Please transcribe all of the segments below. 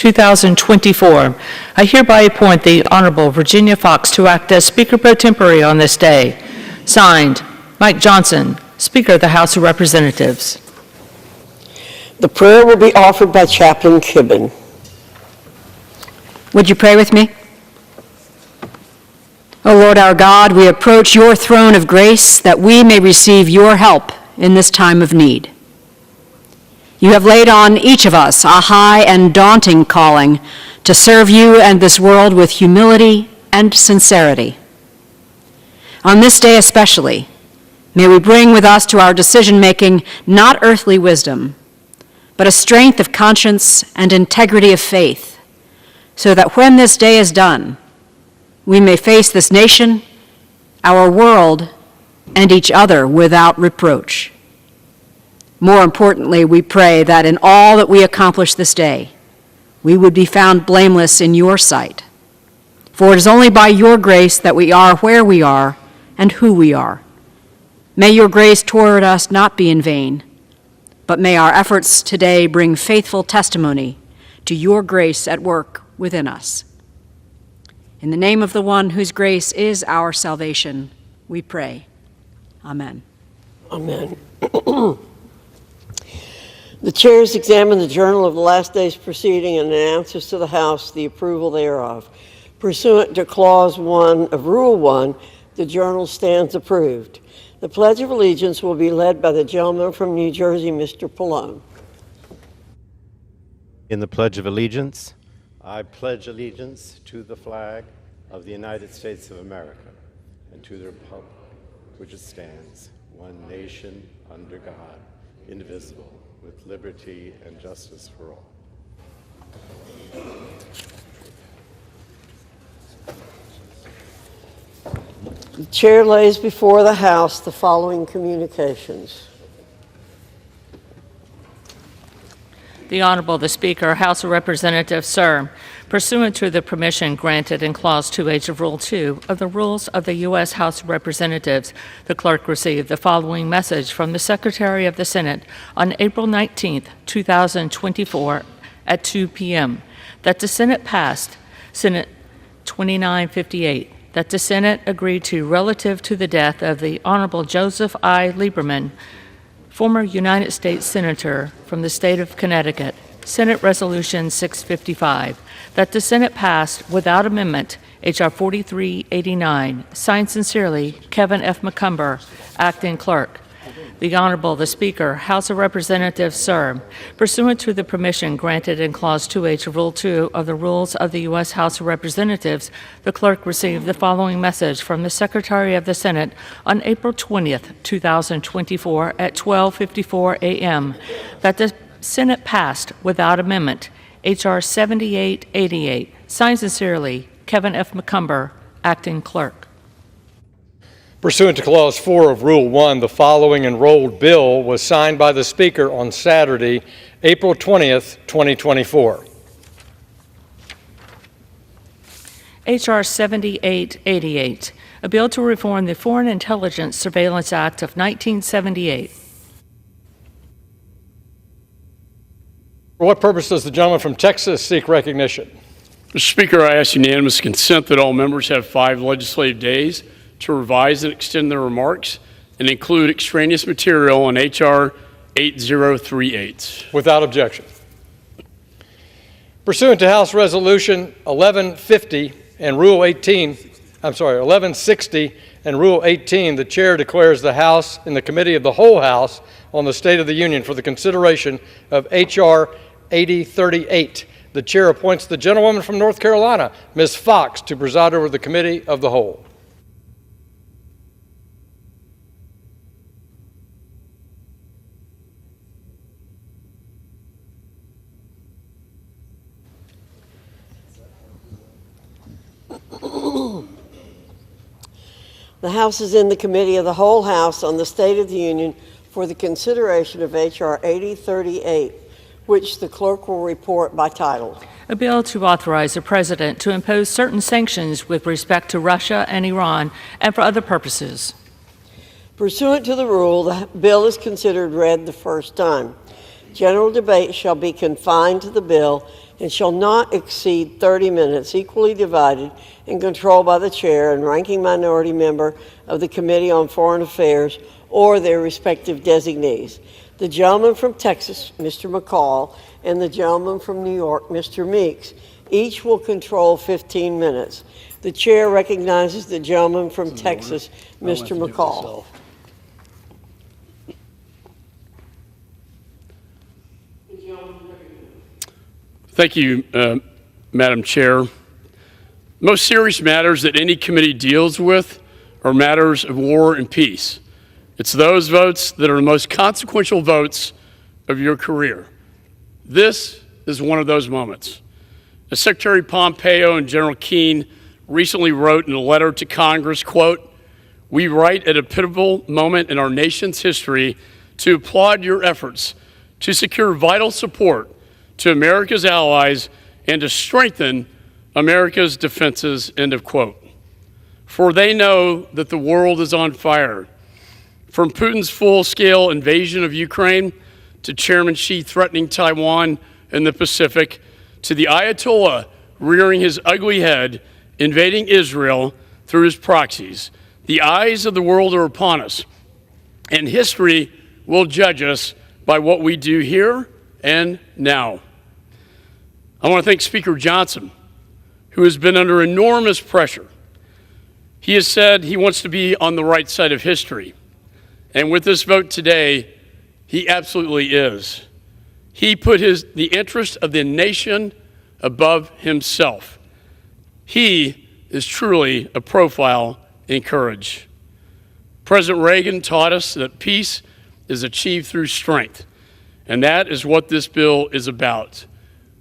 2024. I hereby appoint the Honorable Virginia Fox to act as Speaker pro tempore on this day. Signed, Mike Johnson, Speaker of the House of Representatives. The prayer will be offered by Chaplain Kibben. Would you pray with me? O Lord our God, we approach your throne of grace that we may receive your help in this time of need. You have laid on each of us a high and daunting calling to serve you and this world with humility and sincerity. On this day especially, may we bring with us to our decision-making not earthly wisdom, but a strength of conscience and integrity of faith, so that when this day is done, we may face this nation, our world, and each other without reproach. More importantly, we pray that in all that we accomplish this day, we would be found blameless in your sight. For it is only by your grace that we are where we are and who we are. May your grace toward us not be in vain, but may our efforts today bring faithful testimony to your grace at work within us. In the name of the one whose grace is our salvation, we pray. Amen. Amen. The chairs examine the journal of the last day's proceeding and announces to the House the approval thereof. Pursuant to Clause 1 of Rule 1, the journal stands approved. The Pledge of Allegiance will be led by the gentleman from New Jersey, Mr. Pallone. In the Pledge of Allegiance, I pledge allegiance to the flag of the United States of America and to the republic which it stands, one nation under God, indivisible, with liberty and justice for all. The chair lays before the House the following communications. The Honorable the Speaker, House of Representatives, sir, pursuant to the permission granted in Clause 2H of Rule 2 of the Rules of the U.S. House of Representatives, the clerk received the following message from the Secretary of the Senate on April 19, 2024 at 2 p.m. that the Senate passed Senate 2958, that the Senate agreed to relative to the death of the Honorable Joseph I. Lieberman, former United States Senator from the state of Connecticut, Senate Resolution 655, that the Senate passed without amendment H.R. 4389, signed sincerely, Kevin F. McCumber, Acting Clerk. The Honorable the Speaker, House of Representatives, sir, pursuant to the permission granted in Clause 2H of Rule 2 of the Rules of the U.S. House of Representatives, the clerk received the following message from the Secretary of the Senate on April 20th, 2024 at 12:54 a.m. that the Senate passed without amendment H.R. 7888, signed sincerely, Kevin F. McCumber, Acting Clerk. Pursuant to Clause 4 of Rule 1, the following enrolled bill was signed by the Speaker on Saturday, April 20th, 2024. H.R. 7888, a bill to reform the Foreign Intelligence Surveillance Act of 1978. For what purpose does the gentleman from Texas seek recognition? Mr. Speaker, I ask unanimous consent that all members have 5 legislative days to revise and extend their remarks and include extraneous material on H.R. 8038. Without objection. Pursuant to House Resolution 1160 and Rule 18, the Chair declares the House in the Committee of the Whole House on the State of the Union for the consideration of H.R. 8038. The Chair appoints the gentlewoman from North Carolina, Ms. Fox, to preside over the Committee of the Whole. The House is in the Committee of the Whole House on the State of the Union for the consideration of H.R. 8038, which the clerk will report by title. A bill to authorize the President to impose certain sanctions with respect to Russia and Iran and for other purposes. Pursuant to the rule, the bill is considered read the first time. General debate shall be confined to the bill, and shall not exceed 30 minutes, equally divided and controlled by the chair and ranking minority member of the Committee on Foreign Affairs or their respective designees. The gentleman from Texas, Mr. McCall, and the gentleman from New York, Mr. Meeks, each will control 15 minutes. The chair recognizes the gentleman from Texas, Mr. McCall. Thank you, Madam Chair. Most serious matters that any committee deals with are matters of war and peace. It's those votes that are the most consequential votes of your career. This is one of those moments. As Secretary Pompeo and General Keane recently wrote in a letter to Congress, quote, "We write at a pivotal moment in our nation's history to applaud your efforts to secure vital support to America's allies and to strengthen America's defenses," end of quote. For they know that the world is on fire. From Putin's full-scale invasion of Ukraine to Chairman Xi threatening Taiwan and the Pacific, to the Ayatollah rearing his ugly head, invading Israel through his proxies, the eyes of the world are upon us, and history will judge us by what we do here and now. I want to thank Speaker Johnson, who has been under enormous pressure. He has said he wants to be on the right side of history. And with this vote today, he absolutely is. He put the interest of the nation above himself. He is truly a profile in courage. President Reagan taught us that peace is achieved through strength, and that is what this bill is about.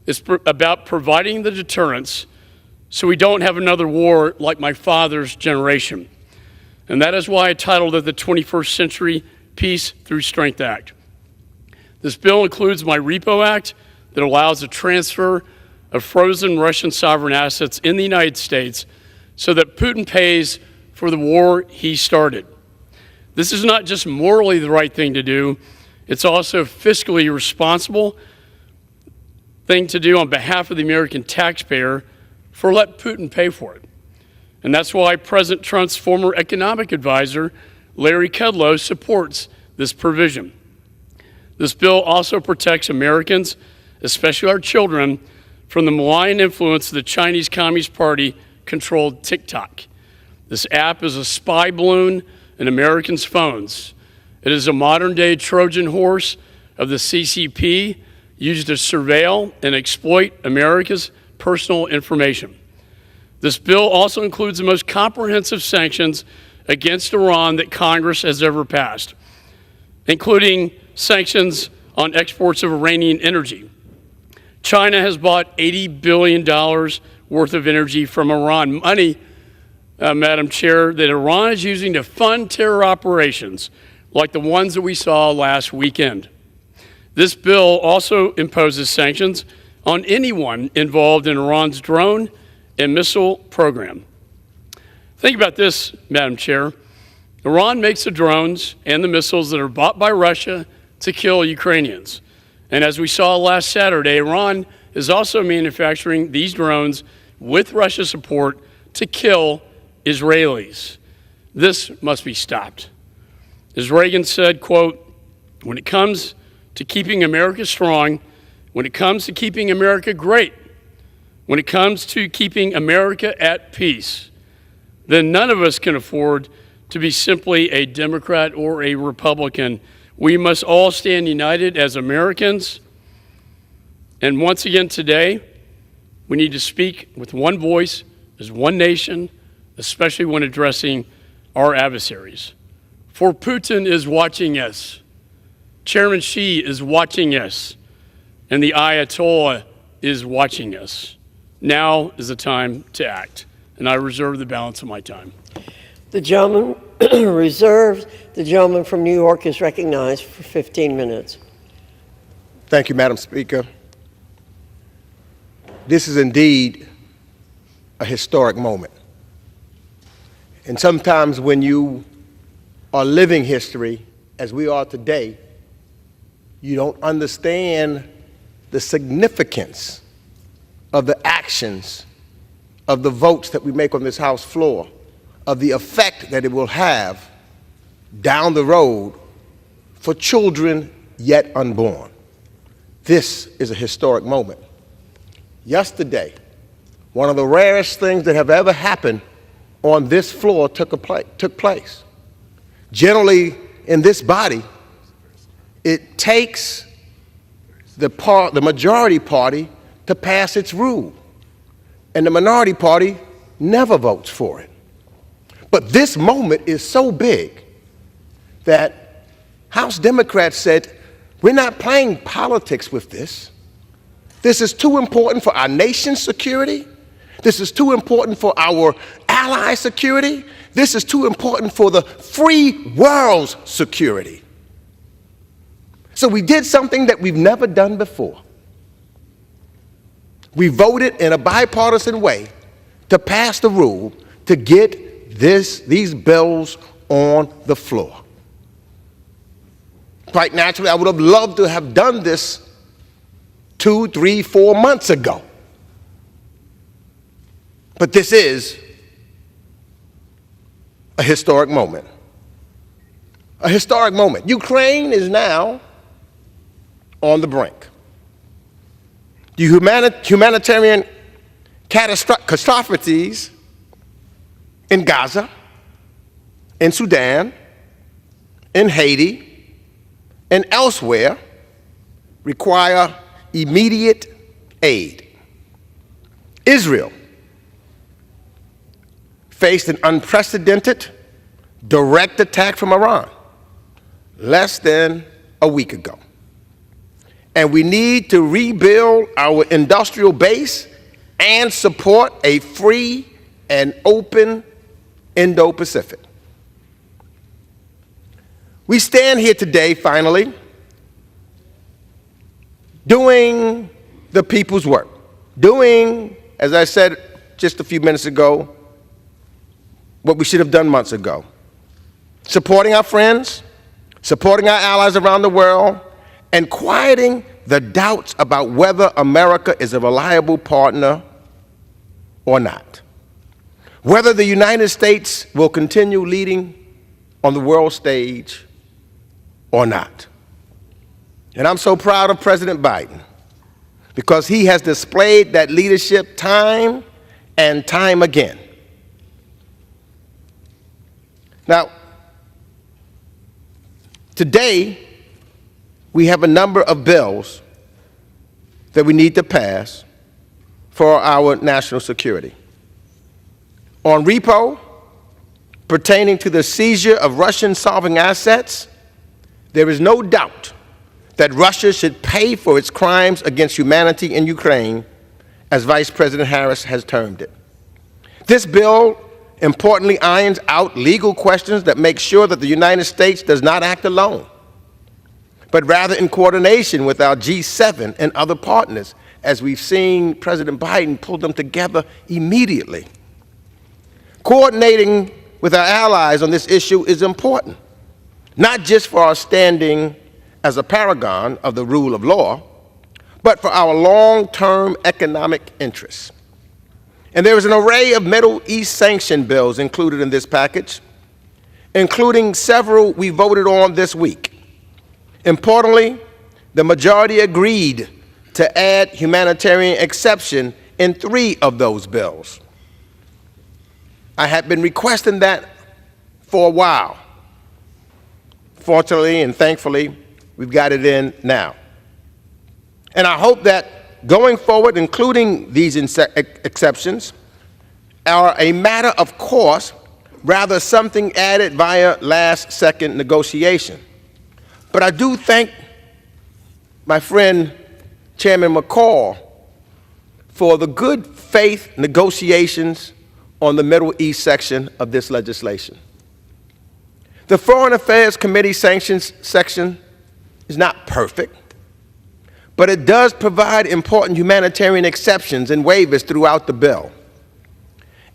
It's about providing the deterrence so we don't have another war like my father's generation. And that is why I titled it the 21st Century Peace Through Strength Act. This bill includes my Repo Act that allows the transfer of frozen Russian sovereign assets in the United States so that Putin pays for the war he started. This is not just morally the right thing to do, it's also fiscally responsible thing to do on behalf of the American taxpayer, for let Putin pay for it. And that's why President Trump's former economic advisor, Larry Kudlow, supports this provision. This bill also protects Americans, especially our children, from the malign influence of the Chinese Communist Party-controlled TikTok. This app is a spy balloon in Americans' phones. It is a modern-day Trojan horse of the CCP used to surveil and exploit America's personal information. This bill also includes the most comprehensive sanctions against Iran that Congress has ever passed, including sanctions on exports of Iranian energy. China has bought $80 billion worth of energy from Iran, money, Madam Chair, that Iran is using to fund terror operations like the ones that we saw last weekend. This bill also imposes sanctions on anyone involved in Iran's drone and missile program. Think about this, Madam Chair. Iran makes the drones and the missiles that are bought by Russia to kill Ukrainians. And as we saw last Saturday, Iran is also manufacturing these drones with Russia's support to kill Israelis. This must be stopped. As Reagan said, quote, "When it comes to keeping America strong, when it comes to keeping America great, when it comes to keeping America at peace, then none of us can afford to be simply a Democrat or a Republican. We must all stand united as Americans. And once again today, we need to speak with one voice as one nation, especially when addressing our adversaries. For Putin is watching us. Chairman Xi is watching us. And the Ayatollah is watching us. Now is the time to act. And I reserve the balance of my time. The gentleman reserved. The gentleman from New York is recognized for 15 minutes. Thank you, Madam Speaker. This is indeed a historic moment. And sometimes when you are living history, as we are today, you don't understand the significance of the actions, of the votes that we make on this House floor, of the effect that it will have down the road for children yet unborn. This is a historic moment. Yesterday, one of the rarest things that have ever happened on this floor took place. Generally, in this body, it takes the majority party to pass its rule, and the minority party never votes for it. But this moment is so big that House Democrats said, we're not playing politics with this. This is too important for our nation's security. This is too important for our ally security. This is too important for the free world's security. So we did something that we've never done before. We voted in a bipartisan way to pass the rule to get these bills on the floor. Quite naturally, I would have loved to have done this 2, 3, 4 months ago. But this is a historic moment. A historic moment. Ukraine is now on the brink. The humanitarian catastrophes in Gaza, in Sudan, in Haiti, and elsewhere require immediate aid. Israel faced an unprecedented direct attack from Iran less than a week ago. And we need to rebuild our industrial base and support a free and open Indo-Pacific. We stand here today, finally, doing the people's work, doing, as I said just a few minutes ago, what we should have done months ago, supporting our friends, supporting our allies around the world, and quieting the doubts about whether America is a reliable partner or not, whether the United States will continue leading on the world stage or not. And I'm so proud of President Biden because he has displayed that leadership time and time again. Now, today, we have a number of bills that we need to pass for our national security. On repo, pertaining to the seizure of Russian sovereign assets, there is no doubt that Russia should pay for its crimes against humanity in Ukraine, as Vice President Harris has termed it. This bill importantly irons out legal questions that make sure that the United States does not act alone, but rather in coordination with our G7 and other partners, as we've seen President Biden pull them together immediately. Coordinating with our allies on this issue is important, not just for our standing as a paragon of the rule of law, but for our long-term economic interests. And there is an array of Middle East sanction bills included in this package, including several we voted on this week. Importantly, the majority agreed to add humanitarian exception in 3 of those bills. I had been requesting that for a while. Fortunately and thankfully, we've got it in now. And I hope that going forward, including these exceptions, are a matter of course, rather something added via last-second negotiation. But I do thank my friend Chairman McCall for the good faith negotiations on the Middle East section of this legislation. The Foreign Affairs Committee sanctions section is not perfect, but it does provide important humanitarian exceptions and waivers throughout the bill.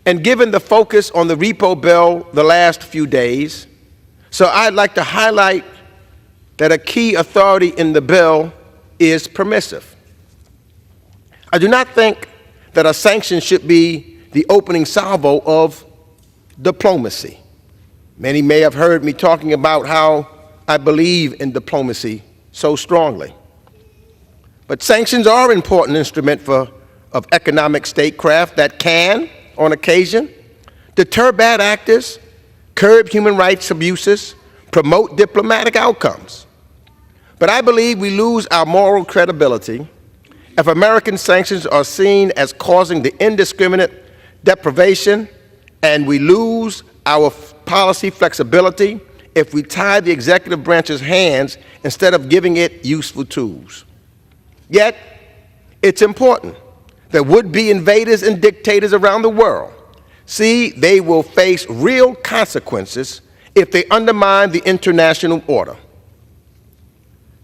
And given the focus on the repo bill the last few days, so I'd like to highlight that a key authority in the bill is permissive. I do not think that a sanction should be the opening salvo of diplomacy. Many may have heard me talking about how I believe in diplomacy so strongly. But sanctions are an important instrument of economic statecraft that can, on occasion, deter bad actors, curb human rights abuses, promote diplomatic outcomes. But I believe we lose our moral credibility if American sanctions are seen as causing the indiscriminate deprivation, and we lose our policy flexibility if we tie the executive branch's hands instead of giving it useful tools. Yet, it's important that would-be invaders and dictators around the world see they will face real consequences if they undermine the international order.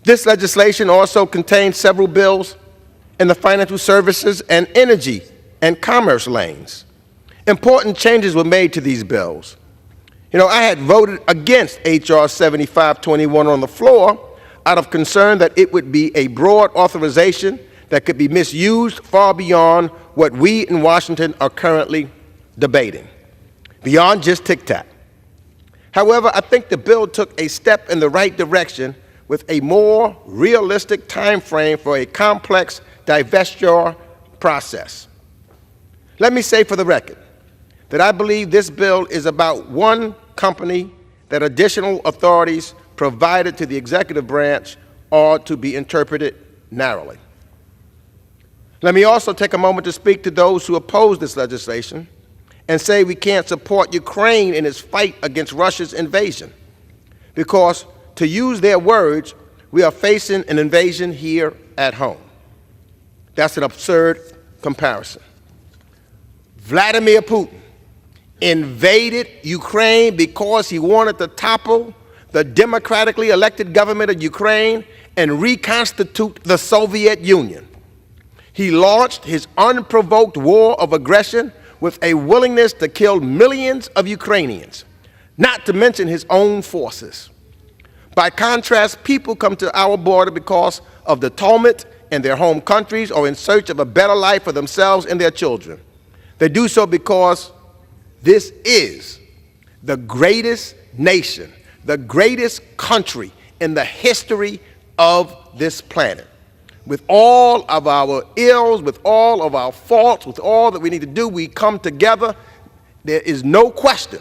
This legislation also contains several bills in the financial services and energy and commerce lanes. Important changes were made to these bills. I had voted against H.R. 7521 on the floor out of concern that it would be a broad authorization that could be misused far beyond what we in Washington are currently debating, beyond just tic-tac. However, I think the bill took a step in the right direction with a more realistic time frame for a complex divestiture process. Let me say for the record that I believe this bill is about one company that additional authorities provided to the executive branch are to be interpreted narrowly. Let me also take a moment to speak to those who oppose this legislation and say we can't support Ukraine in its fight against Russia's invasion, because, to use their words, we are facing an invasion here at home. That's an absurd comparison. Vladimir Putin invaded Ukraine because he wanted to topple the democratically elected government of Ukraine and reconstitute the Soviet Union. He launched his unprovoked war of aggression with a willingness to kill millions of Ukrainians, not to mention his own forces. By contrast, people come to our border because of the tumult in their home countries or in search of a better life for themselves and their children. They do so because this is the greatest nation, the greatest country in the history of this planet. With all of our ills, with all of our faults, with all that we need to do, we come together. There is no question.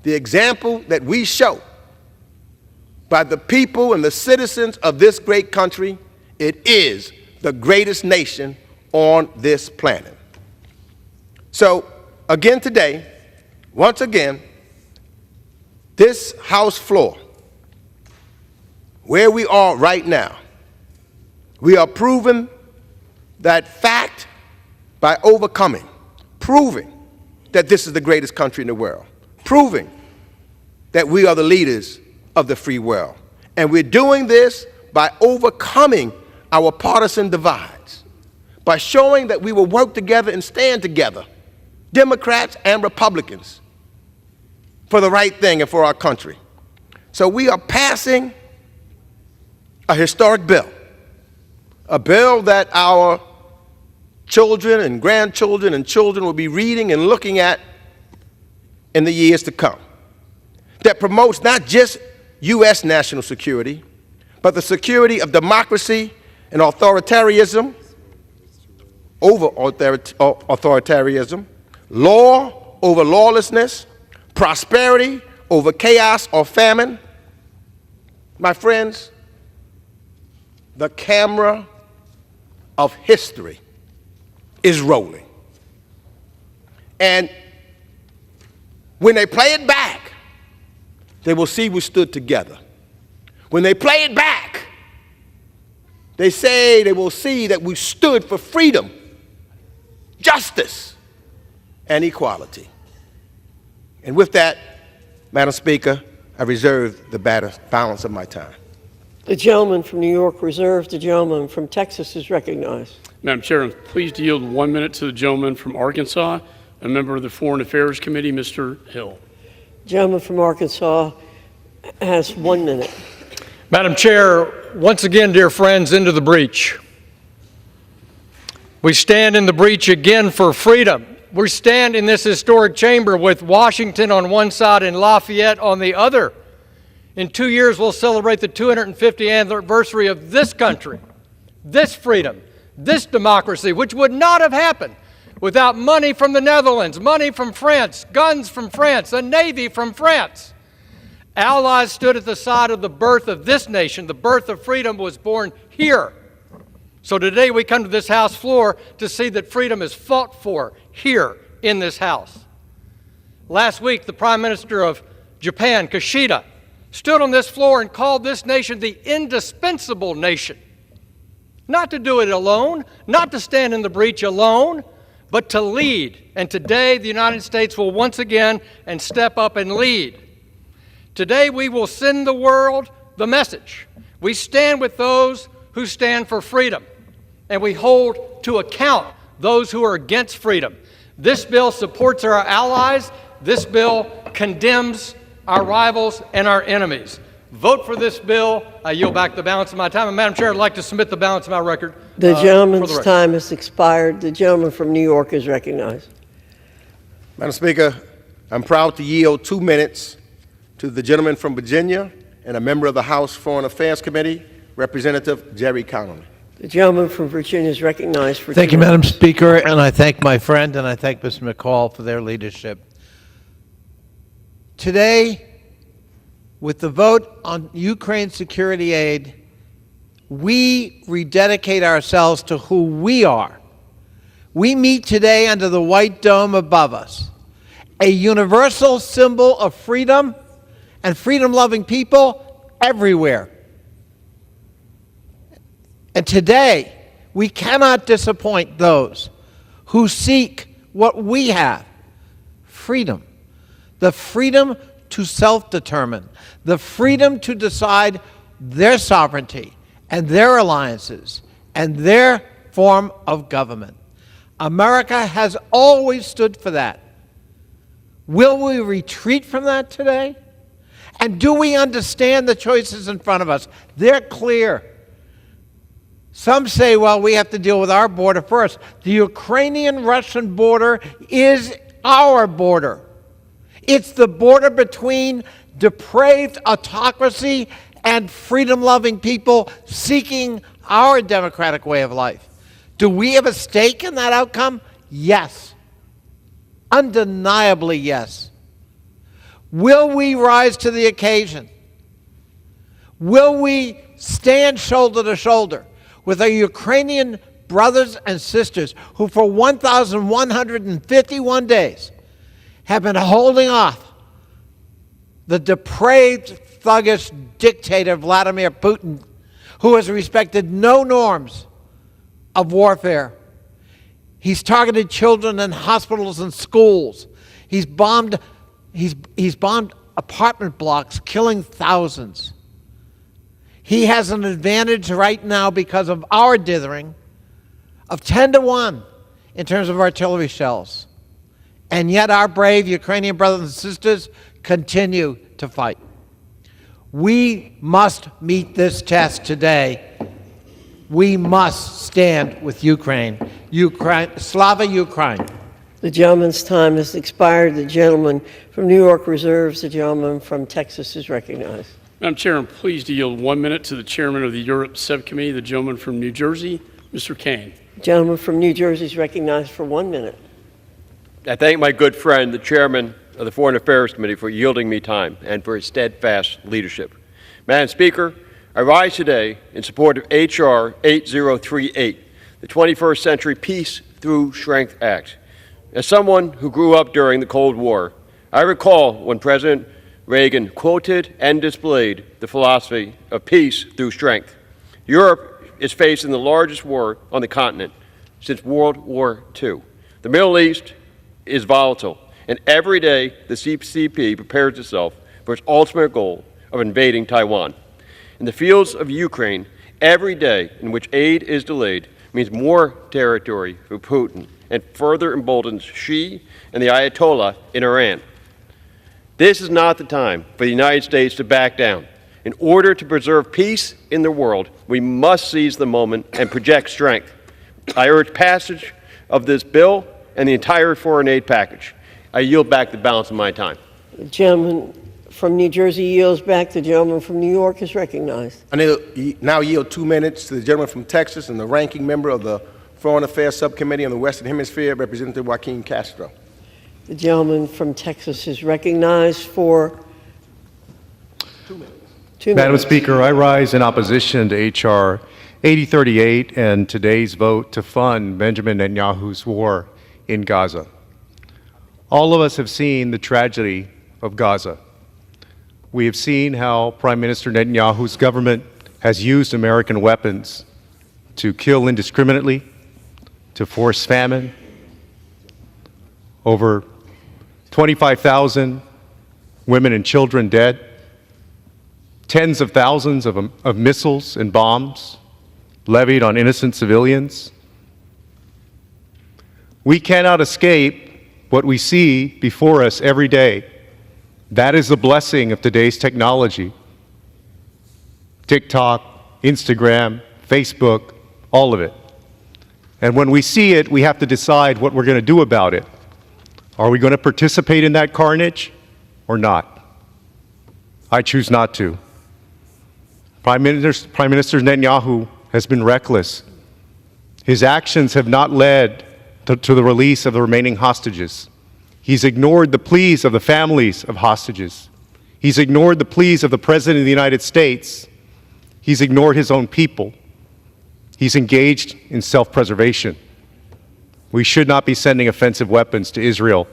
The example that we show by the people and the citizens of this great country, it is the greatest nation on this planet. So, again today, once again, this House floor, where we are right now, we are proving that fact by overcoming, proving that this is the greatest country in the world, proving that we are the leaders of the free world. And we're doing this by overcoming our partisan divides, by showing that we will work together and stand together, Democrats and Republicans, for the right thing and for our country. So we are passing a historic bill, a bill that our children and grandchildren and children will be reading and looking at in the years to come, that promotes not just U.S. national security, but the security of democracy and authoritarianism, over authoritarianism, law over lawlessness, prosperity over chaos or famine. My friends, the camera of history is rolling. And when they play it back, they will see we stood together. When they play it back, they will see that we stood for freedom, justice, and equality. And with that, Madam Speaker, I reserve the balance of my time. The gentleman from New York reserved. The gentleman from Texas is recognized. Madam Chair, I'm pleased to yield 1 minute to the gentleman from Arkansas, a member of the Foreign Affairs Committee, Mr. Hill. Gentleman from Arkansas has 1 minute. Madam Chair, once again, dear friends, into the breach. We stand in the breach again for freedom. We stand in this historic chamber with Washington on one side and Lafayette on the other. In 2 years, we'll celebrate the 250th anniversary of this country, this freedom, this democracy, which would not have happened without money from the Netherlands, money from France, guns from France, a navy from France. Allies stood at the side of the birth of this nation. The birth of freedom was born here. So today we come to this House floor to see that freedom is fought for here in this House. Last week, the Prime Minister of Japan, Kishida, stood on this floor and called this nation the indispensable nation. Not to do it alone, not to stand in the breach alone, but to lead. And today, the United States will once again and step up and lead. Today, we will send the world the message. We stand with those who stand for freedom, and we hold to account those who are against freedom. This bill supports our allies. This bill condemns our rivals and our enemies. Vote for this bill. I yield back the balance of my time. And Madam Chair, I'd like to submit the balance of my record. The gentleman's time has expired. The gentleman from New York is recognized. Madam Speaker, I'm proud to yield 2 minutes to the gentleman from Virginia and a member of the House Foreign Affairs Committee, Representative Jerry Connolly. The gentleman from Virginia is recognized for Thank 2 you, Madam minutes. Speaker, and I thank my friend and I thank Mr. McCall for their leadership. Today, with the vote on Ukraine security aid, we rededicate ourselves to who we are. We meet today under the white dome above us, a universal symbol of freedom and freedom-loving people everywhere. And today, we cannot disappoint those who seek what we have, freedom. The freedom to self-determine, the freedom to decide their sovereignty and their alliances and their form of government. America has always stood for that. Will we retreat from that today? And do we understand the choices in front of us? They're clear. Some say, well, we have to deal with our border first. The Ukrainian-Russian border is our border. It's the border between depraved autocracy and freedom-loving people seeking our democratic way of life. Do we have a stake in that outcome? Yes. Undeniably yes. Will we rise to the occasion? Will we stand shoulder to shoulder with our Ukrainian brothers and sisters who for 1,151 days have been holding off the depraved, thuggish dictator Vladimir Putin, who has respected no norms of warfare? He's targeted children in hospitals and schools. He's bombed apartment blocks, killing thousands. He has an advantage right now because of our dithering of 10-1 in terms of artillery shells. And yet our brave Ukrainian brothers and sisters continue to fight. We must meet this test today. We must stand with Ukraine. Slava Ukraine. The gentleman's time has expired. The gentleman from New York reserves. The gentleman from Texas is recognized. Madam Chair, I'm pleased to yield 1 minute to the chairman of the Europe Subcommittee, the gentleman from New Jersey, Mr. Kane. The gentleman from New Jersey is recognized for 1 minute. I thank my good friend, the chairman of the Foreign Affairs Committee, for yielding me time and for his steadfast leadership. Madam Speaker, I rise today in support of H.R. 8038, the 21st Century Peace Through Strength Act. As someone who grew up during the Cold War, I recall when President Reagan quoted and displayed the philosophy of peace through strength. Europe is facing the largest war on the continent since World War II. The Middle East is volatile, and every day the CCP prepares itself for its ultimate goal of invading Taiwan. In the fields of Ukraine, every day in which aid is delayed means more territory for Putin and further emboldens Xi and the Ayatollah in Iran. This is not the time for the United States to back down. In order to preserve peace in the world, we must seize the moment and project strength. I urge passage of this bill and the entire foreign aid package. I yield back the balance of my time. The gentleman from New Jersey yields back. The gentleman from New York is recognized. I now yield 2 minutes to the gentleman from Texas and the ranking member of the Foreign Affairs Subcommittee on the Western Hemisphere, Representative Joaquin Castro. The gentleman from Texas is recognized for 2 minutes. Madam Speaker, I rise in opposition to H.R. 8038 and today's vote to fund Benjamin Netanyahu's war in Gaza. All of us have seen the tragedy of Gaza. We have seen how Prime Minister Netanyahu's government has used American weapons to kill indiscriminately, to force famine. Over 25,000 women and children dead. Tens of thousands of missiles and bombs levied on innocent civilians. We cannot escape what we see before us every day. That is the blessing of today's technology. TikTok, Instagram, Facebook, all of it. And when we see it, we have to decide what we're going to do about it. Are we going to participate in that carnage or not? I choose not to. Prime Minister Netanyahu has been reckless. His actions have not led to the release of the remaining hostages. He's ignored the pleas of the families of hostages. He's ignored the pleas of the President of the United States. He's ignored his own people. He's engaged in self-preservation. We should not be sending offensive weapons to Israel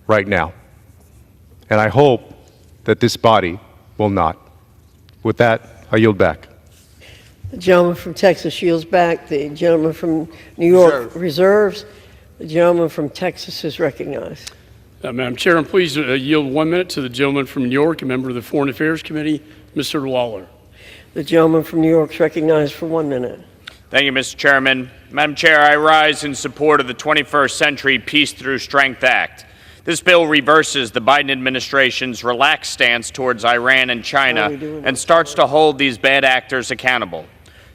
right now. And I hope that this body will not. With that, I yield back. The gentleman from Texas yields back. The gentleman from New York reserves. The gentleman from Texas is recognized. Madam Chair, I'm pleased to yield 1 minute to the gentleman from New York, a member of the Foreign Affairs Committee, Mr. Lawler. The gentleman from New York is recognized for 1 minute. Thank you, Mr. Chairman. Madam Chair, I rise in support of the 21st Century Peace Through Strength Act. This bill reverses the Biden administration's relaxed stance towards Iran and China and starts to hold these bad actors accountable.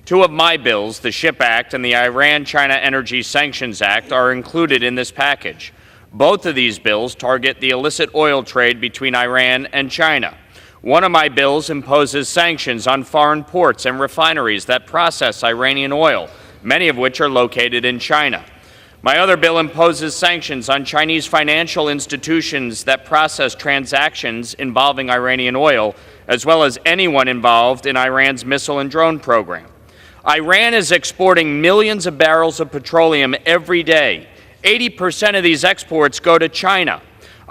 Two of my bills, the SHIP Act and the Iran-China Energy Sanctions Act, are included in this package. Both of these bills target the illicit oil trade between Iran and China. One of my bills imposes sanctions on foreign ports and refineries that process Iranian oil, many of which are located in China. My other bill imposes sanctions on Chinese financial institutions that process transactions involving Iranian oil, as well as anyone involved in Iran's missile and drone program. Iran is exporting millions of barrels of petroleum every day. 80% of these exports go to China.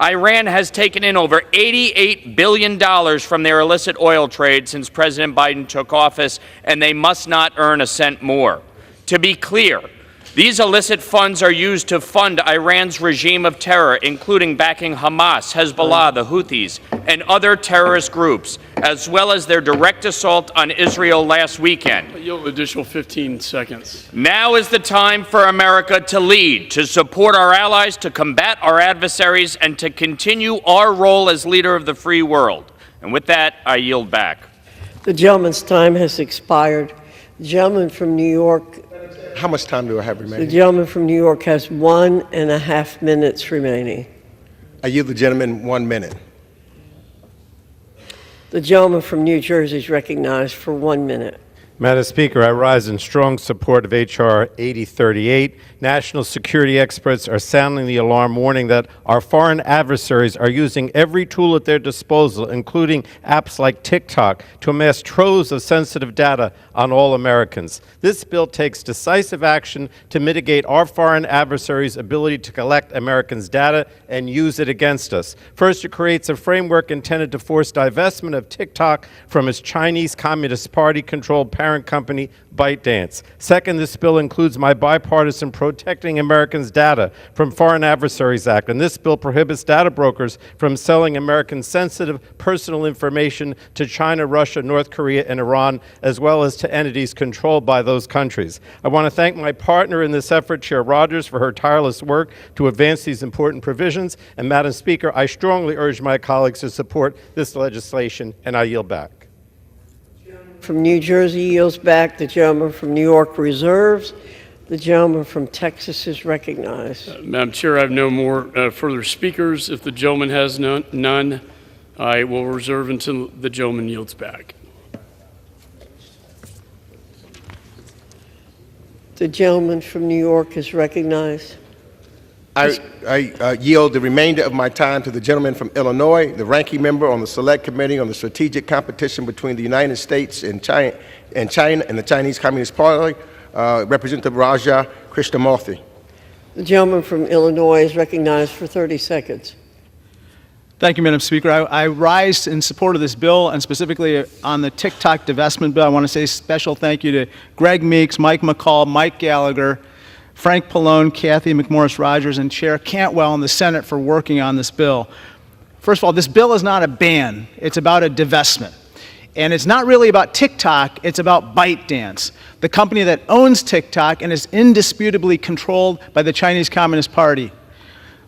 Iran has taken in over $88 billion from their illicit oil trade since President Biden took office, and they must not earn a cent more. To be clear, these illicit funds are used to fund Iran's regime of terror, including backing Hamas, Hezbollah, the Houthis, and other terrorist groups, as well as their direct assault on Israel last weekend. I yield an additional 15 seconds. Now is the time for America to lead, to support our allies, to combat our adversaries, and to continue our role as leader of the free world. And with that, I yield back. The gentleman's time has expired. The gentleman from New York. How much time do I have remaining? The gentleman from New York has 1.5 minutes remaining. I yield the gentleman 1 minute. The gentleman from New Jersey is recognized for 1 minute. Madam Speaker, I rise in strong support of H.R. 8038. National security experts are sounding the alarm, warning that our foreign adversaries are using every tool at their disposal, including apps like TikTok, to amass troves of sensitive data on all Americans. This bill takes decisive action to mitigate our foreign adversaries' ability to collect Americans' data and use it against us. First, it creates a framework intended to force divestment of TikTok from its Chinese Communist Party-controlled parent company, ByteDance. Second, this bill includes my bipartisan Protecting Americans' Data from Foreign Adversaries Act, and this bill prohibits data brokers from selling American sensitive personal information to China, Russia, North Korea, and Iran, as well as to entities controlled by those countries. I want to thank my partner in this effort, Chair Rogers, for her tireless work to advance these important provisions, and Madam Speaker, I strongly urge my colleagues to support this legislation, and I yield back. From New Jersey yields back. The gentleman from New York reserves. The gentleman from Texas is recognized. Madam Chair, I have no more further speakers. If the gentleman has none, I will reserve until the gentleman yields back. The gentleman from New York is recognized. I yield the remainder of my time to the gentleman from Illinois, the ranking member on the Select Committee on the Strategic Competition between the United States and China and the Chinese Communist Party, Representative Raja Krishnamurthy. The gentleman from Illinois is recognized for 30 seconds. Thank you, Madam Speaker. I rise in support of this bill, and specifically on the TikTok divestment bill. I want to say a special thank you to Greg Meeks, Mike McCall, Mike Gallagher, Frank Pallone, Kathy McMorris-Rogers, and Chair Cantwell in the Senate for working on this bill. First of all, this bill is not a ban. It's about a divestment. And it's not really about TikTok, it's about ByteDance, the company that owns TikTok and is indisputably controlled by the Chinese Communist Party.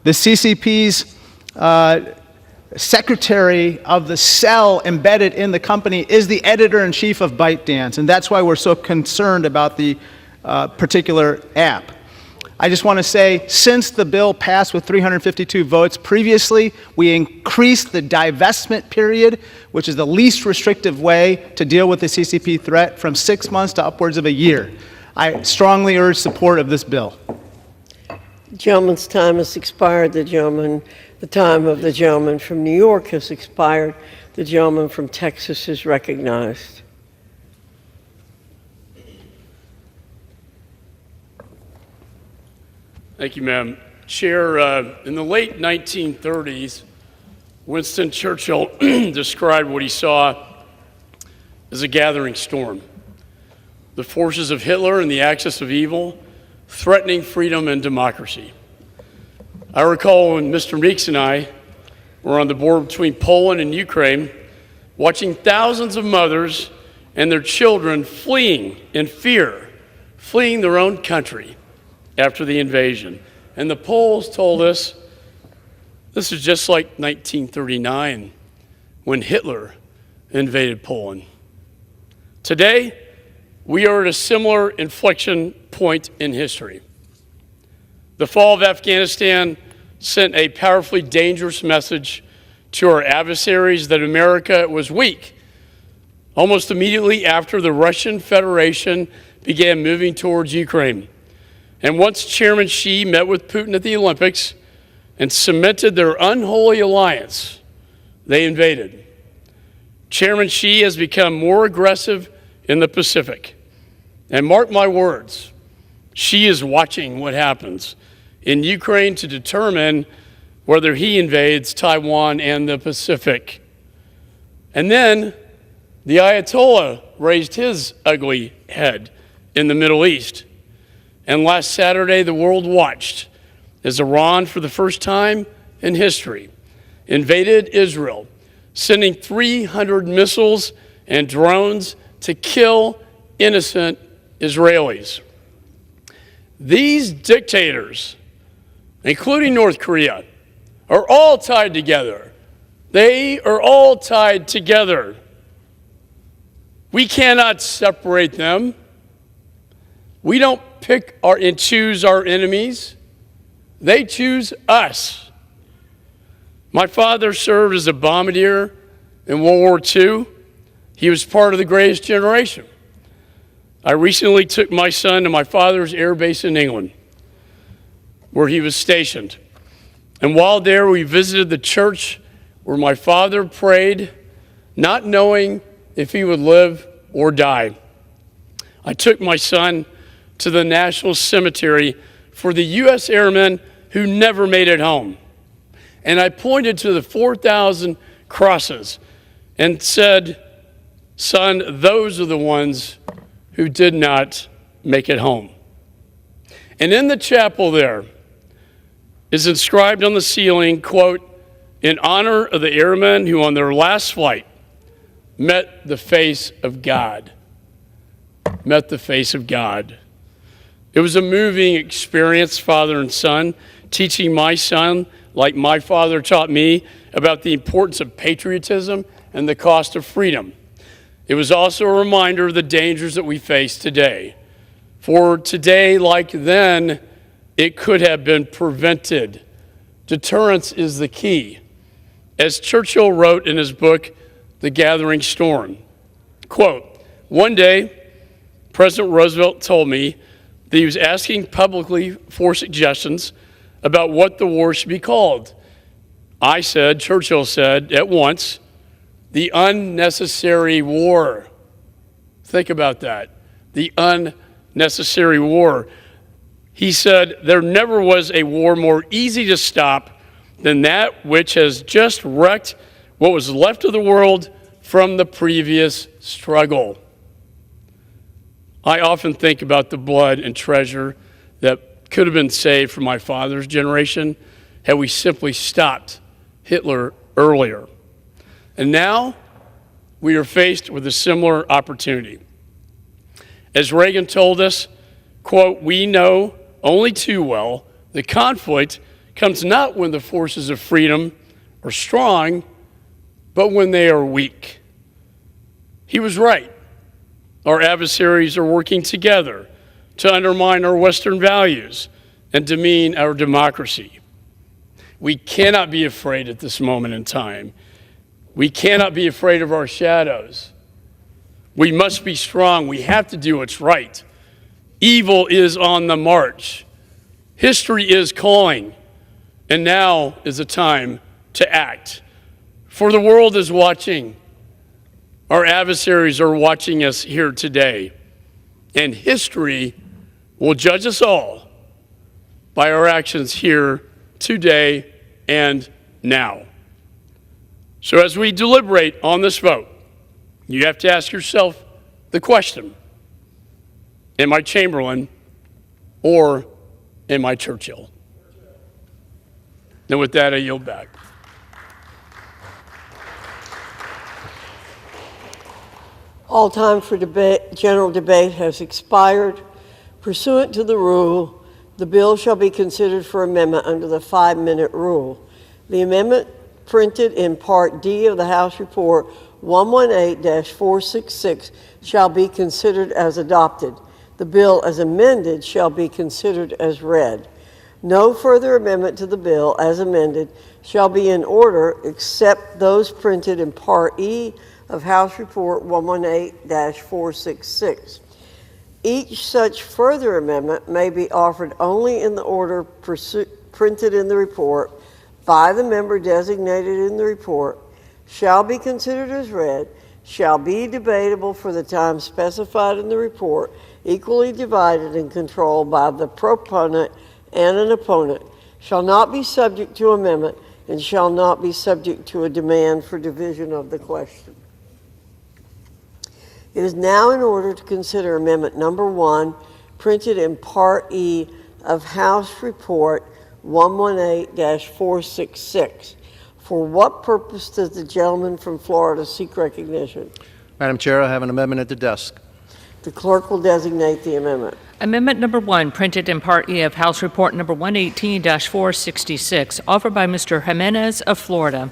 The CCP's secretary of the cell embedded in the company is the editor-in-chief of ByteDance, and that's why we're so concerned about the particular app. I just want to say, since the bill passed with 352 votes previously, we increased the divestment period, which is the least restrictive way to deal with the CCP threat, from 6 months to upwards of a year. I strongly urge support of this bill. The gentleman's time has expired. The time of the gentleman from New York has expired. The gentleman from Texas is recognized. Thank you, Madam Chair. In the late 1930s, Winston Churchill described what he saw as a gathering storm. The forces of Hitler and the axis of evil threatening freedom and democracy. I recall when Mr. Meeks and I were on the board between Poland and Ukraine, watching thousands of mothers and their children fleeing in fear, fleeing their own country after the invasion. And the polls told us this is just like 1939 when Hitler invaded Poland. Today, we are at a similar inflection point in history. The fall of Afghanistan sent a powerfully dangerous message to our adversaries that America was weak. Almost immediately after the Russian Federation began moving towards Ukraine. And once Chairman Xi met with Putin at the Olympics and cemented their unholy alliance, they invaded. Chairman Xi has become more aggressive in the Pacific. And mark my words, Xi is watching what happens in Ukraine to determine whether he invades Taiwan and the Pacific. And then the Ayatollah raised his ugly head in the Middle East. And last Saturday, the world watched as Iran, for the first time in history, invaded Israel, sending 300 missiles and drones to kill innocent Israelis. These dictators, including North Korea, are all tied together. They are all tied together. We cannot separate them. We don't pick and choose our enemies. They choose us. My father served as a bombardier in World War II. He was part of the greatest generation. I recently took my son to my father's air base in England, where he was stationed. And while there, we visited the church where my father prayed, not knowing if he would live or die. I took my son to the National Cemetery for the U.S. airmen who never made it home. And I pointed to the 4,000 crosses and said, son, those are the ones who did not make it home. And in the chapel there is inscribed on the ceiling, quote, in honor of the airmen who on their last flight met the face of God. Met the face of God. It was a moving experience, father and son, teaching my son, like my father taught me, about the importance of patriotism and the cost of freedom. It was also a reminder of the dangers that we face today. For today, like then, it could have been prevented. Deterrence is the key. As Churchill wrote in his book, The Gathering Storm, quote, "One day, President Roosevelt told me that he was asking publicly for suggestions about what the war should be called. I said, Churchill said, at once, the unnecessary war." Think about that. The unnecessary war. He said, "There never was a war more easy to stop than that which has just wrecked what was left of the world from the previous struggle." I often think about the blood and treasure that could have been saved from my father's generation had we simply stopped Hitler earlier. And now we are faced with a similar opportunity. As Reagan told us, quote, "We know only too well the conflict comes not when the forces of freedom are strong, but when they are weak." He was right. Our adversaries are working together to undermine our Western values and demean our democracy. We cannot be afraid at this moment in time. We cannot be afraid of our shadows. We must be strong. We have to do what's right. Evil is on the march. History is calling, and now is the time to act. For the world is watching. Our adversaries are watching us here today, and history will judge us all by our actions here today and now. So as we deliberate on this vote, you have to ask yourself the question, am I Chamberlain or am I Churchill? And with that, I yield back. All time for general debate has expired. Pursuant to the rule, the bill shall be considered for amendment under the 5-minute rule. The amendment printed in Part D of the House Report 118-466 shall be considered as adopted. The bill as amended shall be considered as read. No further amendment to the bill as amended shall be in order except those printed in Part E of House Report 118-466. Each such further amendment may be offered only in the order printed in the report by the member designated in the report, shall be considered as read, shall be debatable for the time specified in the report, equally divided and controlled by the proponent and an opponent, shall not be subject to amendment, and shall not be subject to a demand for division of the question. It is now in order to consider Amendment Number 1, printed in Part E of House Report 118-466. For what purpose does the gentleman from Florida seek recognition? Madam Chair, I have an amendment at the desk. The clerk will designate the amendment. Amendment number 1, printed in Part E of House Report number 118-466, offered by Mr. Jimenez of Florida.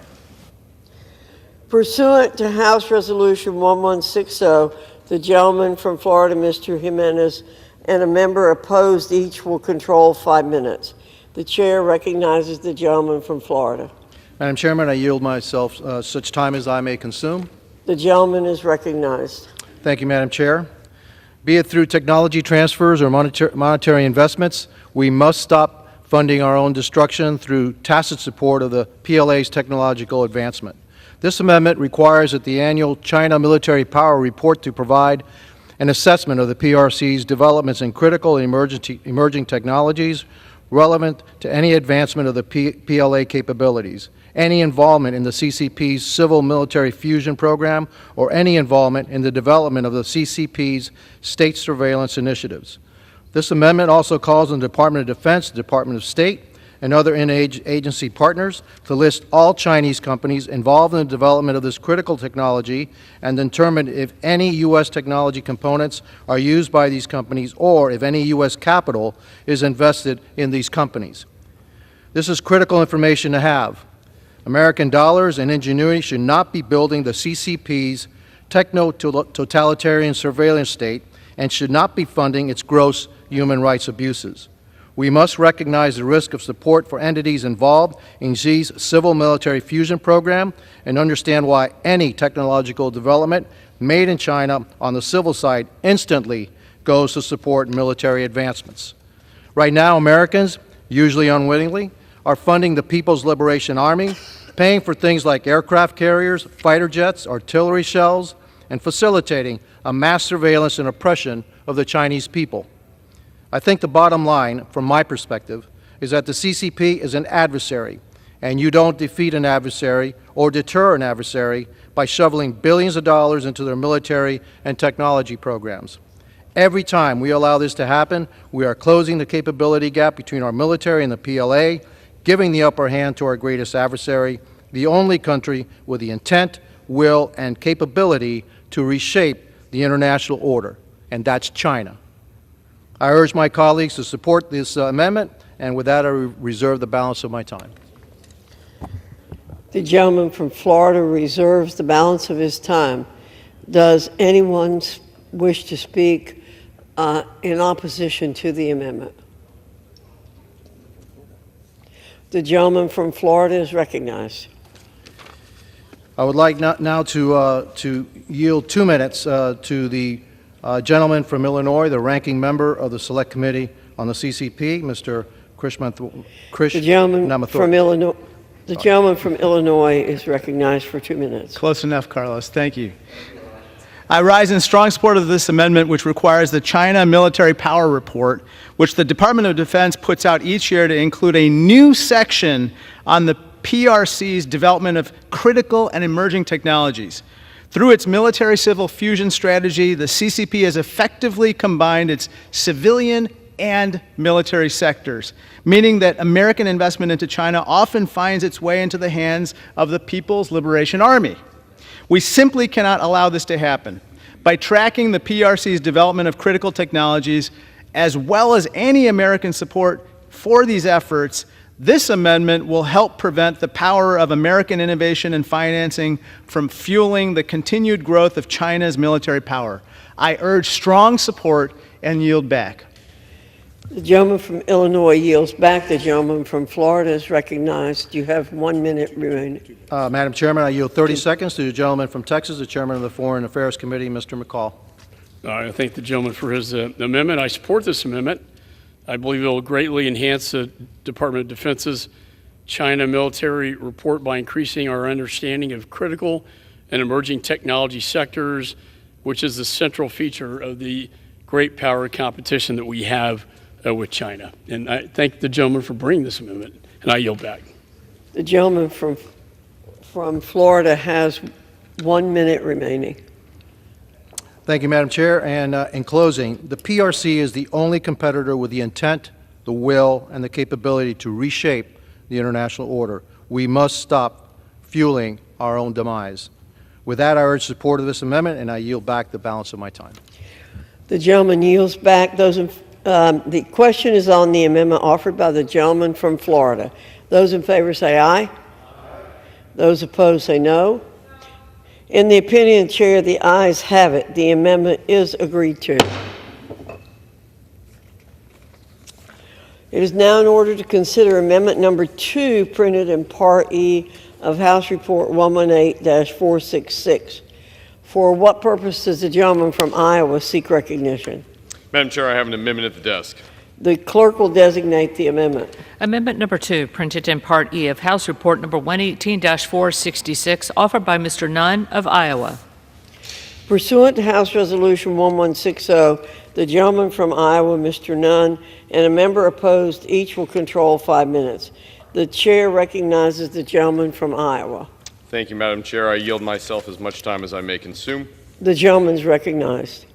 Pursuant to House Resolution 1160, the gentleman from Florida, Mr. Jimenez, and a member opposed each will control 5 minutes. The chair recognizes the gentleman from Florida. Madam Chairman, I yield myself such time as I may consume. The gentleman is recognized. Thank you, Madam Chair. Be it through technology transfers or monetary investments, we must stop funding our own destruction through tacit support of the PLA's technological advancement. This amendment requires that the annual China Military Power Report to provide an assessment of the PRC's developments in critical and emerging technologies relevant to any advancement of the PLA capabilities, any involvement in the CCP's civil-military fusion program, or any involvement in the development of the CCP's state surveillance initiatives. This amendment also calls on the Department of Defense, the Department of State, and other agency partners to list all Chinese companies involved in the development of this critical technology and determine if any U.S. technology components are used by these companies or if any U.S. capital is invested in these companies. This is critical information to have. American dollars and ingenuity should not be building the CCP's techno-totalitarian surveillance state and should not be funding its gross human rights abuses. We must recognize the risk of support for entities involved in Xi's civil-military fusion program and understand why any technological development made in China on the civil side instantly goes to support military advancements. Right now, Americans, usually unwittingly, are funding the People's Liberation Army, paying for things like aircraft carriers, fighter jets, artillery shells, and facilitating a mass surveillance and oppression of the Chinese people. I think the bottom line, from my perspective, is that the CCP is an adversary, and you don't defeat an adversary or deter an adversary by shoveling billions of dollars into their military and technology programs. Every time we allow this to happen, we are closing the capability gap between our military and the PLA, giving the upper hand to our greatest adversary, the only country with the intent, will, and capability to reshape the international order, and that's China. I urge my colleagues to support this amendment, and with that, I reserve the balance of my time. The gentleman from Florida reserves the balance of his time. Does anyone wish to speak in opposition to the amendment? The gentleman from Florida is recognized. I would like now to yield 2 minutes to the gentleman from Illinois, the ranking member of the Select Committee on the CCP, Mr. The gentleman from Illinois is recognized for 2 minutes. Close enough, Carlos. Thank you. I rise in strong support of this amendment, which requires the China Military Power Report, which the Department of Defense puts out each year, to include a new section on the PRC's development of critical and emerging technologies. Through its military-civil fusion strategy, the CCP has effectively combined its civilian and military sectors, meaning that American investment into China often finds its way into the hands of the People's Liberation Army. We simply cannot allow this to happen. By tracking the PRC's development of critical technologies, as well as any American support for these efforts, this amendment will help prevent the power of American innovation and financing from fueling the continued growth of China's military power. I urge strong support and yield back. The gentleman from Illinois yields back. The gentleman from Florida is recognized. You have 1 minute remaining. Madam Chairman, I yield 30 seconds to the gentleman from Texas, the chairman of the Foreign Affairs Committee, Mr. McCall. I thank the gentleman for his amendment. I support this amendment. I believe it will greatly enhance the Department of Defense's China military report by increasing our understanding of critical and emerging technology sectors, which is the central feature of the great power competition that we have with China. And I thank the gentleman for bringing this amendment, and I yield back. The gentleman from Florida has 1 minute remaining. Thank you, Madam Chair. And in closing, the PRC is the only competitor with the intent, the will, and the capability to reshape the international order. We must stop fueling our own demise. With that, I urge support of this amendment, and I yield back the balance of my time. The gentleman yields back. The question is on the amendment offered by the gentleman from Florida. Those in favor say aye. Those opposed say no. In the opinion of the chair, the ayes have it. The amendment is agreed to. It is now in order to consider amendment number 2, printed in Part E of House Report 118-466. For what purpose does the gentleman from Iowa seek recognition? Madam Chair, I have an amendment at the desk. The clerk will designate the amendment. Amendment number 2, printed in Part E of House Report number 118-466, offered by Mr. Nunn of Iowa. Pursuant to House Resolution 1160, the gentleman from Iowa, Mr. Nunn, and a member opposed each will control 5 minutes. The chair recognizes the gentleman from Iowa. Thank you, Madam Chair. I yield myself as much time as I may consume. The gentleman is recognized.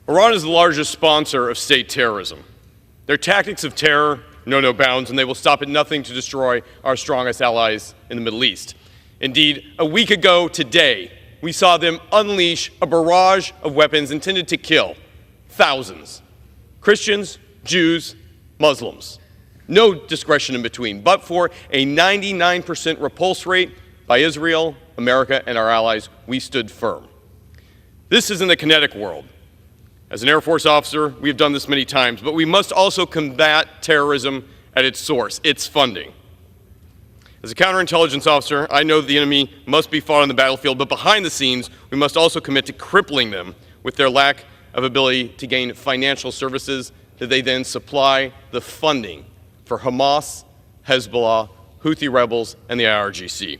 Iran is the largest sponsor of state terrorism. Their tactics of terror know no bounds, and they will stop at nothing to destroy our strongest allies in the Middle East. Indeed, a week ago today, we saw them unleash a barrage of weapons intended to kill thousands. Christians, Jews, Muslims. No discretion in between, but for a 99% repulse rate by Israel, America, and our allies, we stood firm. This is in the kinetic world. As an Air Force officer, we have done this many times, but we must also combat terrorism at its source, its funding. As a counterintelligence officer, I know the enemy must be fought on the battlefield, but behind the scenes, we must also commit to crippling them with their lack of ability to gain financial services that they then supply the funding for Hamas, Hezbollah, Houthi rebels, and the IRGC.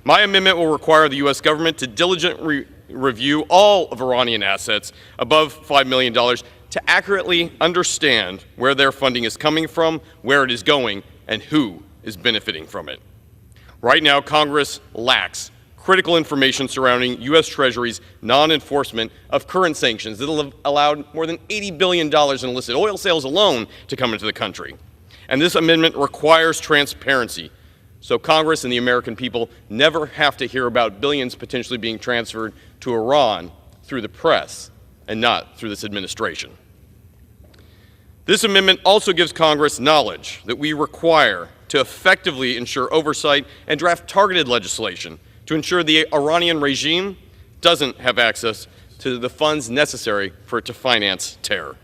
My amendment will require the U.S. government to diligently review all of Iranian assets above $5 million to accurately understand where their funding is coming from, where it is going, and who is benefiting from it. Right now, Congress lacks critical information surrounding U.S. Treasury's non-enforcement of current sanctions that have allowed more than $80 billion in illicit oil sales alone to come into the country. And this amendment requires transparency, so Congress and the American people never have to hear about billions potentially being transferred to Iran through the press and not through this administration. This amendment also gives Congress knowledge that we require to effectively ensure oversight and draft targeted legislation to ensure the Iranian regime doesn't have access to the funds necessary for it to finance terror.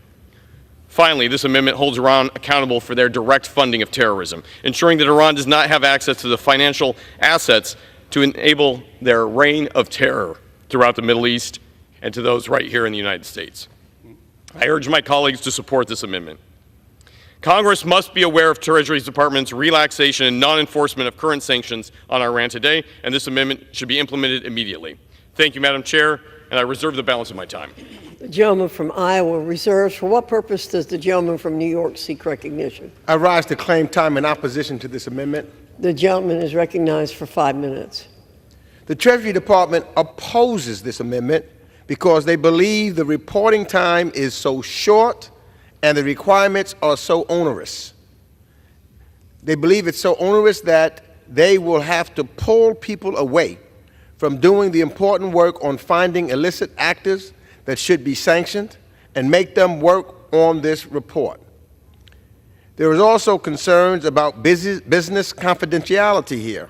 Finally, this amendment holds Iran accountable for their direct funding of terrorism, ensuring that Iran does not have access to the financial assets to enable their reign of terror throughout the Middle East and to those right here in the United States. I urge my colleagues to support this amendment. Congress must be aware of Treasury Department's relaxation and non-enforcement of current sanctions on Iran today, and this amendment should be implemented immediately. Thank you, Madam Chair, and I reserve the balance of my time. The gentleman from Iowa reserves. For what purpose does the gentleman from New York seek recognition? I rise to claim time in opposition to this amendment. The gentleman is recognized for 5 minutes. The Treasury Department opposes this amendment because they believe the reporting time is so short and the requirements are so onerous. They believe it's so onerous that they will have to pull people away from doing the important work on finding illicit actors that should be sanctioned and make them work on this report. There is also concerns about business confidentiality here,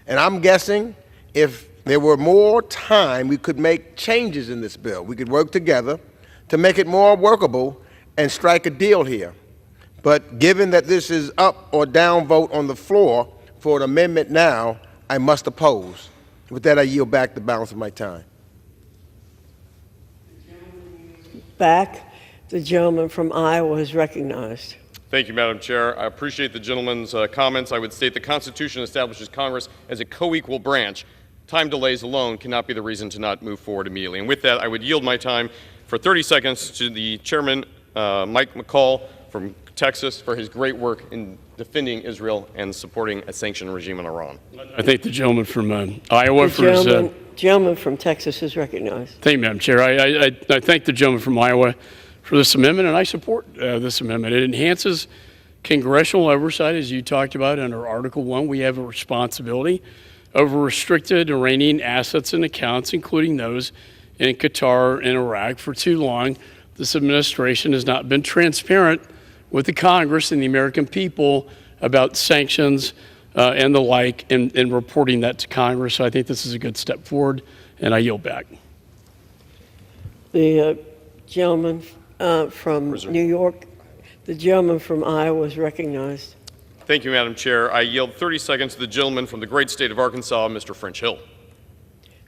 and I'm guessing if there were more time, we could make changes in this bill. We could work together to make it more workable and strike a deal here. But given that this is up or down vote on the floor for an amendment now, I must oppose. With that, I yield back the balance of my time. Back. The gentleman from Iowa is recognized. Thank you, Madam Chair. I appreciate the gentleman's comments. I would state the Constitution establishes Congress as a co-equal branch. Time delays alone cannot be the reason to not move forward immediately. And with that, I would yield my time for 30 seconds to the Chairman, Mike McCall from Texas, for his great work in defending Israel and supporting a sanctioned regime in Iran. I thank the gentleman from Iowa for his... Gentleman from Texas is recognized. Thank you, Madam Chair. I thank the gentleman from Iowa for this amendment, and I support this amendment. It enhances congressional oversight, as you talked about under Article 1. We have a responsibility over restricted Iranian assets and accounts, including those in Qatar and Iraq. For too long, this administration has not been transparent with the Congress and the American people about sanctions and the like, and reporting that to Congress. So I think this is a good step forward, and I yield back. The gentleman from New York, the gentleman from Iowa is recognized. Thank you, Madam Chair. I yield 30 seconds to the gentleman from the great state of Arkansas, Mr. French Hill.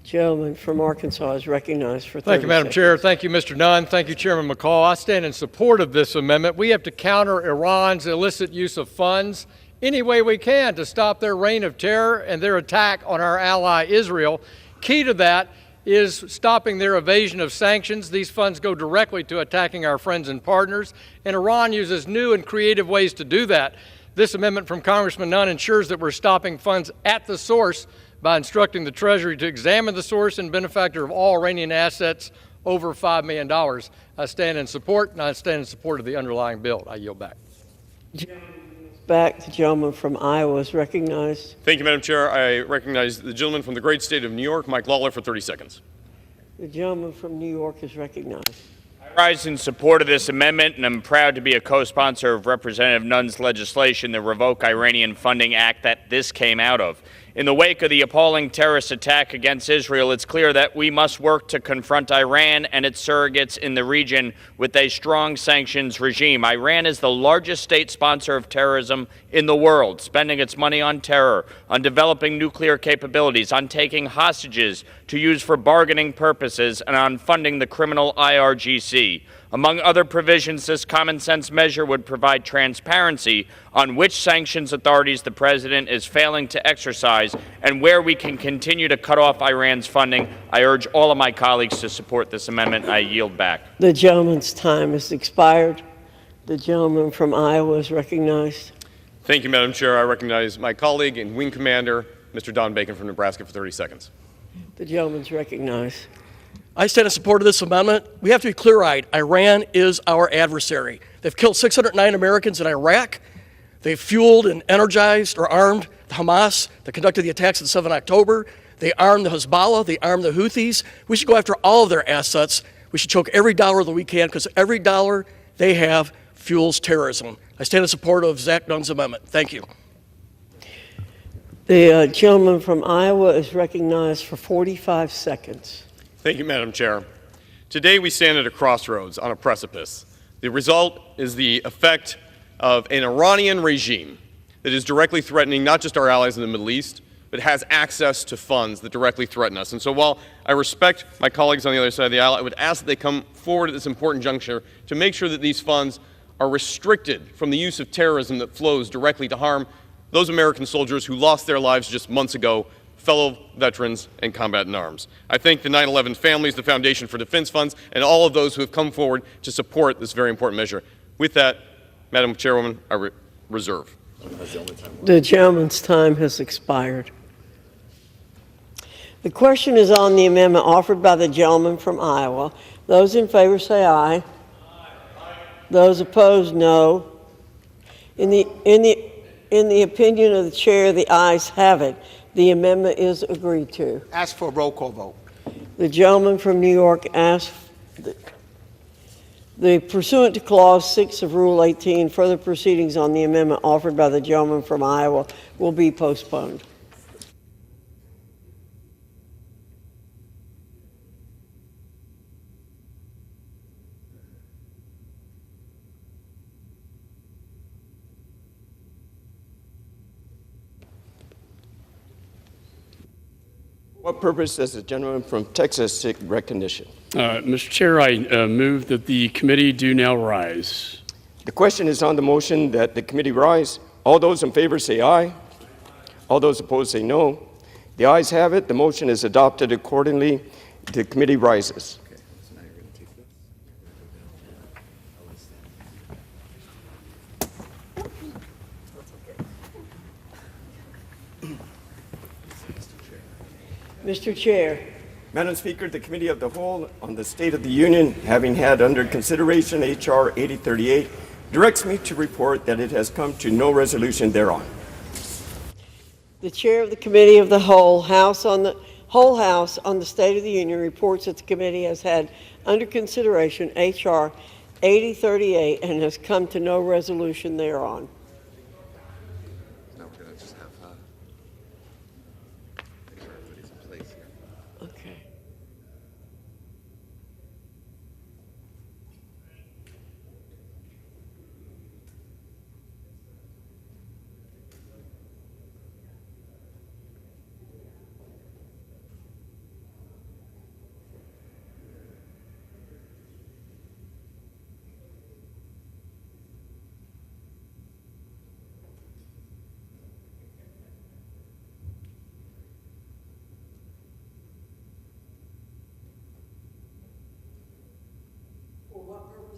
Gentleman from Arkansas is recognized for 30 Thank you, Madam seconds. Chair. Thank you, Mr. Nunn. Thank you, Chairman McCall. I stand in support of this amendment. We have to counter Iran's illicit use of funds any way we can to stop their reign of terror and their attack on our ally Israel. Key to that is stopping their evasion of sanctions. These funds go directly to attacking our friends and partners, and Iran uses new and creative ways to do that. This amendment from Congressman Nunn ensures that we're stopping funds at the source by instructing the Treasury to examine the source and benefactor of all Iranian assets over $5 million. I stand in support, and I stand in support of the underlying bill. I yield back. Back. The gentleman from Iowa is recognized. Thank you, Madam Chair. I recognize the gentleman from the great state of New York, Mike Lawler, for 30 seconds. The gentleman from New York is recognized. I rise in support of this amendment, and I'm proud to be a co-sponsor of Representative Nunn's legislation, the Revoke Iranian Funding Act, that this came out of. In the wake of the appalling terrorist attack against Israel, it's clear that we must work to confront Iran and its surrogates in the region with a strong sanctions regime. Iran is the largest state sponsor of terrorism in the world, spending its money on terror, on developing nuclear capabilities, on taking hostages to use for bargaining purposes, and on funding the criminal IRGC. Among other provisions, this common sense measure would provide transparency on which sanctions authorities the president is failing to exercise and where we can continue to cut off Iran's funding. I urge all of my colleagues to support this amendment. I yield back. The gentleman's time has expired. The gentleman from Iowa is recognized. Thank you, Madam Chair. I recognize my colleague and Wing Commander, Mr. Don Bacon from Nebraska, for 30 seconds. The gentleman's recognized. I stand in support of this amendment. We have to be clear-eyed. Iran is our adversary. They've killed 609 Americans in Iraq. They've fueled and energized or armed the Hamas that conducted the attacks on 7 October. They armed the Hezbollah. They armed the Houthis. We should go after all of their assets. We should choke every dollar that we can because every dollar they have fuels terrorism. I stand in support of Zach Dunn's amendment. Thank you. The gentleman from Iowa is recognized for 45 seconds. Thank you, Madam Chair. Today we stand at a crossroads on a precipice. The result is the effect of an Iranian regime that is directly threatening not just our allies in the Middle East, but has access to funds that directly threaten us. And so while I respect my colleagues on the other side of the aisle, I would ask that they come forward at this important juncture to make sure that these funds are restricted from the use of terrorism that flows directly to harm those American soldiers who lost their lives just months ago, fellow veterans and combat in arms. I thank the 9/11 families, the Foundation for Defense Funds, and all of those who have come forward to support this very important measure. With that, Madam Chairwoman, I reserve. The gentleman's time has expired. The question is on the amendment offered by the gentleman from Iowa. Those in favor say aye. Those opposed, no. In the opinion of the chair, the ayes have it. The amendment is agreed to. Ask for a roll call vote. The gentleman from New York asked, the pursuant to Clause 6 of Rule 18, further proceedings on the amendment offered by the gentleman from Iowa will be postponed. What purpose does the gentleman from Texas seek recognition? Mr. Chair, I move that the committee do now rise. The question is on the motion that the committee rise. All those in favor say aye. All those opposed say no. The ayes have it. The motion is adopted accordingly. The committee rises. Mr. Chair. Madam Speaker, the Committee of the Whole on the State of the Union, having had under consideration H.R. 8038, directs me to report that it has come to no resolution thereon. The chair of the Committee of the Whole House on the State of the Union reports that the committee has had under consideration H.R. 8038 and has come to no resolution thereon.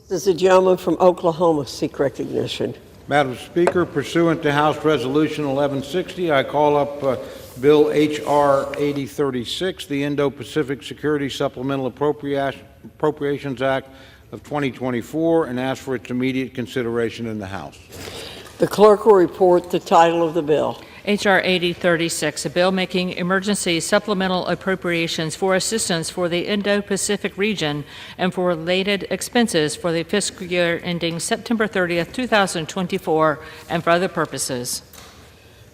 Does the gentleman from Oklahoma seek recognition? Madam Speaker, pursuant to House Resolution 1160, I call up Bill H.R. 8036, the Indo-Pacific Security Supplemental Appropriations Act of 2024, and ask for its immediate consideration in the House. The clerk will report the title of the bill. H.R. 8036, a bill making emergency supplemental appropriations for assistance for the Indo-Pacific region and for related expenses for the fiscal year ending September 30th, 2024, and for other purposes.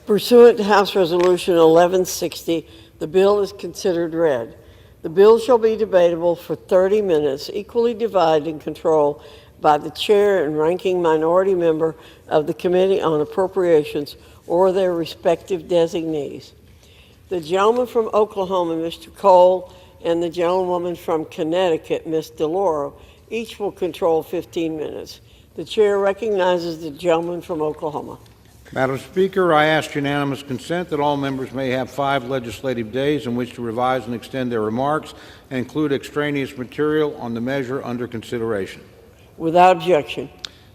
Pursuant to House Resolution 1160, the bill is considered read. The bill shall be debatable for 30 minutes, equally divided and controlled by the chair and ranking minority member of the Committee on Appropriations or their respective designees. The gentleman from Oklahoma, Mr. Cole, and the gentlewoman from Connecticut, Ms. DeLauro, each will control 15 minutes. The chair recognizes the gentleman from Oklahoma. Madam Speaker, I ask unanimous consent that all members may have 5 legislative days in which to revise and extend their remarks and include extraneous material on the measure under consideration. Without objection.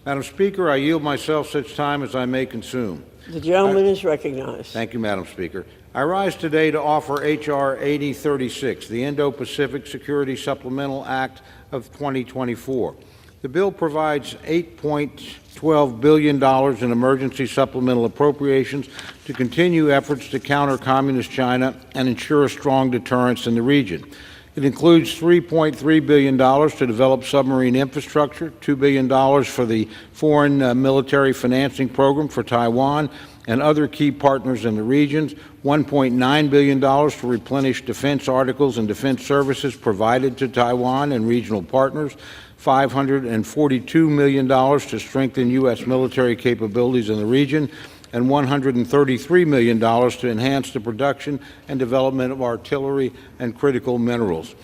Madam Speaker, I yield myself such time as I may consume. The gentleman is recognized. Thank you, Madam Speaker. I rise today to offer H.R. 8036, the Indo-Pacific Security Supplemental Act of 2024. The bill provides $8.12 billion in emergency supplemental appropriations to continue efforts to counter Communist China and ensure a strong deterrence in the region. It includes $3.3 billion to develop submarine infrastructure, $2 billion for the Foreign Military Financing Program for Taiwan and other key partners in the regions, $1.9 billion to replenish defense articles and defense services provided to Taiwan and regional partners, $542 million to strengthen U.S. military capabilities in the region, and $133 million to enhance the production and development of artillery and critical minerals.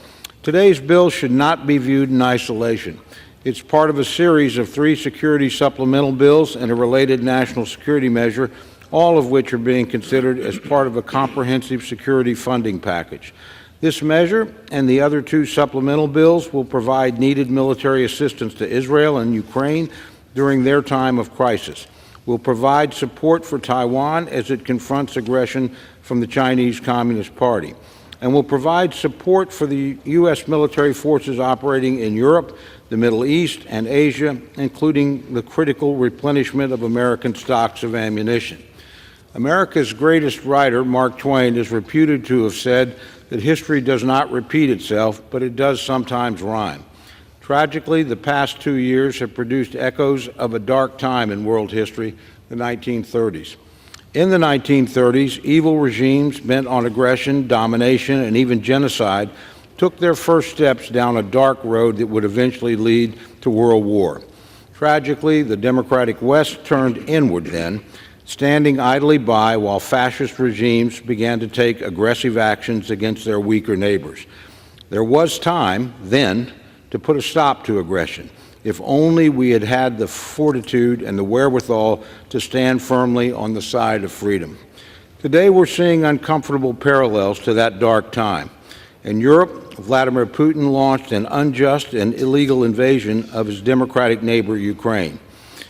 Today's bill should not be viewed in isolation. It's part of a series of 3 security supplemental bills and a related national security measure, all of which are being considered as part of a comprehensive security funding package. This measure and the other 2 supplemental bills will provide needed military assistance to Israel and Ukraine during their time of crisis. Will provide support for Taiwan as it confronts aggression from the Chinese Communist Party, and will provide support for the U.S. military forces operating in Europe, the Middle East, and Asia, including the critical replenishment of American stocks of ammunition. America's greatest writer, Mark Twain, is reputed to have said that history does not repeat itself, but it does sometimes rhyme. Tragically, the past 2 years have produced echoes of a dark time in world history, the 1930s. In the 1930s, evil regimes bent on aggression, domination, and even genocide took their first steps down a dark road that would eventually lead to World War. Tragically, the democratic West turned inward then, standing idly by while fascist regimes began to take aggressive actions against their weaker neighbors. There was time then to put a stop to aggression, if only we had had the fortitude and the wherewithal to stand firmly on the side of freedom. Today we're seeing uncomfortable parallels to that dark time. In Europe, Vladimir Putin launched an unjust and illegal invasion of his democratic neighbor, Ukraine.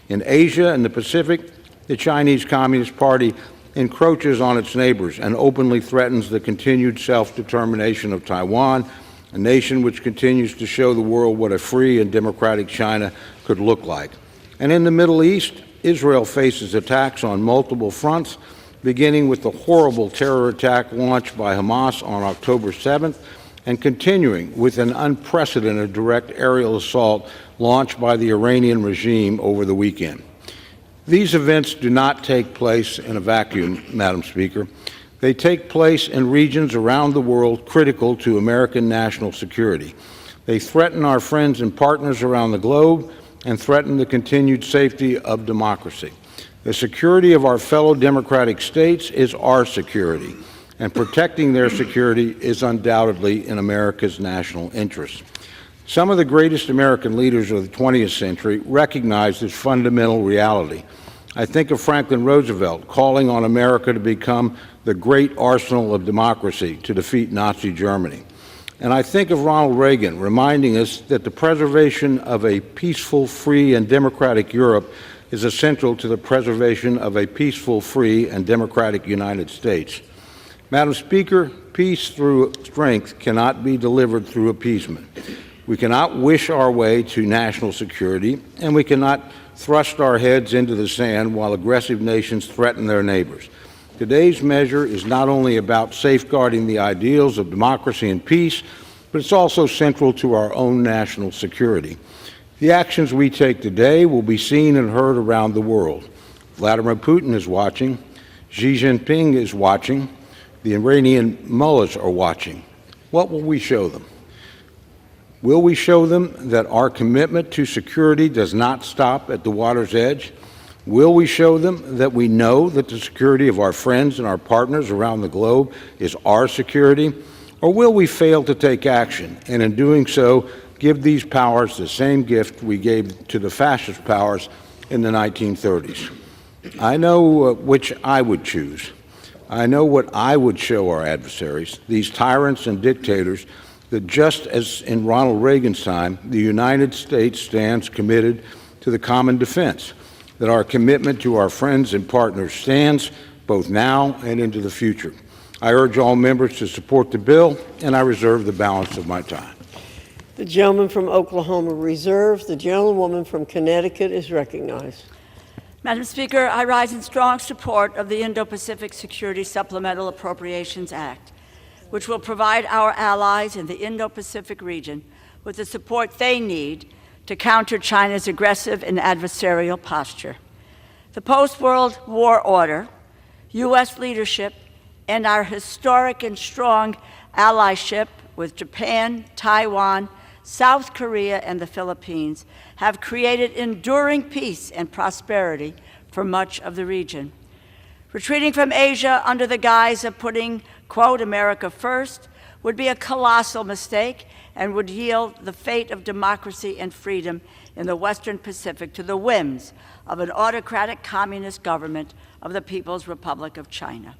In Asia and the Pacific, the Chinese Communist Party encroaches on its neighbors and openly threatens the continued self-determination of Taiwan, a nation which continues to show the world what a free and democratic China could look like. And in the Middle East, Israel faces attacks on multiple fronts, beginning with the horrible terror attack launched by Hamas on October 7th, and continuing with an unprecedented direct aerial assault launched by the Iranian regime over the weekend. These events do not take place in a vacuum, Madam Speaker. They take place in regions around the world critical to American national security. They threaten our friends and partners around the globe and threaten the continued safety of democracy. The security of our fellow democratic states is our security, and protecting their security is undoubtedly in America's national interest. Some of the greatest American leaders of the 20th century recognized this fundamental reality. I think of Franklin Roosevelt calling on America to become the great arsenal of democracy to defeat Nazi Germany. And I think of Ronald Reagan reminding us that the preservation of a peaceful, free, and democratic Europe is essential to the preservation of a peaceful, free, and democratic United States. Madam Speaker, peace through strength cannot be delivered through appeasement. We cannot wish our way to national security, and we cannot thrust our heads into the sand while aggressive nations threaten their neighbors. Today's measure is not only about safeguarding the ideals of democracy and peace, but it's also central to our own national security. The actions we take today will be seen and heard around the world. Vladimir Putin is watching. Xi Jinping is watching. The Iranian mullahs are watching. What will we show them? Will we show them that our commitment to security does not stop at the water's edge? Will we show them that we know that the security of our friends and our partners around the globe is our security? Or will we fail to take action, and in doing so, give these powers the same gift we gave to the fascist powers in the 1930s? I know which I would choose. I know what I would show our adversaries, these tyrants and dictators, that just as in Ronald Reagan's time, the United States stands committed to the common defense, that our commitment to our friends and partners stands both now and into the future. I urge all members to support the bill, and I reserve the balance of my time. The gentleman from Oklahoma reserves. The gentlewoman from Connecticut is recognized. Madam Speaker, I rise in strong support of the Indo-Pacific Security Supplemental Appropriations Act, which will provide our allies in the Indo-Pacific region with the support they need to counter China's aggressive and adversarial posture. The post-World War order, U.S. leadership, and our historic and strong allyship with Japan, Taiwan, South Korea, and the Philippines have created enduring peace and prosperity for much of the region. Retreating from Asia under the guise of putting, quote, America first would be a colossal mistake and would yield the fate of democracy and freedom in the Western Pacific to the whims of an autocratic communist government of the People's Republic of China.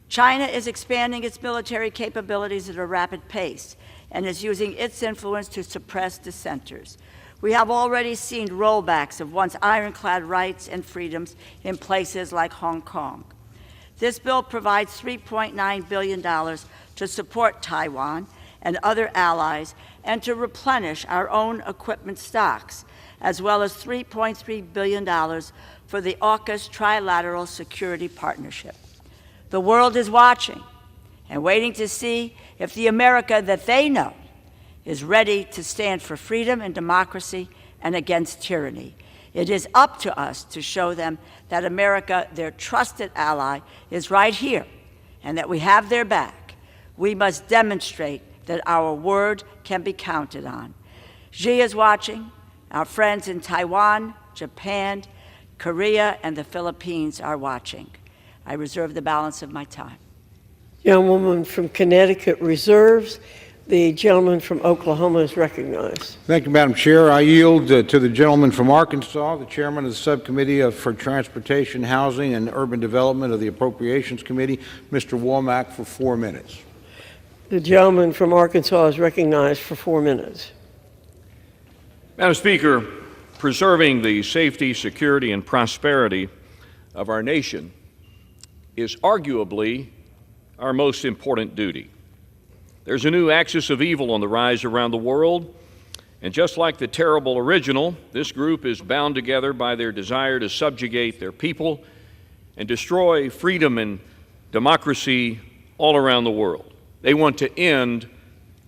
China is expanding its military capabilities at a rapid pace and is using its influence to suppress dissenters. We have already seen rollbacks of once ironclad rights and freedoms in places like Hong Kong. This bill provides $3.9 billion to support Taiwan and other allies and to replenish our own equipment stocks, as well as $3.3 billion for the AUKUS Trilateral Security Partnership. The world is watching and waiting to see if the America that they know is ready to stand for freedom and democracy and against tyranny. It is up to us to show them that America, their trusted ally, is right here and that we have their back. We must demonstrate that our word can be counted on. Xi is watching. Our friends in Taiwan, Japan, Korea, and the Philippines are watching. I reserve the balance of my time. Gentlewoman from Connecticut reserves. The gentleman from Oklahoma is recognized. Thank you, Madam Chair. I yield to the gentleman from Arkansas, the chairman of the Subcommittee for Transportation, Housing, and Urban Development of the Appropriations Committee, Mr. Womack, for 4 minutes. The gentleman from Arkansas is recognized for 4 minutes. Madam Speaker, preserving the safety, security, and prosperity of our nation is arguably our most important duty. There's a new axis of evil on the rise around the world, and just like the terrible original, this group is bound together by their desire to subjugate their people and destroy freedom and democracy all around the world. They want to end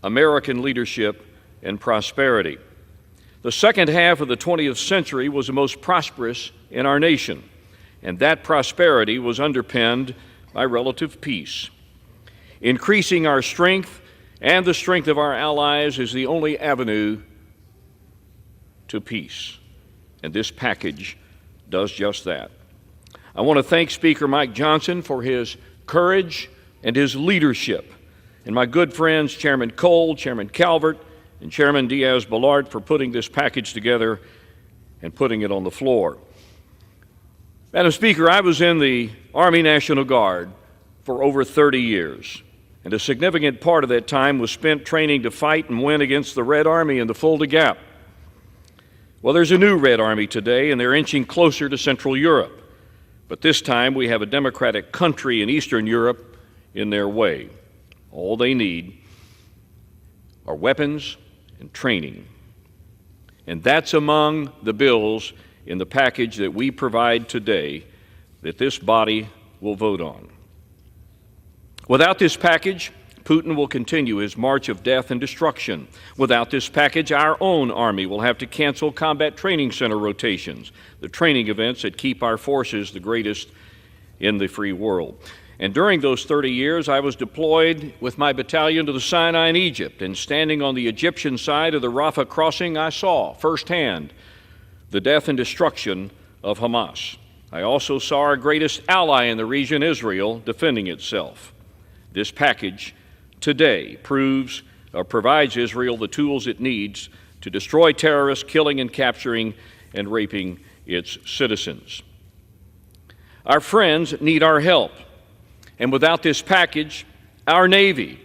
American leadership and prosperity. The second half of the 20th century was the most prosperous in our nation, and that prosperity was underpinned by relative peace. Increasing our strength and the strength of our allies is the only avenue to peace, and this package does just that. I want to thank Speaker Mike Johnson for his courage and his leadership, and my good friends Chairman Cole, Chairman Calvert, and Chairman Diaz-Balart for putting this package together and putting it on the floor. Madam Speaker, I was in the Army National Guard for over 30 years, and a significant part of that time was spent training to fight and win against the Red Army in the Fulda Gap. Well, there's a new Red Army today, and they're inching closer to Central Europe. But this time we have a democratic country in Eastern Europe in their way. All they need are weapons and training. And that's among the bills in the package that we provide today that this body will vote on. Without this package, Putin will continue his march of death and destruction. Without this package, our own Army will have to cancel combat training center rotations, the training events that keep our forces the greatest in the free world. And during those 30 years, I was deployed with my battalion to the Sinai in Egypt, and standing on the Egyptian side of the Rafah crossing, I saw firsthand the death and destruction of Hamas. I also saw our greatest ally in the region, Israel, defending itself. This package today provides Israel the tools it needs to destroy terrorists, killing and capturing and raping its citizens. Our friends need our help. And without this package, our Navy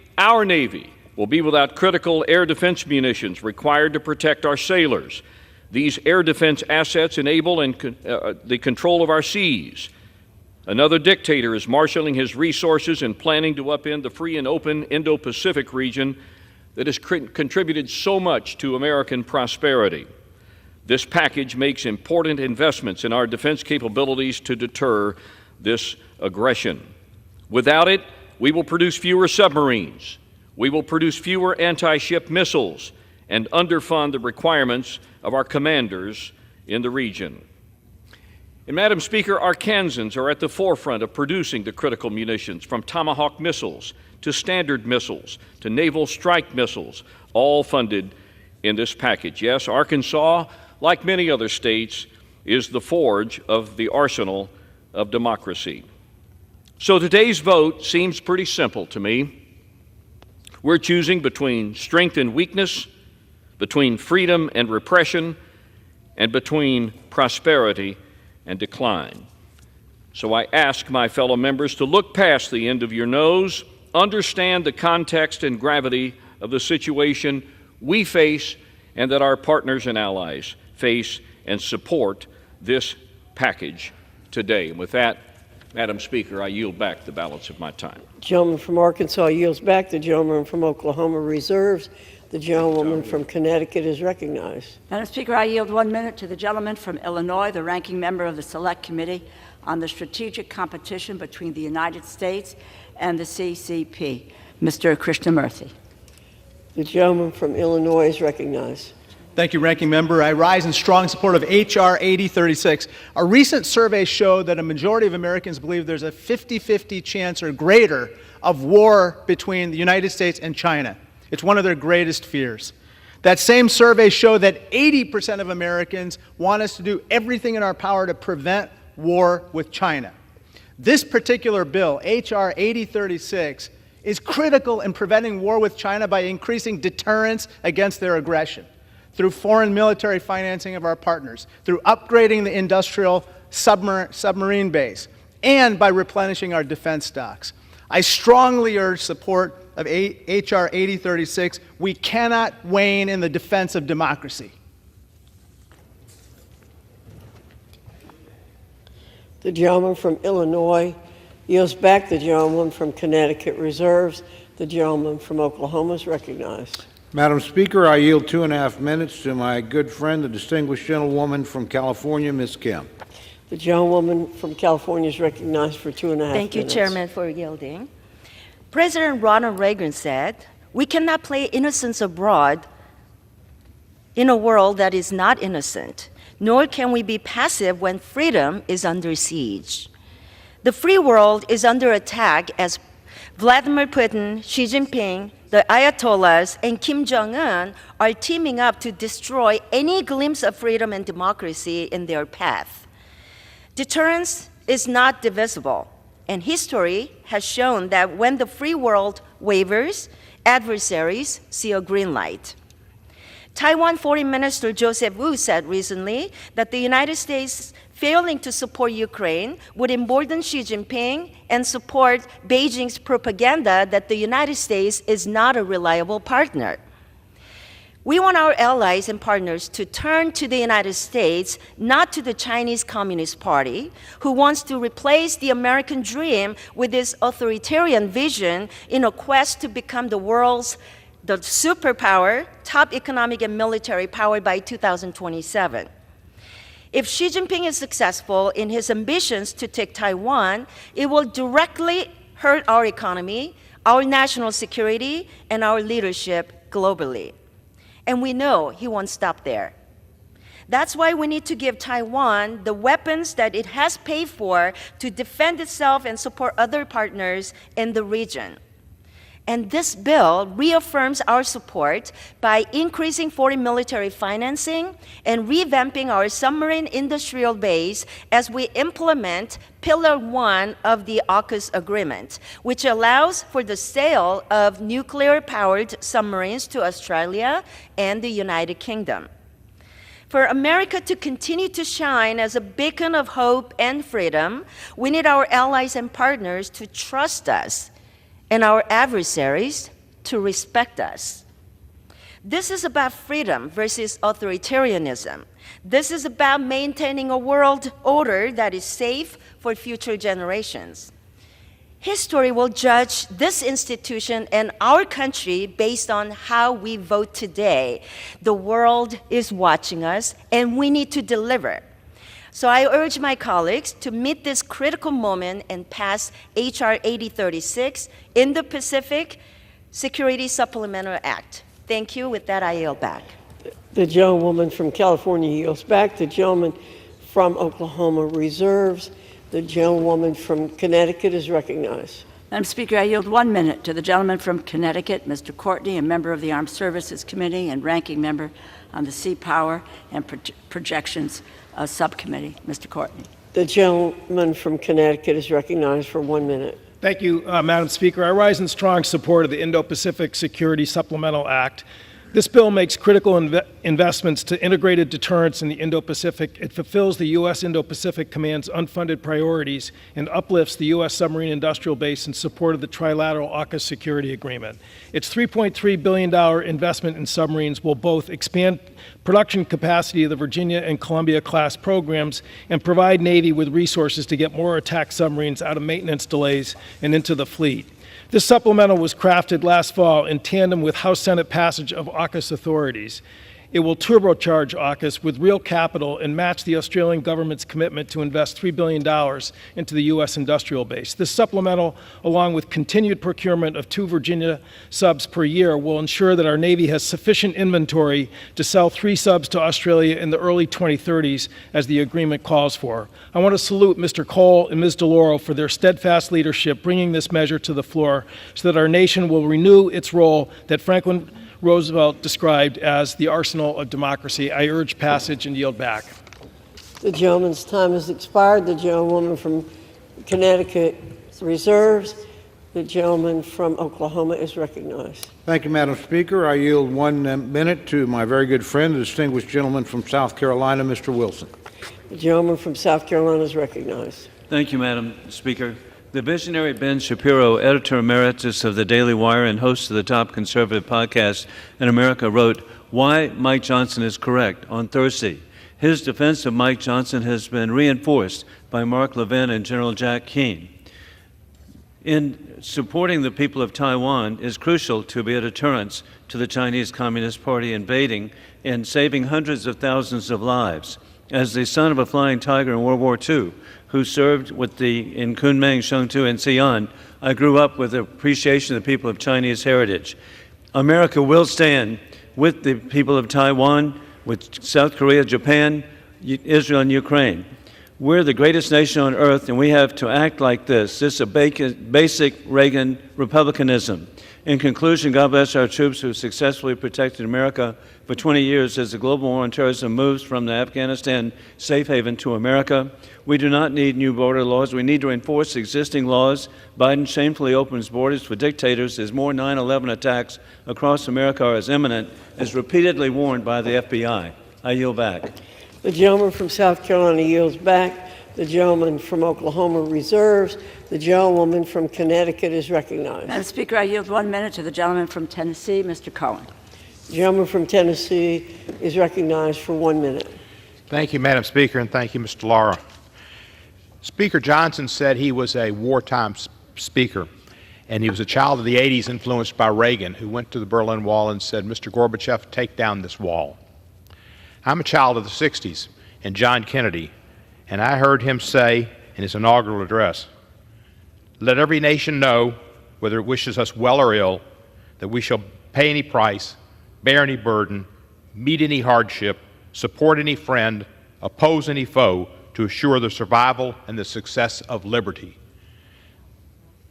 will be without critical air defense munitions required to protect our sailors. These air defense assets enable the control of our seas. Another dictator is marshaling his resources and planning to upend the free and open Indo-Pacific region that has contributed so much to American prosperity. This package makes important investments in our defense capabilities to deter this aggression. Without it, we will produce fewer submarines, we will produce fewer anti-ship missiles, and underfund the requirements of our commanders in the region. And Madam Speaker, our Kansans are at the forefront of producing the critical munitions, from Tomahawk missiles to Standard missiles to Naval Strike missiles, all funded in this package. Yes, Arkansas, like many other states, is the forge of the arsenal of democracy. So today's vote seems pretty simple to me. We're choosing between strength and weakness, between freedom and repression, and between prosperity and decline. So I ask my fellow members to look past the end of your nose, understand the context and gravity of the situation we face and that our partners and allies face, and support this package today. And with that, Madam Speaker, I yield back the balance of my time. The gentleman from Arkansas yields back. The gentleman from Oklahoma reserves. The gentlewoman from Connecticut is recognized. Madam Speaker, I yield 1 minute to the gentleman from Illinois, the ranking member of the Select Committee on the Strategic Competition between the United States and the CCP, Mr. Krishnamurthy. The gentleman from Illinois is recognized. Thank you, Ranking Member. I rise in strong support of H.R. 8036. A recent survey showed that a majority of Americans believe there's a 50-50 chance or greater of war between the United States and China. It's one of their greatest fears. That same survey showed that 80% of Americans want us to do everything in our power to prevent war with China. This particular bill, H.R. 8036, is critical in preventing war with China by increasing deterrence against their aggression, through foreign military financing of our partners, through upgrading the industrial submarine base, and by replenishing our defense stocks. I strongly urge support of H.R. 8036. We cannot wane in the defense of democracy. The gentleman from Illinois yields back. The gentleman from Connecticut reserves. The gentleman from Oklahoma is recognized. Madam Speaker, I yield 2.5 minutes to my good friend, the distinguished gentlewoman from California, Ms. Kim. The gentlewoman from California is recognized for 2.5 minutes. Thank you, Chairman, for yielding. President Ronald Reagan said, "We cannot play innocence abroad in a world that is not innocent, nor can we be passive when freedom is under siege." The free world is under attack as Vladimir Putin, Xi Jinping, the Ayatollahs, and Kim Jong-un are teaming up to destroy any glimpse of freedom and democracy in their path. Deterrence is not divisible, and history has shown that when the free world wavers, adversaries see a green light. Taiwan Foreign Minister Joseph Wu said recently that the United States failing to support Ukraine would embolden Xi Jinping and support Beijing's propaganda that the United States is not a reliable partner. We want our allies and partners to turn to the United States, not to the Chinese Communist Party, who wants to replace the American dream with its authoritarian vision in a quest to become the superpower, top economic and military power by 2027. If Xi Jinping is successful in his ambitions to take Taiwan, it will directly hurt our economy, our national security, and our leadership globally. And we know he won't stop there. That's why we need to give Taiwan the weapons that it has paid for to defend itself and support other partners in the region. And this bill reaffirms our support by increasing foreign military financing and revamping our submarine industrial base as we implement Pillar 1 of the AUKUS agreement, which allows for the sale of nuclear-powered submarines to Australia and the United Kingdom. For America to continue to shine as a beacon of hope and freedom, we need our allies and partners to trust us and our adversaries to respect us. This is about freedom versus authoritarianism. This is about maintaining a world order that is safe for future generations. History will judge this institution and our country based on how we vote today. The world is watching us, and we need to deliver. So I urge my colleagues to meet this critical moment and pass H.R. 8036, Indo-Pacific Security Supplemental Act. Thank you. With that, I yield back. The gentlewoman from California yields back. The gentleman from Oklahoma reserves. The gentlewoman from Connecticut is recognized. Madam Speaker, I yield 1 minute to the gentleman from Connecticut, Mr. Courtney, a member of the Armed Services Committee and ranking member on the Sea Power and Projections Subcommittee. Mr. Courtney. The gentleman from Connecticut is recognized for 1 minute. Thank you, Madam Speaker. I rise in strong support of the Indo-Pacific Security Supplemental Act. This bill makes critical investments to integrated deterrence in the Indo-Pacific. It fulfills the U.S. Indo-Pacific Command's unfunded priorities and uplifts the U.S. submarine industrial base in support of the trilateral AUKUS security agreement. Its $3.3 billion investment in submarines will both expand production capacity of the Virginia and Columbia class programs and provide Navy with resources to get more attack submarines out of maintenance delays and into the fleet. This supplemental was crafted last fall in tandem with House-Senate passage of AUKUS authorities. It will turbocharge AUKUS with real capital and match the Australian government's commitment to invest $3 billion into the U.S. industrial base. This supplemental, along with continued procurement of 2 Virginia subs per year, will ensure that our Navy has sufficient inventory to sell 3 subs to Australia in the early 2030s, as the agreement calls for. I want to salute Mr. Cole and Ms. DeLauro for their steadfast leadership bringing this measure to the floor so that our nation will renew its role that Franklin Roosevelt described as the arsenal of democracy. I urge passage and yield back. The gentleman's time has expired. The gentlewoman from Connecticut reserves. The gentleman from Oklahoma is recognized. Thank you, Madam Speaker. I yield 1 minute to my very good friend, the distinguished gentleman from South Carolina, Mr. Wilson. The gentleman from South Carolina is recognized. Thank you, Madam Speaker. The visionary Ben Shapiro, editor emeritus of the Daily Wire and host of the top conservative podcast in America, wrote, "Why Mike Johnson is correct" on Thursday. His defense of Mike Johnson has been reinforced by Mark Levin and General Jack Keane. In supporting the people of Taiwan is crucial to be a deterrence to the Chinese Communist Party invading and saving hundreds of thousands of lives. As the son of a flying tiger in World War II, who served in Kunming, Chengdu, and Xi'an, I grew up with appreciation of the people of Chinese heritage. America will stand with the people of Taiwan, with South Korea, Japan, Israel, and Ukraine. We're the greatest nation on earth, and we have to act like this. This is a basic Reagan republicanism. In conclusion, God bless our troops who successfully protected America for 20 years as the global war on terrorism moves from the Afghanistan safe haven to America. We do not need new border laws. We need to enforce existing laws. Biden shamefully opens borders for dictators as more 9/11 attacks across America are as imminent, as repeatedly warned by the FBI. I yield back. The gentleman from South Carolina yields back. The gentleman from Oklahoma reserves. The gentlewoman from Connecticut is recognized. Madam Speaker, I yield 1 minute to the gentleman from Tennessee, Mr. Cohen. The gentleman from Tennessee is recognized for 1 minute. Thank you, Madam Speaker, and thank you, Mr. Lara. Speaker Johnson said he was a wartime speaker, and he was a child of the 80s influenced by Reagan, who went to the Berlin Wall and said, "Mr. Gorbachev, take down this wall." I'm a child of the 60s and John Kennedy, and I heard him say in his inaugural address, "Let every nation know, whether it wishes us well or ill, that we shall pay any price, bear any burden, meet any hardship, support any friend, oppose any foe to assure the survival and the success of liberty.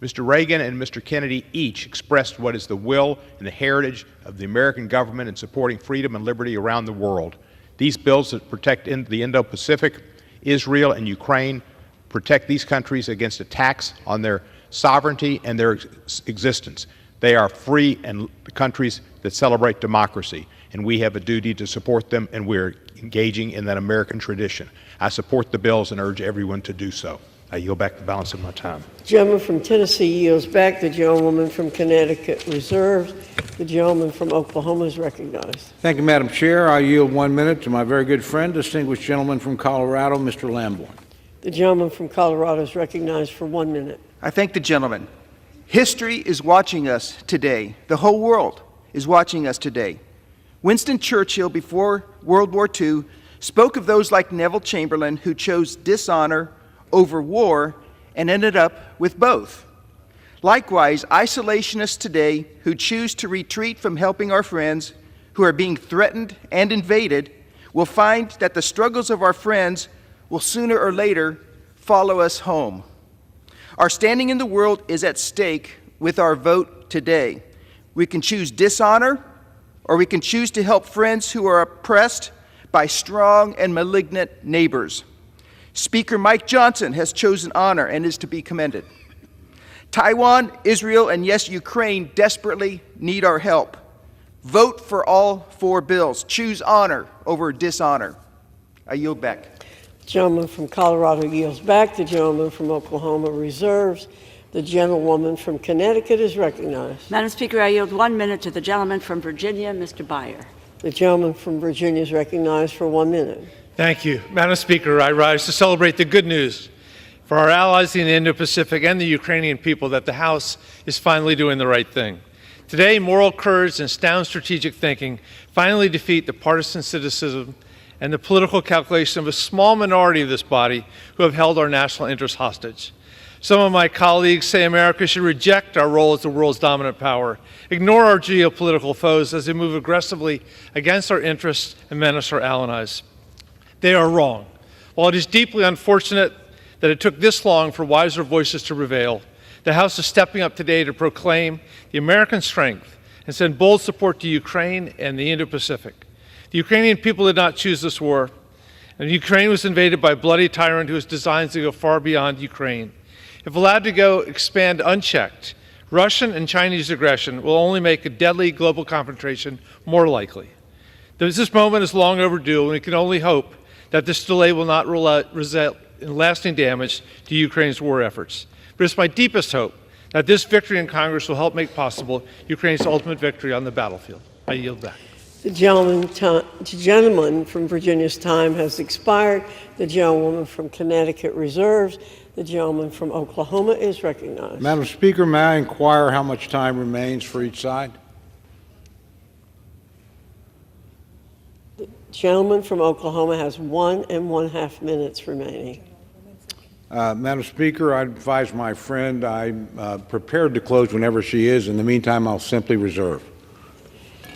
Mr. Reagan and Mr. Kennedy each expressed what is the will and the heritage of the American government in supporting freedom and liberty around the world. These bills that protect the Indo-Pacific, Israel, and Ukraine protect these countries against attacks on their sovereignty and their existence. They are free and countries that celebrate democracy, and we have a duty to support them, and we're engaging in that American tradition. I support the bills and urge everyone to do so. I yield back the balance of my time. The gentleman from Tennessee yields back. The gentlewoman from Connecticut reserves. The gentleman from Oklahoma is recognized. Thank you, Madam Chair. I yield 1 minute to my very good friend, distinguished gentleman from Colorado, Mr. Lamborn. The gentleman from Colorado is recognized for 1 minute. I thank the gentleman. History is watching us today. The whole world is watching us today. Winston Churchill, before World War II, spoke of those like Neville Chamberlain who chose dishonor over war and ended up with both. Likewise, isolationists today who choose to retreat from helping our friends who are being threatened and invaded will find that the struggles of our friends will sooner or later follow us home. Our standing in the world is at stake with our vote today. We can choose dishonor, or we can choose to help friends who are oppressed by strong and malignant neighbors. Speaker Mike Johnson has chosen honor and is to be commended. Taiwan, Israel, and yes, Ukraine desperately need our help. Vote for all 4 bills. Choose honor over dishonor. I yield back. The gentleman from Colorado yields back. The gentleman from Oklahoma reserves. The gentlewoman from Connecticut is recognized. Madam Speaker, I yield 1 minute to the gentleman from Virginia, Mr. Byer. The gentleman from Virginia is recognized for 1 minute. Thank you. Madam Speaker, I rise to celebrate the good news for our allies in the Indo-Pacific and the Ukrainian people that the House is finally doing the right thing. Today, moral courage and sound strategic thinking finally defeat the partisan cynicism and the political calculation of a small minority of this body who have held our national interests hostage. Some of my colleagues say America should reject our role as the world's dominant power, ignore our geopolitical foes as they move aggressively against our interests and menace our allies. They are wrong. While it is deeply unfortunate that it took this long for wiser voices to prevail, the House is stepping up today to proclaim the American strength and send bold support to Ukraine and the Indo-Pacific. The Ukrainian people did not choose this war, and Ukraine was invaded by a bloody tyrant who has designs to go far beyond Ukraine. If allowed to go expand unchecked, Russian and Chinese aggression will only make a deadly global confrontation more likely. This moment is long overdue, and we can only hope that this delay will not result in lasting damage to Ukraine's war efforts. But it's my deepest hope that this victory in Congress will help make possible Ukraine's ultimate victory on the battlefield. I yield back. The gentleman from Virginia's time has expired. The gentlewoman from Connecticut reserves. The gentleman from Oklahoma is recognized. Madam Speaker, may I inquire how much time remains for each side? The gentleman from Oklahoma has 1.5 minutes remaining. Madam Speaker, I advise my friend I'm prepared to close whenever she is. In the meantime, I'll simply reserve.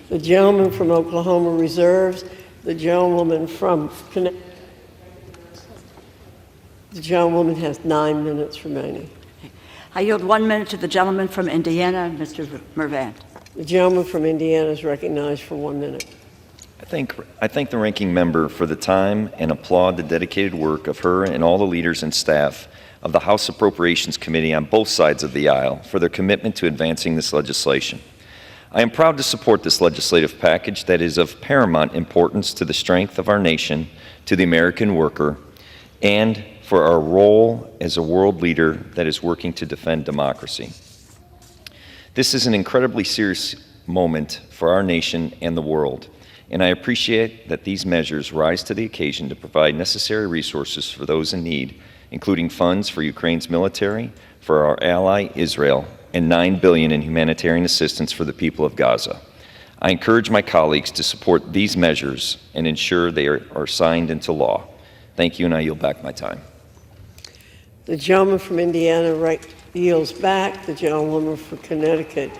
The gentleman from Oklahoma reserves. The gentlewoman from Connecticut. The gentlewoman has 9 minutes remaining. I yield 1 minute to the gentleman from Indiana, Mr. Mervant. The gentleman from Indiana is recognized for 1 minute. I thank the ranking member for the time and applaud the dedicated work of her and all the leaders and staff of the House Appropriations Committee on both sides of the aisle for their commitment to advancing this legislation. I am proud to support this legislative package that is of paramount importance to the strength of our nation, to the American worker, and for our role as a world leader that is working to defend democracy. This is an incredibly serious moment for our nation and the world, and I appreciate that these measures rise to the occasion to provide necessary resources for those in need, including funds for Ukraine's military, for our ally Israel, and $9 billion in humanitarian assistance for the people of Gaza. I encourage my colleagues to support these measures and ensure they are signed into law. Thank you, and I yield back my time. The gentleman from Indiana yields back. The gentlewoman from Connecticut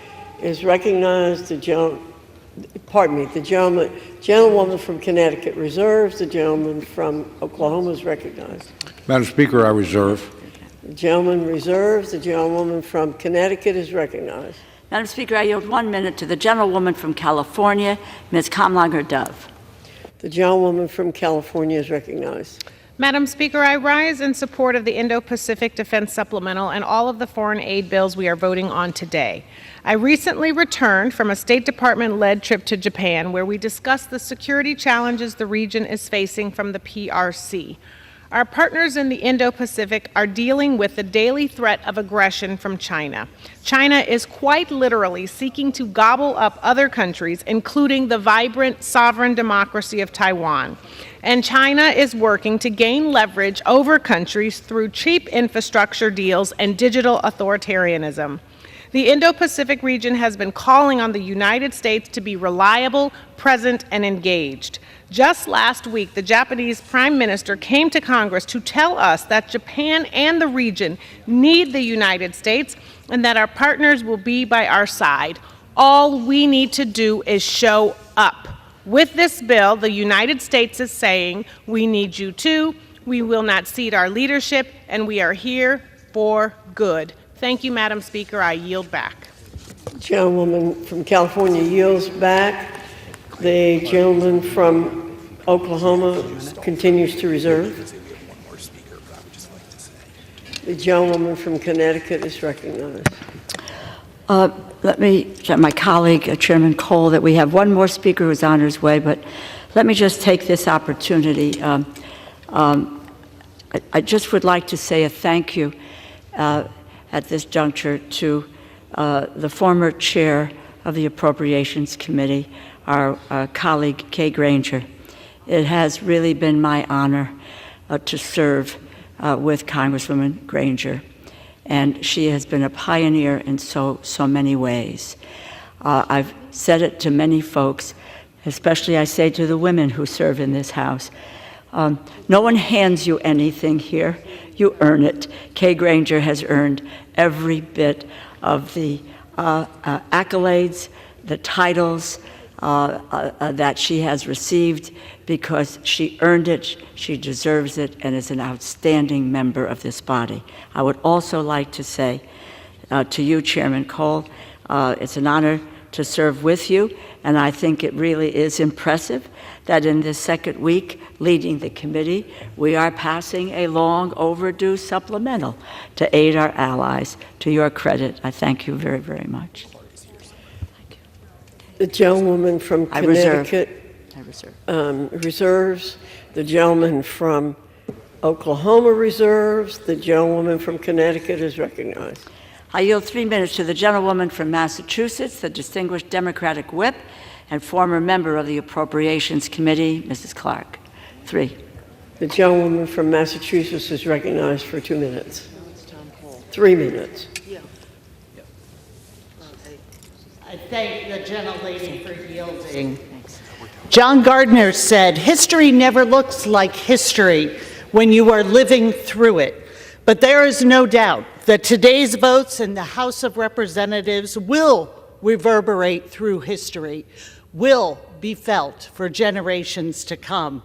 is recognized. The pardon me, the gentlewoman from Connecticut reserves. The gentleman from Oklahoma is recognized. Madam Speaker, I reserve. The gentleman reserves. The gentlewoman from Connecticut is recognized. Madam Speaker, I yield 1 minute to the gentlewoman from California, Ms. Kamlager-Dove. The gentlewoman from California is recognized. Madam Speaker, I rise in support of the Indo-Pacific Defense Supplemental and all of the foreign aid bills we are voting on today. I recently returned from a State Department-led trip to Japan where we discussed the security challenges the region is facing from the PRC. Our partners in the Indo-Pacific are dealing with the daily threat of aggression from China. China is quite literally seeking to gobble up other countries, including the vibrant sovereign democracy of Taiwan. And China is working to gain leverage over countries through cheap infrastructure deals and digital authoritarianism. The Indo-Pacific region has been calling on the United States to be reliable, present, and engaged. Just last week, the Japanese Prime Minister came to Congress to tell us that Japan and the region need the United States and that our partners will be by our side. All we need to do is show up. With this bill, the United States is saying, we need you too, we will not cede our leadership, and we are here for good. Thank you, Madam Speaker. I yield back. The gentlewoman from California yields back. The gentleman from Oklahoma continues to reserve. The gentlewoman from Connecticut is recognized. Let me tell my colleague, Chairman Cole, that we have one more speaker who's on his way, but let me just take this opportunity. I just would like to say a thank you at this juncture to the former chair of the Appropriations Committee, our colleague Kay Granger. It has really been my honor to serve with Congresswoman Granger, and she has been a pioneer in so many ways. I've said it to many folks, especially I say to the women who serve in this House. No one hands you anything here. You earn it. Kay Granger has earned every bit of the accolades, the titles that she has received because she earned it, she deserves it, and is an outstanding member of this body. I would also like to say to you, Chairman Cole, it's an honor to serve with you, and I think it really is impressive that in this second week leading the committee, we are passing a long overdue supplemental to aid our allies. To your credit, I thank you very, very much. The gentlewoman from Connecticut reserves. The gentleman from Oklahoma reserves. The gentlewoman from Connecticut is recognized. I yield 3 minutes to the gentlewoman from Massachusetts, the distinguished Democratic whip and former member of the Appropriations Committee, Mrs. Clerk. 3. The gentlewoman from Massachusetts is recognized for 2 minutes. 3 minutes. I thank the gentlelady for yielding. John Gardner said, "History never looks like history when you are living through it." But there is no doubt that today's votes in the House of Representatives will reverberate through history, will be felt for generations to come.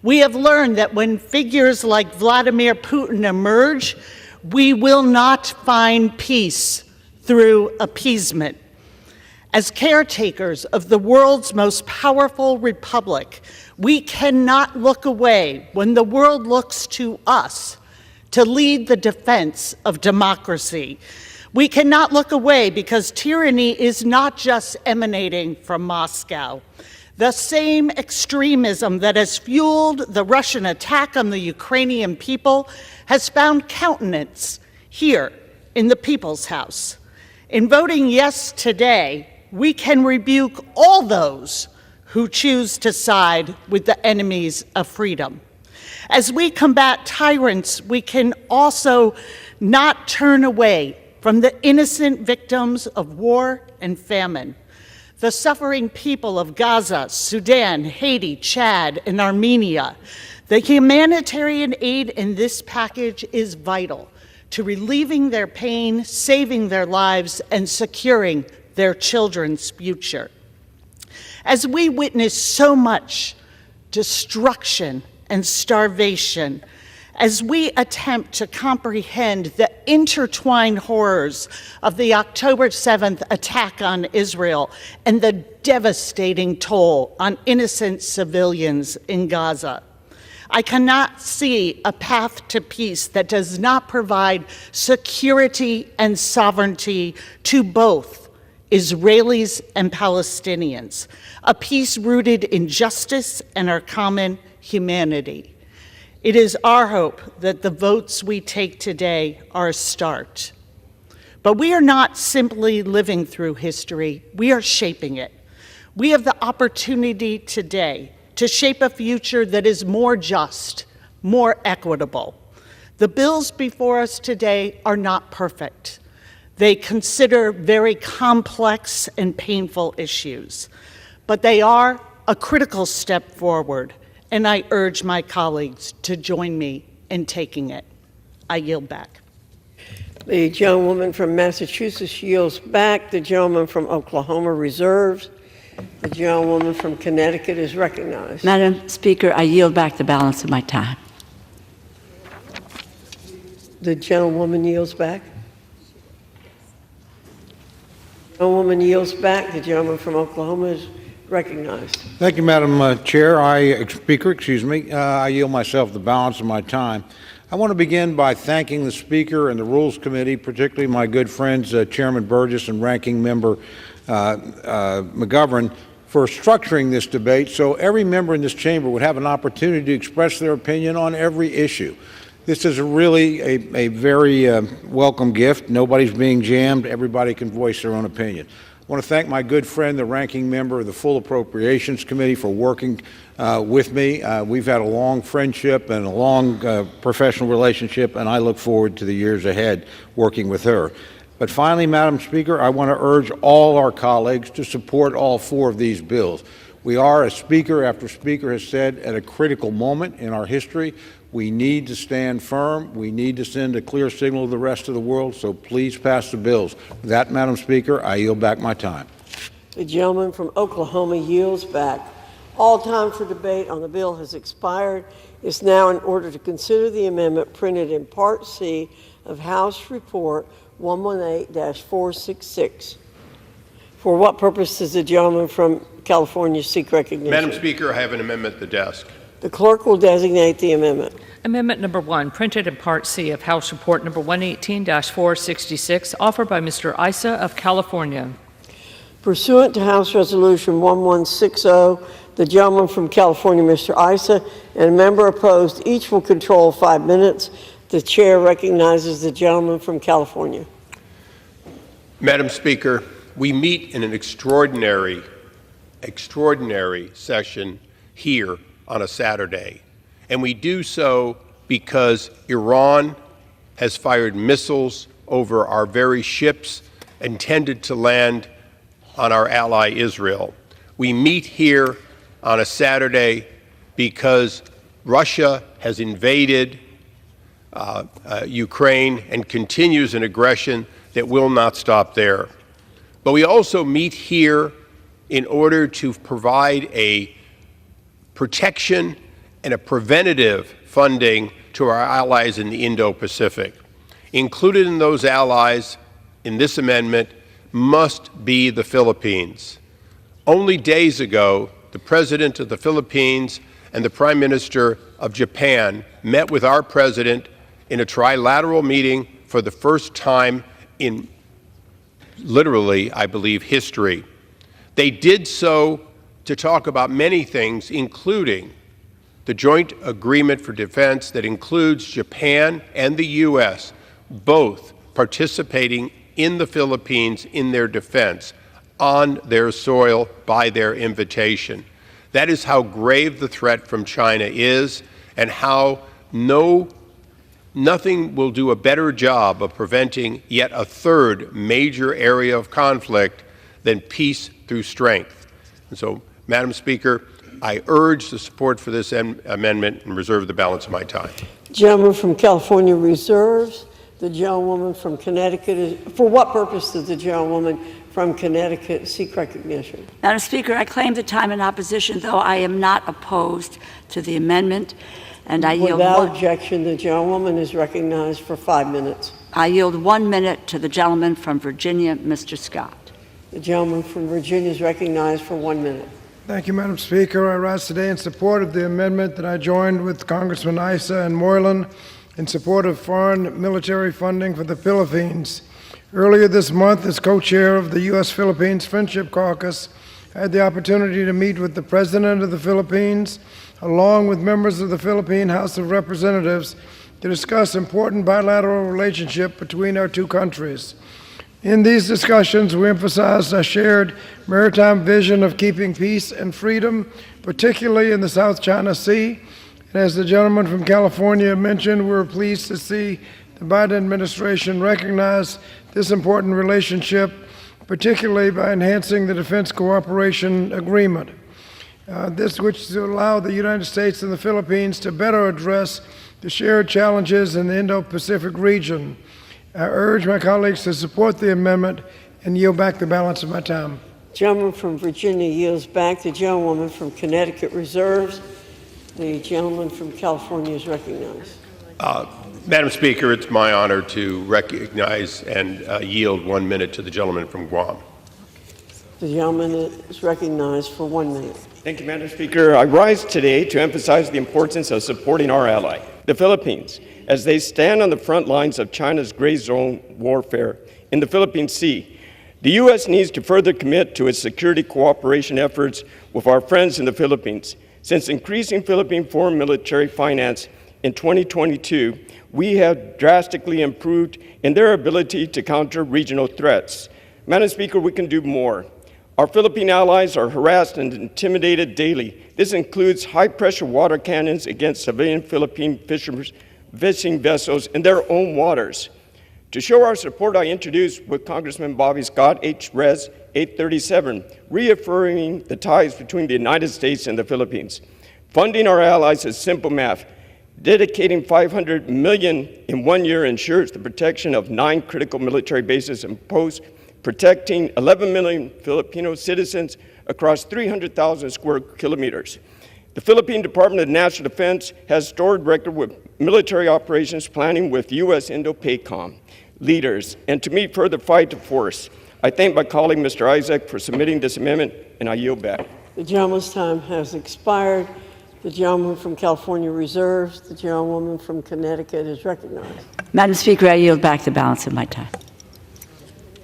We have learned that when figures like Vladimir Putin emerge, we will not find peace through appeasement. As caretakers of the world's most powerful republic, we cannot look away when the world looks to us to lead the defense of democracy. We cannot look away because tyranny is not just emanating from Moscow. The same extremism that has fueled the Russian attack on the Ukrainian people has found countenance here in the People's House. In voting yes today, we can rebuke all those who choose to side with the enemies of freedom. As we combat tyrants, we can also not turn away from the innocent victims of war and famine. The suffering people of Gaza, Sudan, Haiti, Chad, and Armenia. The humanitarian aid in this package is vital to relieving their pain, saving their lives, and securing their children's future. As we witness so much destruction and starvation, as we attempt to comprehend the intertwined horrors of the October 7th attack on Israel and the devastating toll on innocent civilians in Gaza, I cannot see a path to peace that does not provide security and sovereignty to both Israelis and Palestinians, a peace rooted in justice and our common humanity. It is our hope that the votes we take today are a start. But we are not simply living through history, we are shaping it. We have the opportunity today to shape a future that is more just, more equitable. The bills before us today are not perfect. They consider very complex and painful issues, but they are a critical step forward, and I urge my colleagues to join me in taking it. I yield back. The gentlewoman from Massachusetts yields back. The gentleman from Oklahoma reserves. The gentlewoman from Connecticut is recognized. Madam Speaker, I yield back the balance of my time. The gentlewoman yields back. The gentlewoman yields back. The gentleman from Oklahoma is recognized. Thank you, Madam Speaker. I yield myself the balance of my time. I want to begin by thanking the Speaker and the Rules Committee, particularly my good friends Chairman Burgess and Ranking Member McGovern, for structuring this debate so every member in this chamber would have an opportunity to express their opinion on every issue. This is really a very welcome gift. Nobody's being jammed. Everybody can voice their own opinion. I want to thank my good friend, the Ranking Member of the Full Appropriations Committee, for working with me. We've had a long friendship and a long professional relationship, and I look forward to the years ahead working with her. But finally, Madam Speaker, I want to urge all our colleagues to support all four of these bills. We are, as Speaker after Speaker has said, at a critical moment in our history. We need to stand firm. We need to send a clear signal to the rest of the world, so please pass the bills. With that, Madam Speaker, I yield back my time. The gentleman from Oklahoma yields back. All time for debate on the bill has expired. It's now in order to consider the amendment printed in Part C of House Report 118-466. For what purpose does the gentleman from California seek recognition? Madam Speaker, I have an amendment at the desk. The clerk will designate the amendment. Amendment number 1, printed in Part C of House Report number 118-466, offered by Mr. Issa of California. Pursuant to House Resolution 1160, the gentleman from California, Mr. Issa, and a member opposed, each will control 5 minutes. The chair recognizes the gentleman from California. Madam Speaker, we meet in an extraordinary session here on a Saturday, and we do so because Iran has fired missiles over our very ships intended to land on our ally Israel. We meet here on a Saturday because Russia has invaded Ukraine and continues an aggression that will not stop there. But we also meet here in order to provide a protection and a preventative funding to our allies in the Indo-Pacific. Included in those allies in this amendment must be the Philippines. Only days ago, the President of the Philippines and the Prime Minister of Japan met with our President in a trilateral meeting for the first time in literally, I believe, history. They did so to talk about many things, including the joint agreement for defense that includes Japan and the U.S. both participating in the Philippines in their defense on their soil by their invitation. That is how grave the threat from China is, and how nothing will do a better job of preventing yet a third major area of conflict than peace through strength. And so, Madam Speaker, I urge the support for this amendment and reserve the balance of my time. Gentleman from California reserves. The gentlewoman from Connecticut for what purpose does the gentlewoman from Connecticut seek recognition? Madam Speaker, I claim the time in opposition, though I am not opposed to the amendment, and I yield Without objection, the gentlewoman is recognized for 5 minutes. I yield 1 minute to the gentleman from Virginia, Mr. Scott. The gentleman from Virginia is recognized for 1 minute. Thank you, Madam Speaker. I rise today in support of the amendment that I joined with Congressman Issa and Moylan in support of foreign military funding for the Philippines. Earlier this month, as co-chair of the U.S.-Philippines Friendship Caucus, I had the opportunity to meet with the President of the Philippines, along with members of the Philippine House of Representatives, to discuss important bilateral relationship between our two countries. In these discussions, we emphasized a shared maritime vision of keeping peace and freedom, particularly in the South China Sea. And as the gentleman from California mentioned, we were pleased to see the Biden administration recognize this important relationship, particularly by enhancing the Defense Cooperation Agreement. This which will allow the United States and the Philippines to better address the shared challenges in the Indo-Pacific region. I urge my colleagues to support the amendment and yield back the balance of my time. Gentleman from Virginia yields back. The gentlewoman from Connecticut reserves. The gentleman from California is recognized. Madam Speaker, it's my honor to recognize and yield 1 minute to the gentleman from Guam. The gentleman is recognized for 1 minute. Thank you, Madam Speaker. I rise today to emphasize the importance of supporting our ally, the Philippines, as they stand on the front lines of China's gray zone warfare in the Philippine Sea. The U.S. needs to further commit to its security cooperation efforts with our friends in the Philippines. Since increasing Philippine foreign military finance in 2022, we have drastically improved in their ability to counter regional threats. Madam Speaker, we can do more. Our Philippine allies are harassed and intimidated daily. This includes high-pressure water cannons against civilian Philippine fishing vessels in their own waters. To show our support, I introduced with Congressman Bobby Scott H-Res 837, reaffirming the ties between the United States and the Philippines. Funding our allies is simple math. Dedicating $500 million in 1 year ensures the protection of 9 critical military bases and posts, protecting 11 million Filipino citizens across 300,000 square kilometers. The Philippine Department of National Defense has stored record with military operations planning with U.S. Indo-PACOM leaders and to meet further fight to force. I thank my colleague, Mr. Isaac, for submitting this amendment, and I yield back. The gentleman's time has expired. The gentleman from California reserves. The gentlewoman from Connecticut is recognized. Madam Speaker, I yield back the balance of my time.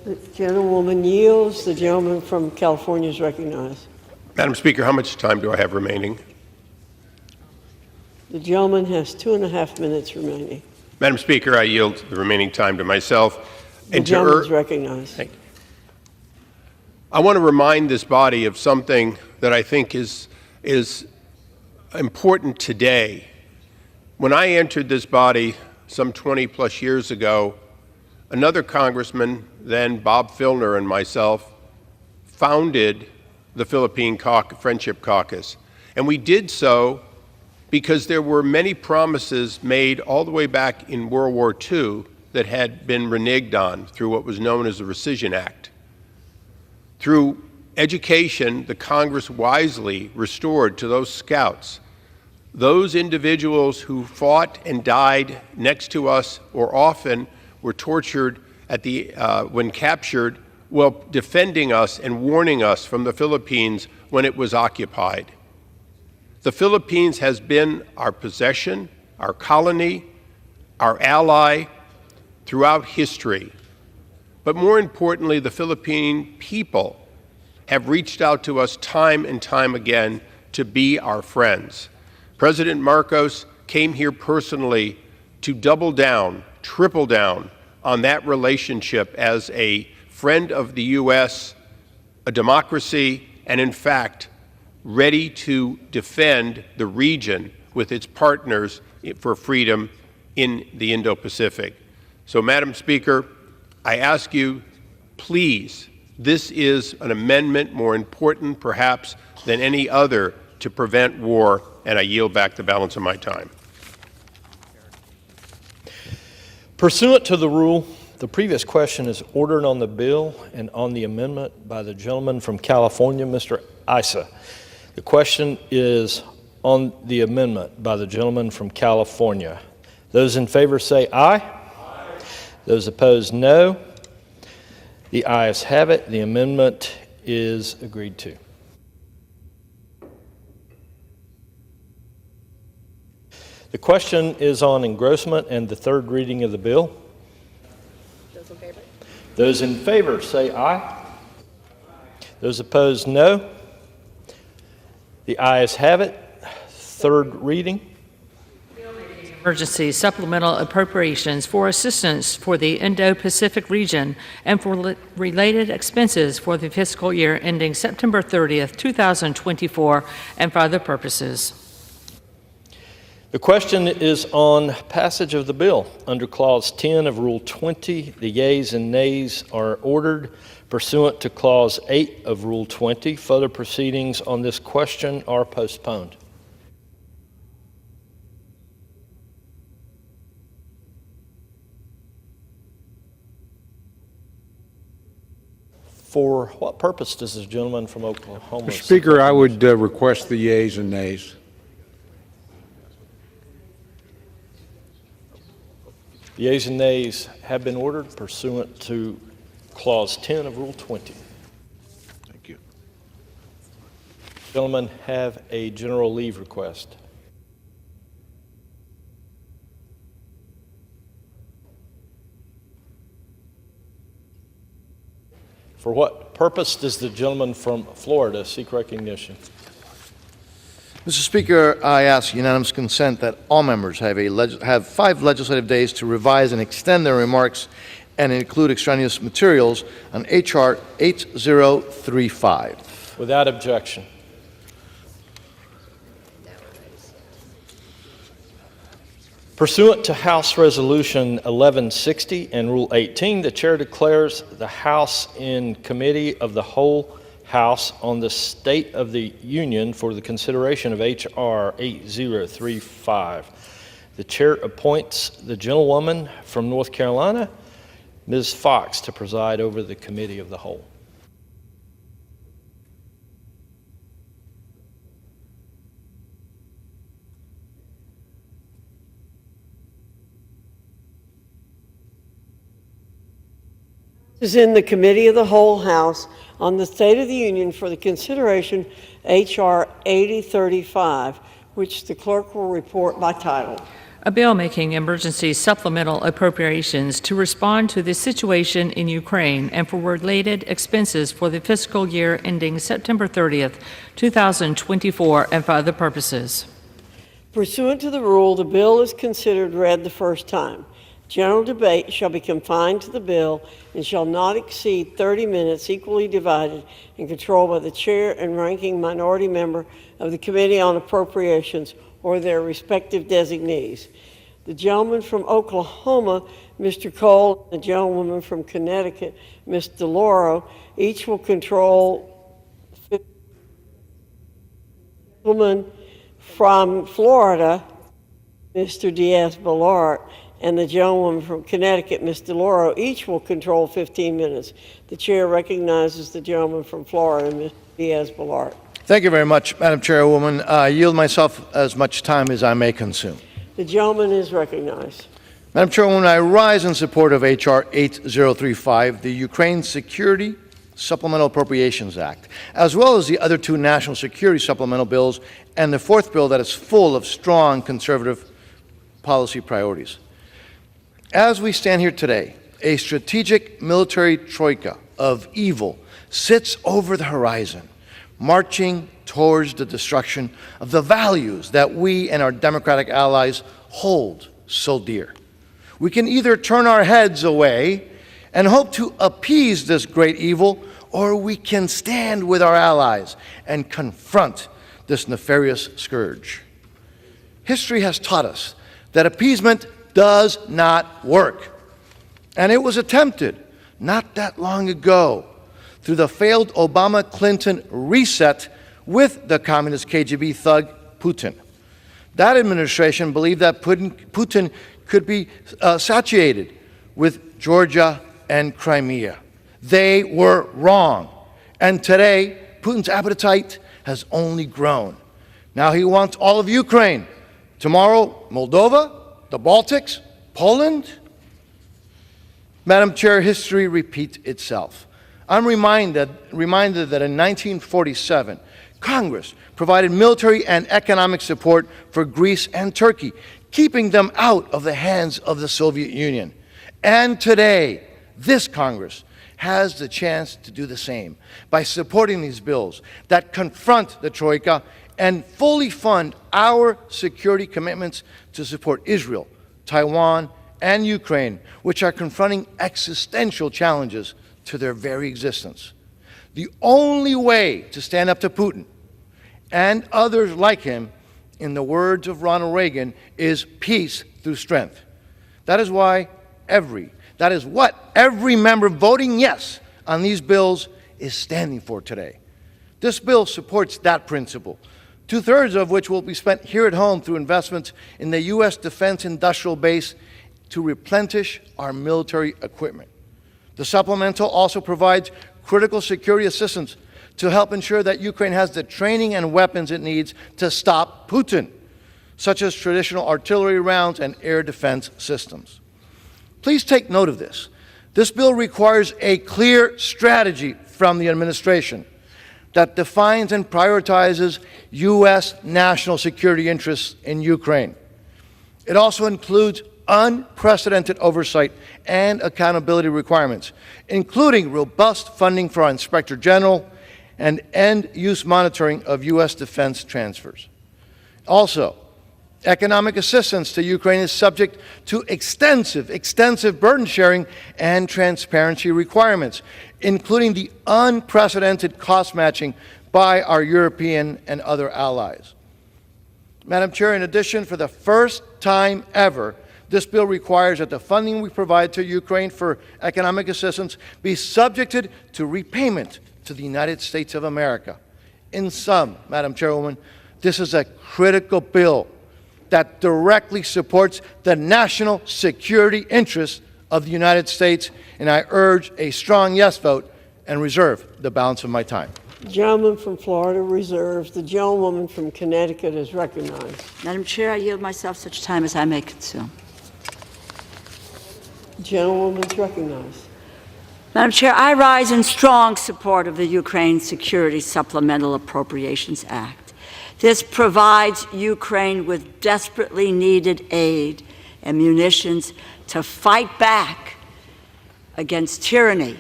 The gentlewoman yields. The gentleman from California is recognized. Madam Speaker, how much time do I have remaining? The gentleman has 2.5 minutes remaining. Madam Speaker, I yield the remaining time to myself. The gentleman is recognized. Thank you. I want to remind this body of something that I think is important today. When I entered this body some 20 plus years ago, another congressman, then Bob Filner, and myself founded the Philippine Friendship Caucus. And we did so because there were many promises made all the way back in World War II that had been reneged on through what was known as the Rescission Act. Through education, the Congress wisely restored to those scouts, those individuals who fought and died next to us or often were tortured when captured, while defending us and warning us from the Philippines when it was occupied. The Philippines has been our possession, our colony, our ally throughout history. But more importantly, the Philippine people have reached out to us time and time again to be our friends. President Marcos came here personally to double down, triple down on that relationship as a friend of the U.S., a democracy, and in fact, ready to defend the region with its partners for freedom in the Indo-Pacific. So, Madam Speaker, I ask you, please, this is an amendment more important perhaps than any other to prevent war, and I yield back the balance of my time. Pursuant to the rule, the previous question is ordered on the bill and on the amendment by the gentleman from California, Mr. Issa. The question is on the amendment by the gentleman from California. Those in favor say aye. Aye. Those opposed, no. The ayes have it. The amendment is agreed to. The question is on engrossment and the third reading of the bill. Those in favor say aye. Those opposed, no. The ayes have it. Third reading. Emergency supplemental appropriations for assistance for the Indo-Pacific region and for related expenses for the fiscal year ending September 30th, 2024, and for other purposes. The question is on passage of the bill. Under Clause 10 of Rule 20, the yeas and nays are ordered. Pursuant to Clause 8 of Rule 20, further proceedings on this question are postponed. For what purpose does this gentleman from Oklahoma? Mr. Speaker, I would request the yeas and nays. The yeas and nays have been ordered pursuant to Clause 10 of Rule 20. Thank you. Gentlemen have a general leave request. For what purpose does the gentleman from Florida seek recognition? Mr. Speaker, I ask unanimous consent that all members have 5 legislative days to revise and extend their remarks and include extraneous materials on H.R. 8035. Without objection. Pursuant to House Resolution 1160 and Rule 18, the Chair declares the House in Committee of the Whole House on the State of the Union for the consideration of H.R. 8035. The Chair appoints the gentlewoman from North Carolina, Ms. Fox, to preside over the Committee of the Whole. Is in the Committee of the Whole House on the State of the Union for the consideration H.R. 8035, which the clerk will report by title. A bill making emergency supplemental appropriations to respond to the situation in Ukraine and for related expenses for the fiscal year ending September 30th, 2024, and for other purposes. Pursuant to the rule, the bill is considered read the first time. General debate shall be confined to the bill and shall not exceed 30 minutes, equally divided and controlled by the chair and ranking minority member of the Committee on Appropriations or their respective designees. The gentleman from Oklahoma, Mr. Cole, and the gentlewoman from Connecticut, Ms. DeLauro, each will control. The gentleman from Florida, Mr. Diaz-Balart, and the gentlewoman from Connecticut, Ms. DeLauro, each will control 15 minutes. The chair recognizes the gentleman from Florida, Ms. Diaz-Balart. Thank you very much, Madam Chairwoman. I yield myself as much time as I may consume. The gentleman is recognized. Madam Chairwoman, I rise in support of H.R. 8035, the Ukraine Security Supplemental Appropriations Act, as well as the other 2 national security supplemental bills and the 4th bill that is full of strong conservative policy priorities. As we stand here today, a strategic military troika of evil sits over the horizon, marching towards the destruction of the values that we and our democratic allies hold so dear. We can either turn our heads away and hope to appease this great evil, or we can stand with our allies and confront this nefarious scourge. History has taught us that appeasement does not work. And it was attempted not that long ago through the failed Obama-Clinton reset with the communist KGB thug Putin. That administration believed that Putin could be satiated with Georgia and Crimea. They were wrong. And today, Putin's appetite has only grown. Now he wants all of Ukraine. Tomorrow, Moldova, the Baltics, Poland. Madam Chair, history repeats itself. I'm reminded that in 1947, Congress provided military and economic support for Greece and Turkey, keeping them out of the hands of the Soviet Union. And today, this Congress has the chance to do the same by supporting these bills that confront the Troika and fully fund our security commitments to support Israel, Taiwan, and Ukraine, which are confronting existential challenges to their very existence. The only way to stand up to Putin and others like him, in the words of Ronald Reagan, is peace through strength. That is what every member voting yes on these bills is standing for today. This bill supports that principle, 2/3 of which will be spent here at home through investments in the U.S. defense industrial base to replenish our military equipment. The supplemental also provides critical security assistance to help ensure that Ukraine has the training and weapons it needs to stop Putin, such as traditional artillery rounds and air defense systems. Please take note of this. This bill requires a clear strategy from the administration that defines and prioritizes U.S. national security interests in Ukraine. It also includes unprecedented oversight and accountability requirements, including robust funding for our Inspector General and end-use monitoring of U.S. defense transfers. Also, economic assistance to Ukraine is subject to extensive burden sharing and transparency requirements, including the unprecedented cost matching by our European and other allies. Madam Chair, in addition, for the first time ever, this bill requires that the funding we provide to Ukraine for economic assistance be subjected to repayment to the United States of America. In sum, Madam Chairwoman, this is a critical bill that directly supports the national security interests of the United States, and I urge a strong yes vote and reserve the balance of my time. The gentleman from Florida reserves. The gentlewoman from Connecticut is recognized. Madam Chair, I yield myself such time as I may consume. The gentlewoman is recognized. Madam Chair, I rise in strong support of the Ukraine Security Supplemental Appropriations Act. This provides Ukraine with desperately needed aid and munitions to fight back against tyranny,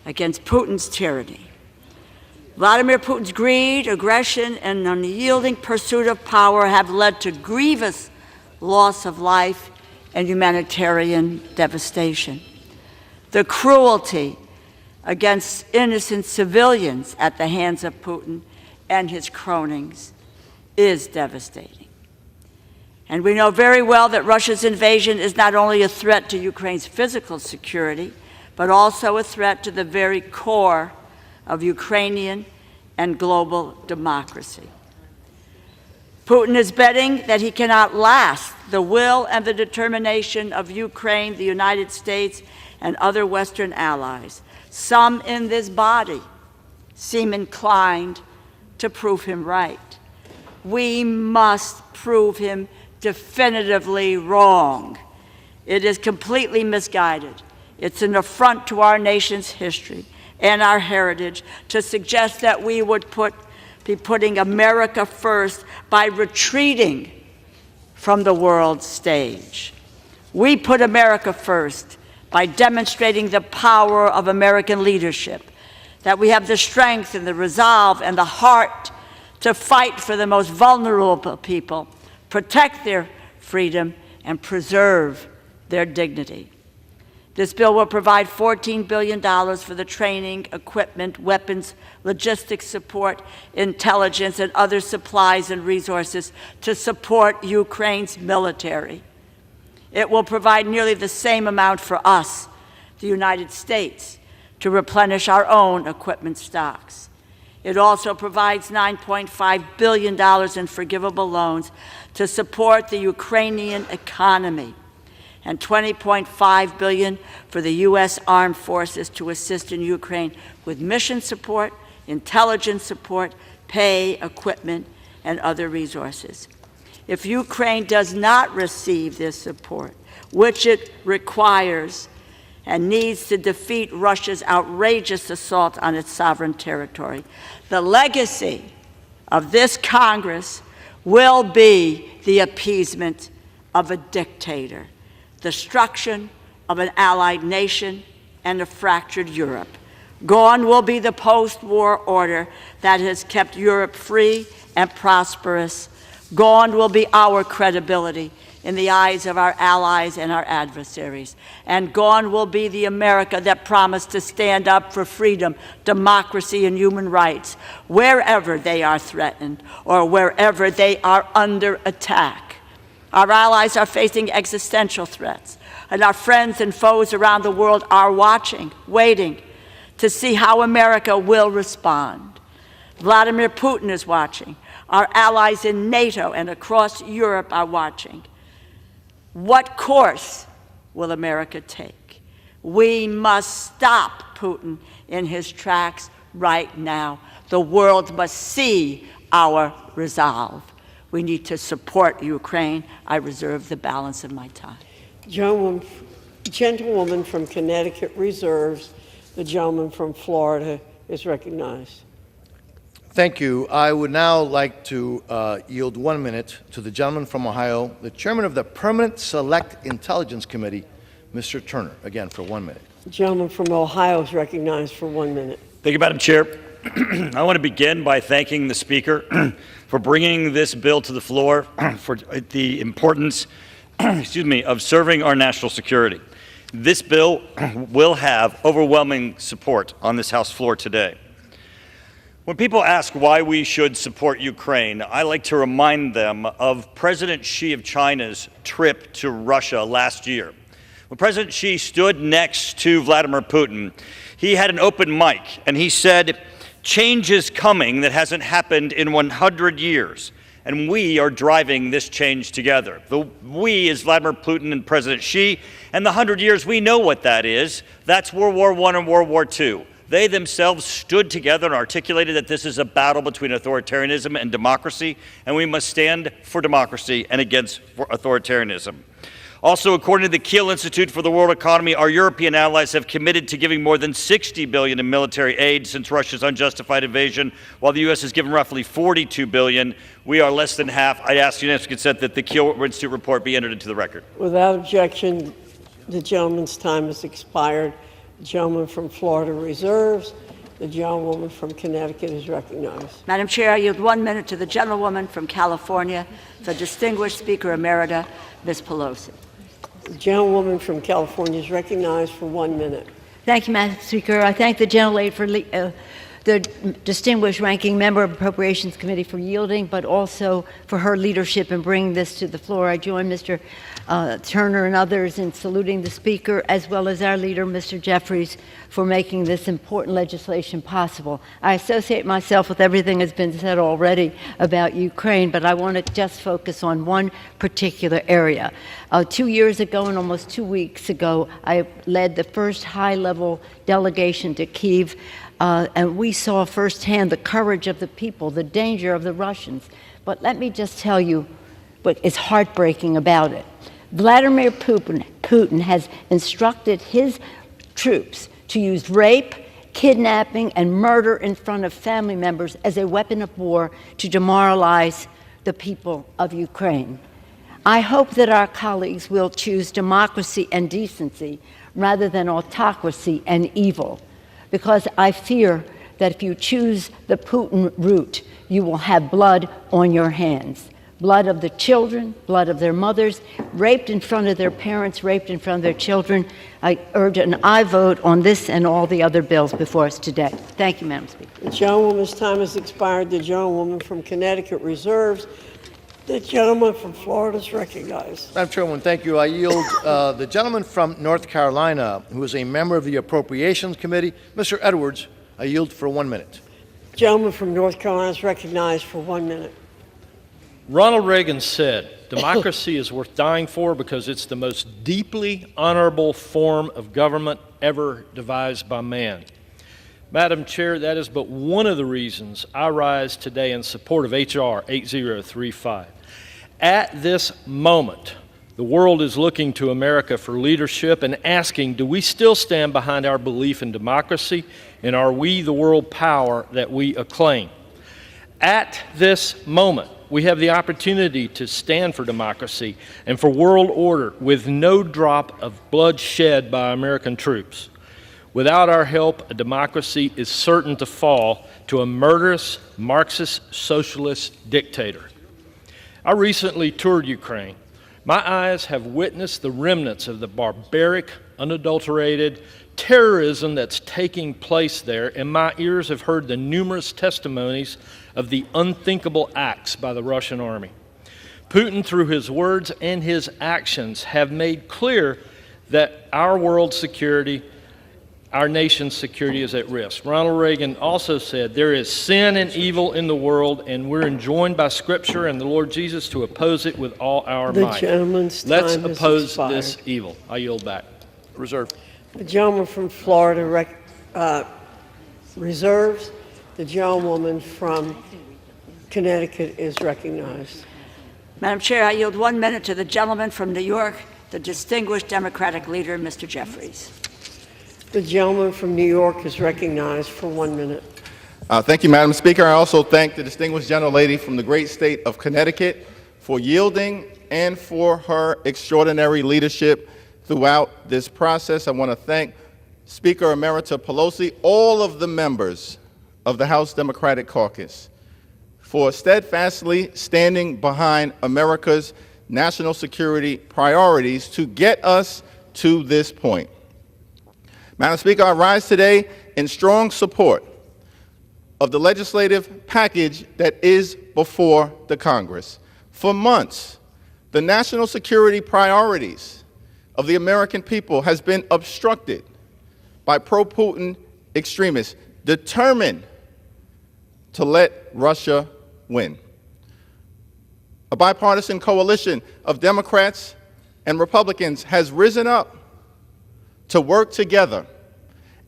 against Putin's tyranny. Vladimir Putin's greed, aggression, and unyielding pursuit of power have led to grievous loss of life and humanitarian devastation. The cruelty against innocent civilians at the hands of Putin and his cronies is devastating. And we know very well that Russia's invasion is not only a threat to Ukraine's physical security, but also a threat to the very core of Ukrainian and global democracy. Putin is betting that he cannot last the will and the determination of Ukraine, the United States, and other Western allies. Some in this body seem inclined to prove him right. We must prove him definitively wrong. It is completely misguided. It's an affront to our nation's history and our heritage to suggest that we would be putting America first by retreating from the world stage. We put America first by demonstrating the power of American leadership, that we have the strength and the resolve and the heart to fight for the most vulnerable people, protect their freedom, and preserve their dignity. This bill will provide $14 billion for the training, equipment, weapons, logistics support, intelligence, and other supplies and resources to support Ukraine's military. It will provide nearly the same amount for us, the United States, to replenish our own equipment stocks. It also provides $9.5 billion in forgivable loans to support the Ukrainian economy and $20.5 billion for the U.S. Armed Forces to assist in Ukraine with mission support, intelligence support, pay, equipment, and other resources. If Ukraine does not receive this support, which it requires and needs to defeat Russia's outrageous assault on its sovereign territory, the legacy of this Congress will be the appeasement of a dictator, destruction of an allied nation, and a fractured Europe. Gone will be the post-war order that has kept Europe free and prosperous. Gone will be our credibility in the eyes of our allies and our adversaries. And gone will be the America that promised to stand up for freedom, democracy, and human rights wherever they are threatened or wherever they are under attack. Our allies are facing existential threats, and our friends and foes around the world are watching, waiting to see how America will respond. Vladimir Putin is watching. Our allies in NATO and across Europe are watching. What course will America take? We must stop Putin in his tracks right now. The world must see our resolve. We need to support Ukraine. I reserve the balance of my time. Gentlewoman from Connecticut reserves. The gentleman from Florida is recognized. Thank you. I would now like to yield 1 minute to the gentleman from Ohio, the chairman of the Permanent Select Intelligence Committee, Mr. Turner. Again, for 1 minute. The gentleman from Ohio is recognized for 1 minute. Thank you, Madam Chair. I want to begin by thanking the Speaker for bringing this bill to the floor for the importance of serving our national security. This bill will have overwhelming support on this House floor today. When people ask why we should support Ukraine, I like to remind them of President Xi of China's trip to Russia last year. When President Xi stood next to Vladimir Putin, he had an open mic, and he said, "Change is coming that hasn't happened in 100 years, and we are driving this change together." The we is Vladimir Putin and President Xi, and the 100 years, we know what that is. That's World War I and World War II. They themselves stood together and articulated that this is a battle between authoritarianism and democracy, and we must stand for democracy and against authoritarianism. Also, according to the Kiel Institute for the World Economy, our European allies have committed to giving more than $60 billion in military aid since Russia's unjustified invasion, while the U.S. has given roughly $42 billion. We are less than half. I ask unanimous consent that the Kiel Institute report be entered into the record. Without objection, the gentleman's time has expired. The gentleman from Florida reserves. The gentlewoman from Connecticut is recognized. Madam Chair, I yield 1 minute to the gentlewoman from California, the distinguished Speaker Emerita, Ms. Pelosi. The gentlewoman from California is recognized for 1 minute. Thank you, Madam Speaker. I thank the gentlelady for the distinguished ranking member of Appropriations Committee for yielding, but also for her leadership in bringing this to the floor. I join Mr. Turner and others in saluting the Speaker, as well as our leader, Mr. Jeffries, for making this important legislation possible. I associate myself with everything that's been said already about Ukraine, but I want to just focus on one particular area. 2 years ago and almost 2 weeks ago, I led the first high-level delegation to Kyiv, and we saw firsthand the courage of the people, the danger of the Russians. But let me just tell you what is heartbreaking about it. Vladimir Putin has instructed his troops to use rape, kidnapping, and murder in front of family members as a weapon of war to demoralize the people of Ukraine. I hope that our colleagues will choose democracy and decency rather than autocracy and evil, because I fear that if you choose the Putin route, you will have blood on your hands. Blood of the children, blood of their mothers, raped in front of their parents, raped in front of their children. I urge an aye vote on this and all the other bills before us today. Thank you, Madam Speaker. The gentlewoman's time has expired. The gentlewoman from Connecticut reserves. The gentleman from Florida is recognized. Madam Chairwoman, thank you. I yield the gentleman from North Carolina, who is a member of the Appropriations Committee, Mr. Edwards. I yield for 1 minute. The gentleman from North Carolina is recognized for 1 minute. Ronald Reagan said, democracy is worth dying for because it's the most deeply honorable form of government ever devised by man. Madam Chair, that is but one of the reasons I rise today in support of H.R. 8035. At this moment, the world is looking to America for leadership and asking, do we still stand behind our belief in democracy, and are we the world power that we acclaim? At this moment, we have the opportunity to stand for democracy and for world order with no drop of blood shed by American troops. Without our help, a democracy is certain to fall to a murderous Marxist socialist dictator. I recently toured Ukraine. My eyes have witnessed the remnants of the barbaric, unadulterated terrorism that's taking place there, and my ears have heard the numerous testimonies of the unthinkable acts by the Russian army. Putin, through his words and his actions, have made clear that our world's security, our nation's security is at risk. Ronald Reagan also said, there is sin and evil in the world, and we're enjoined by Scripture and the Lord Jesus to oppose it with all our might. Gentleman's Let's time has oppose expired. this evil. I yield back. Reserve. The gentleman from Florida reserves. The gentlewoman from Connecticut is recognized. Madam Chair, I yield 1 minute to the gentleman from New York, the distinguished Democratic leader, Mr. Jeffries. The gentleman from New York is recognized for 1 minute. Thank you, Madam Speaker. I also thank the distinguished gentlelady from the great state of Connecticut for yielding and for her extraordinary leadership throughout this process. I want to thank Speaker Emerita Pelosi, all of the members of the House Democratic Caucus for steadfastly standing behind America's national security priorities to get us to this point. Madam Speaker, I rise today in strong support of the legislative package that is before the Congress. For months, the national security priorities of the American people has been obstructed by pro-Putin extremists determined to let Russia win. A bipartisan coalition of Democrats and Republicans has risen up to work together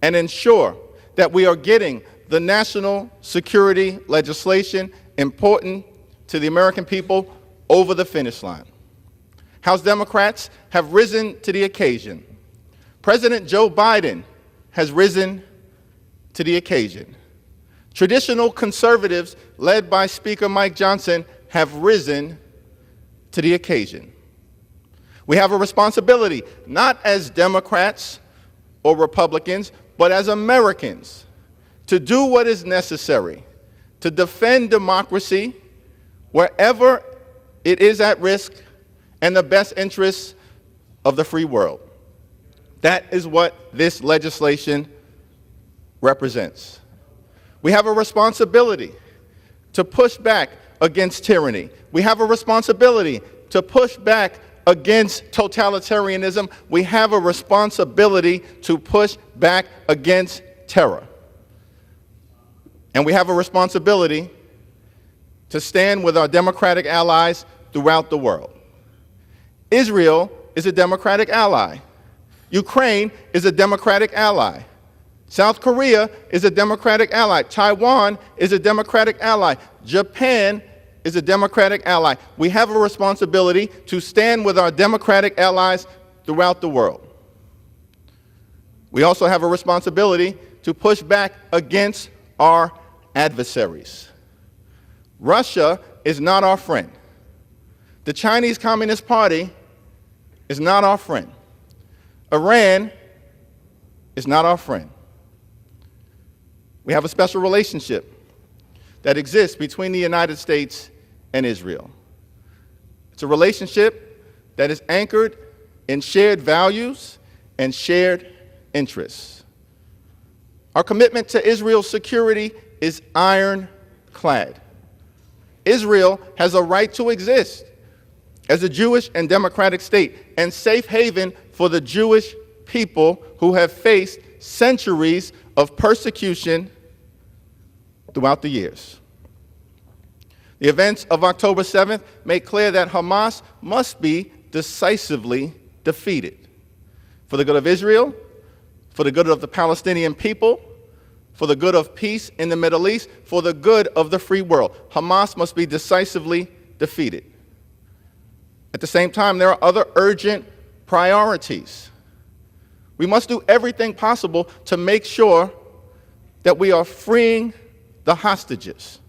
and ensure that we are getting the national security legislation important to the American people over the finish line. House Democrats have risen to the occasion. President Joe Biden has risen to the occasion. Traditional conservatives, led by Speaker Mike Johnson, have risen to the occasion. We have a responsibility, not as Democrats or Republicans, but as Americans, to do what is necessary to defend democracy wherever it is at risk and the best interests of the free world. That is what this legislation represents. We have a responsibility to push back against tyranny. We have a responsibility to push back against totalitarianism. We have a responsibility to push back against terror. And we have a responsibility to stand with our democratic allies throughout the world. Israel is a democratic ally. Ukraine is a democratic ally. South Korea is a democratic ally. Taiwan is a democratic ally. Japan is a democratic ally. We have a responsibility to stand with our democratic allies throughout the world. We also have a responsibility to push back against our adversaries. Russia is not our friend. The Chinese Communist Party is not our friend. Iran is not our friend. We have a special relationship that exists between the United States and Israel. It's a relationship that is anchored in shared values and shared interests. Our commitment to Israel's security is ironclad. Israel has a right to exist as a Jewish and democratic state and safe haven for the Jewish people who have faced centuries of persecution throughout the years. The events of October 7th make clear that Hamas must be decisively defeated for the good of Israel, for the good of the Palestinian people, for the good of peace in the Middle East, for the good of the free world. Hamas must be decisively defeated. At the same time, there are other urgent priorities. We must do everything possible to make sure that we are freeing the hostages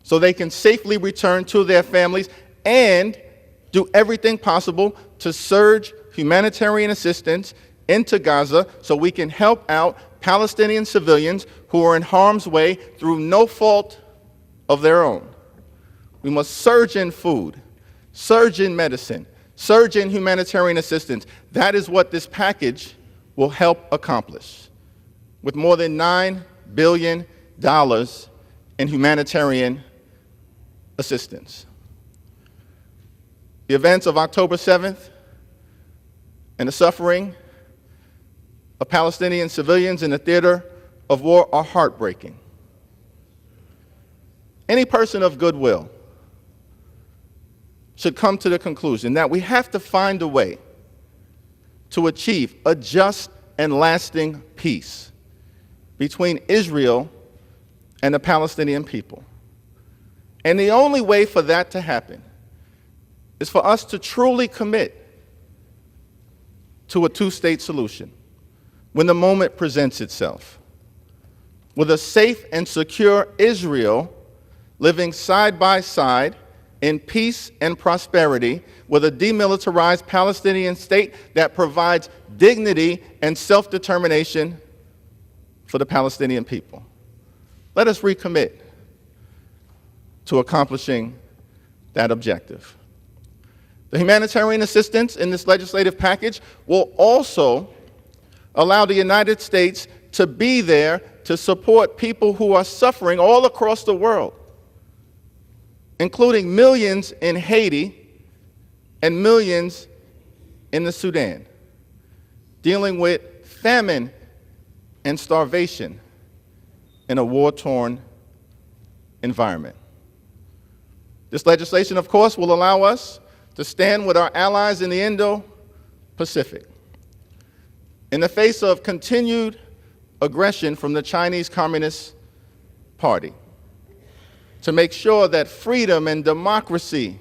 so they can safely return to their families, and do everything possible to surge humanitarian assistance into Gaza so we can help out Palestinian civilians who are in harm's way through no fault of their own. We must surge in food, surge in medicine, surge in humanitarian assistance. That is what this package will help accomplish, with more than $9 billion in humanitarian assistance. The events of October 7th and the suffering of Palestinian civilians in the theater of war are heartbreaking. Any person of goodwill should come to the conclusion that we have to find a way to achieve a just and lasting peace between Israel and the Palestinian people. And the only way for that to happen is for us to truly commit to a two-state solution when the moment presents itself, with a safe and secure Israel living side by side in peace and prosperity, with a demilitarized Palestinian state that provides dignity and self-determination for the Palestinian people. Let us recommit to accomplishing that objective. The humanitarian assistance in this legislative package will also allow the United States to be there to support people who are suffering all across the world, including millions in Haiti and millions in the Sudan, dealing with famine and starvation in a war-torn environment. This legislation, of course, will allow us to stand with our allies in the Indo-Pacific in the face of continued aggression from the Chinese Communist Party, to make sure that freedom and democracy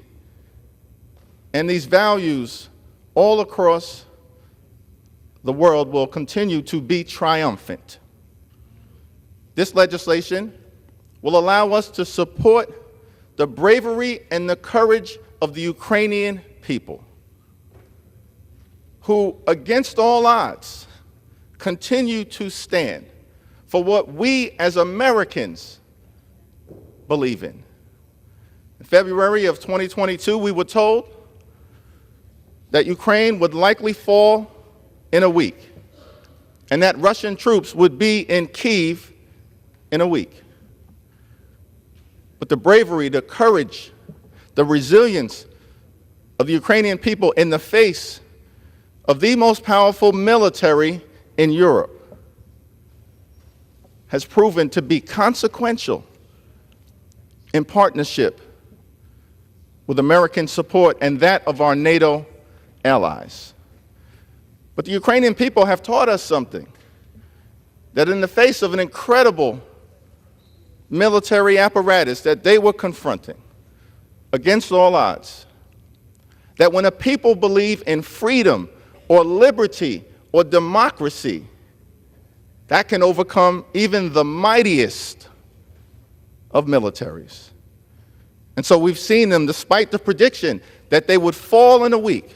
and these values all across the world will continue to be triumphant. This legislation will allow us to support the bravery and the courage of the Ukrainian people, who, against all odds, continue to stand for what we as Americans believe in. In February of 2022, we were told that Ukraine would likely fall in a week, and that Russian troops would be in Kyiv in a week. But the bravery, the courage, the resilience of the Ukrainian people in the face of the most powerful military in Europe has proven to be consequential in partnership with American support and that of our NATO allies. But the Ukrainian people have taught us something, that in the face of an incredible military apparatus that they were confronting against all odds, that when a people believe in freedom or liberty or democracy, that can overcome even the mightiest of militaries. And so we've seen them, despite the prediction that they would fall in a week,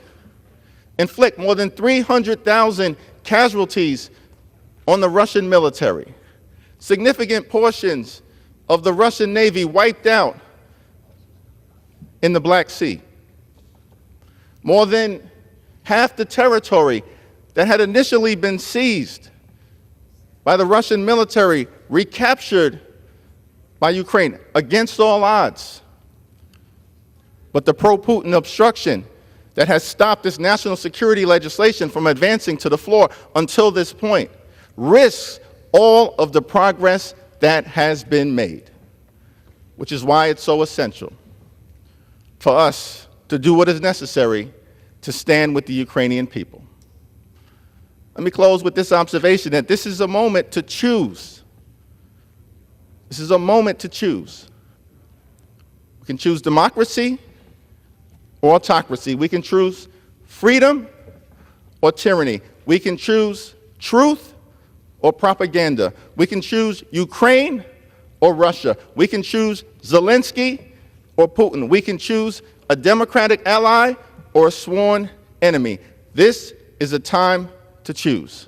inflict more than 300,000 casualties on the Russian military, significant portions of the Russian Navy wiped out in the Black Sea, more than half the territory that had initially been seized by the Russian military recaptured by Ukraine against all odds. But the pro-Putin obstruction that has stopped this national security legislation from advancing to the floor until this point risks all of the progress that has been made. which is why it's so essential for us to do what is necessary to stand with the Ukrainian people. Let me close with this observation that this is a moment to choose. This is a moment to choose. We can choose democracy or autocracy. We can choose freedom or tyranny. We can choose truth or propaganda. We can choose Ukraine or Russia. We can choose Zelensky or Putin. We can choose a democratic ally or a sworn enemy. This is a time to choose.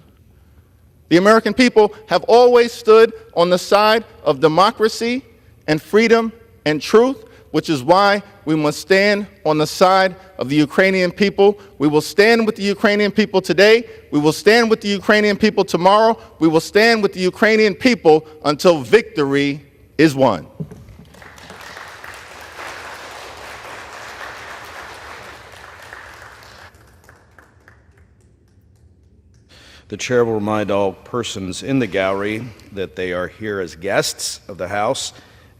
The American people have always stood on the side of democracy and freedom and truth, which is why we must stand on the side of the Ukrainian people. We will stand with the Ukrainian people today. We will stand with the Ukrainian people tomorrow. We will stand with the Ukrainian people until victory is won. The chair will remind all persons in the gallery that they are here as guests of the House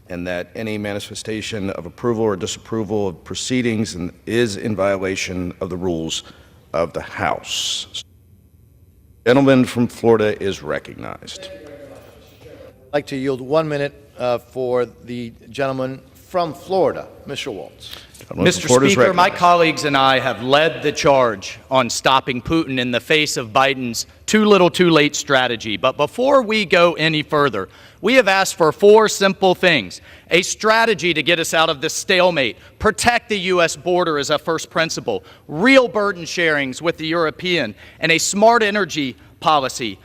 and that any manifestation of approval or disapproval of proceedings is in violation of the rules of the House. The gentleman from Florida is recognized. I'd like to yield 1 minute for the gentleman from Florida, Mr. Waltz. Mr. Speaker, my colleagues and I have led the charge on stopping Putin in the face of Biden's too little too late strategy. But before we go any further, we have asked for 4 simple things: a strategy to get us out of this stalemate, protect the U.S. border as a first principle, real burden sharings with the European, and a smart energy policy.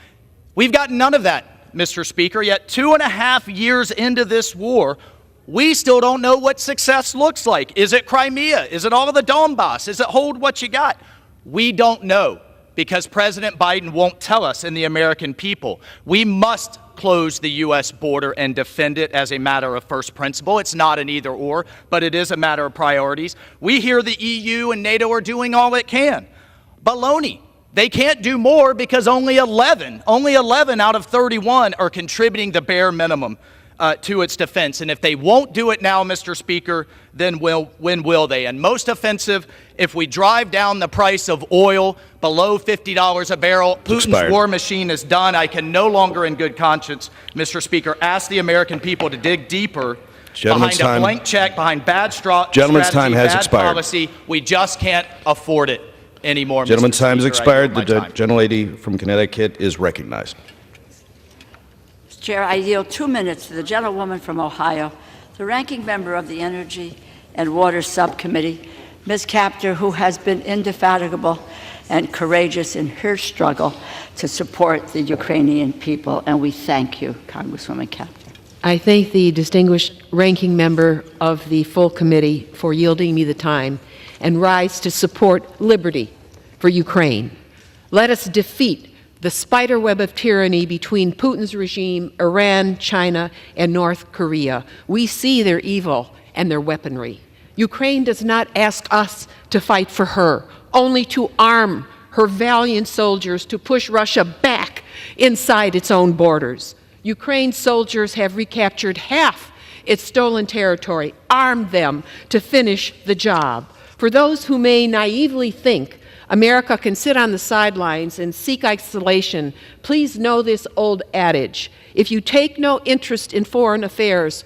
We've got none of that, Mr. Speaker, yet 2.5 years into this war, we still don't know what success looks like. Is it Crimea? Is it all of the Donbass? Is it hold what you got? We don't know because President Biden won't tell us and the American people. We must close the U.S. border and defend it as a matter of first principle. It's not an either or, but it is a matter of priorities. We hear the EU and NATO are doing all it can. Baloney. They can't do more because only 11 out of 31 are contributing the bare minimum to its defense. And if they won't do it now, Mr. Speaker, then when will they? And most offensive, if we drive down the price of oil below $50 a barrel, Putin's war machine is done. I can no longer in good conscience, Mr. Speaker, ask the American people to dig deeper behind a blank check, behind bad strategy, bad policy. We just can't afford it anymore, Gentleman's Mr. time has Speaker. expired. The gentlelady from Connecticut is recognized. Chair, I yield 2 minutes to the gentlewoman from Ohio, the ranking member of the Energy and Water Subcommittee, Ms. Kaptur, who has been indefatigable and courageous in her struggle to support the Ukrainian people, and we thank you, Congresswoman Kaptur. I thank the distinguished ranking member of the full committee for yielding me the time and rise to support liberty for Ukraine. Let us defeat the spiderweb of tyranny between Putin's regime, Iran, China, and North Korea. We see their evil and their weaponry. Ukraine does not ask us to fight for her, only to arm her valiant soldiers to push Russia back inside its own borders. Ukraine's soldiers have recaptured half its stolen territory. Arm them to finish the job. For those who may naively think America can sit on the sidelines and seek isolation, please know this old adage: if you take no interest in foreign affairs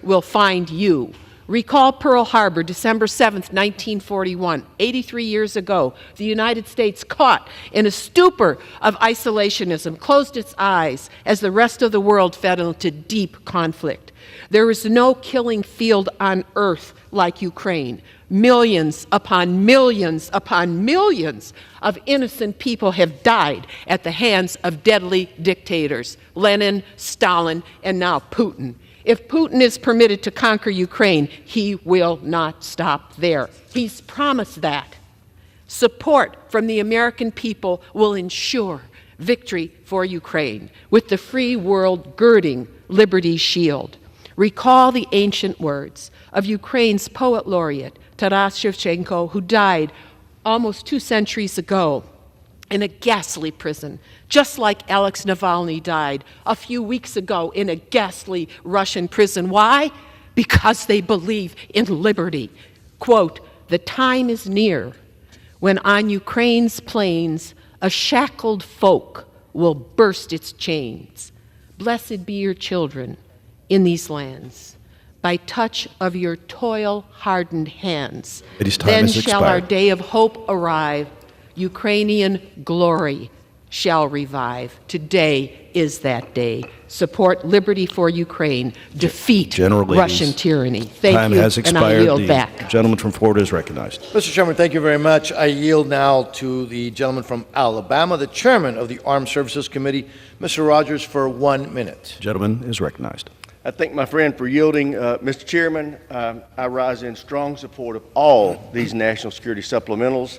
will find you. Recall Pearl Harbor, December 7th, 1941. 83 years ago, the United States, caught in a stupor of isolationism, closed its eyes as the rest of the world fell into deep conflict. There is no killing field on earth like Ukraine. Millions upon millions upon millions of innocent people have died at the hands of deadly dictators, Lenin, Stalin, and now Putin. If Putin is permitted to conquer Ukraine, he will not stop there. He's promised that. Support from the American people will ensure victory for Ukraine, with the free world girding Liberty's shield. Recall the ancient words of Ukraine's poet laureate, Taras Shevchenko, who died almost 2 centuries ago. in a ghastly prison, just like Alex Navalny died a few weeks ago in a ghastly Russian prison. Why? Because they believe in liberty. Quote, "The time is near when on Ukraine's plains a shackled folk will burst its chains. Blessed be your children in these lands. By touch of your toil-hardened hands, then shall our day of hope arrive. Ukrainian glory shall revive." Today is that day. Support liberty for Ukraine. Defeat Russian tyranny. Thank time you, has and expired. I yield The back. gentleman from Florida is recognized. Mr. Chairman, thank you very much. I yield now to the gentleman from Alabama, the chairman of the Armed Services Committee, Mr. Rogers, for 1 minute. Gentleman is recognized. I thank my friend for yielding. Mr. Chairman, I rise in strong support of all these national security supplementals.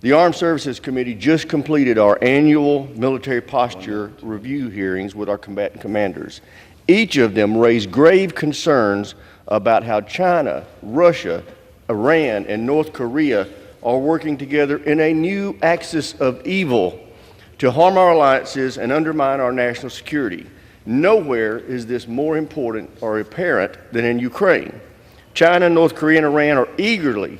The Armed Services Committee just completed our annual military posture review hearings with our combatant commanders. Each of them raised grave concerns about how China, Russia, Iran, and North Korea are working together in a new axis of evil to harm our alliances and undermine our national security. Nowhere is this more important or apparent than in Ukraine. China, North Korea, and Iran are eagerly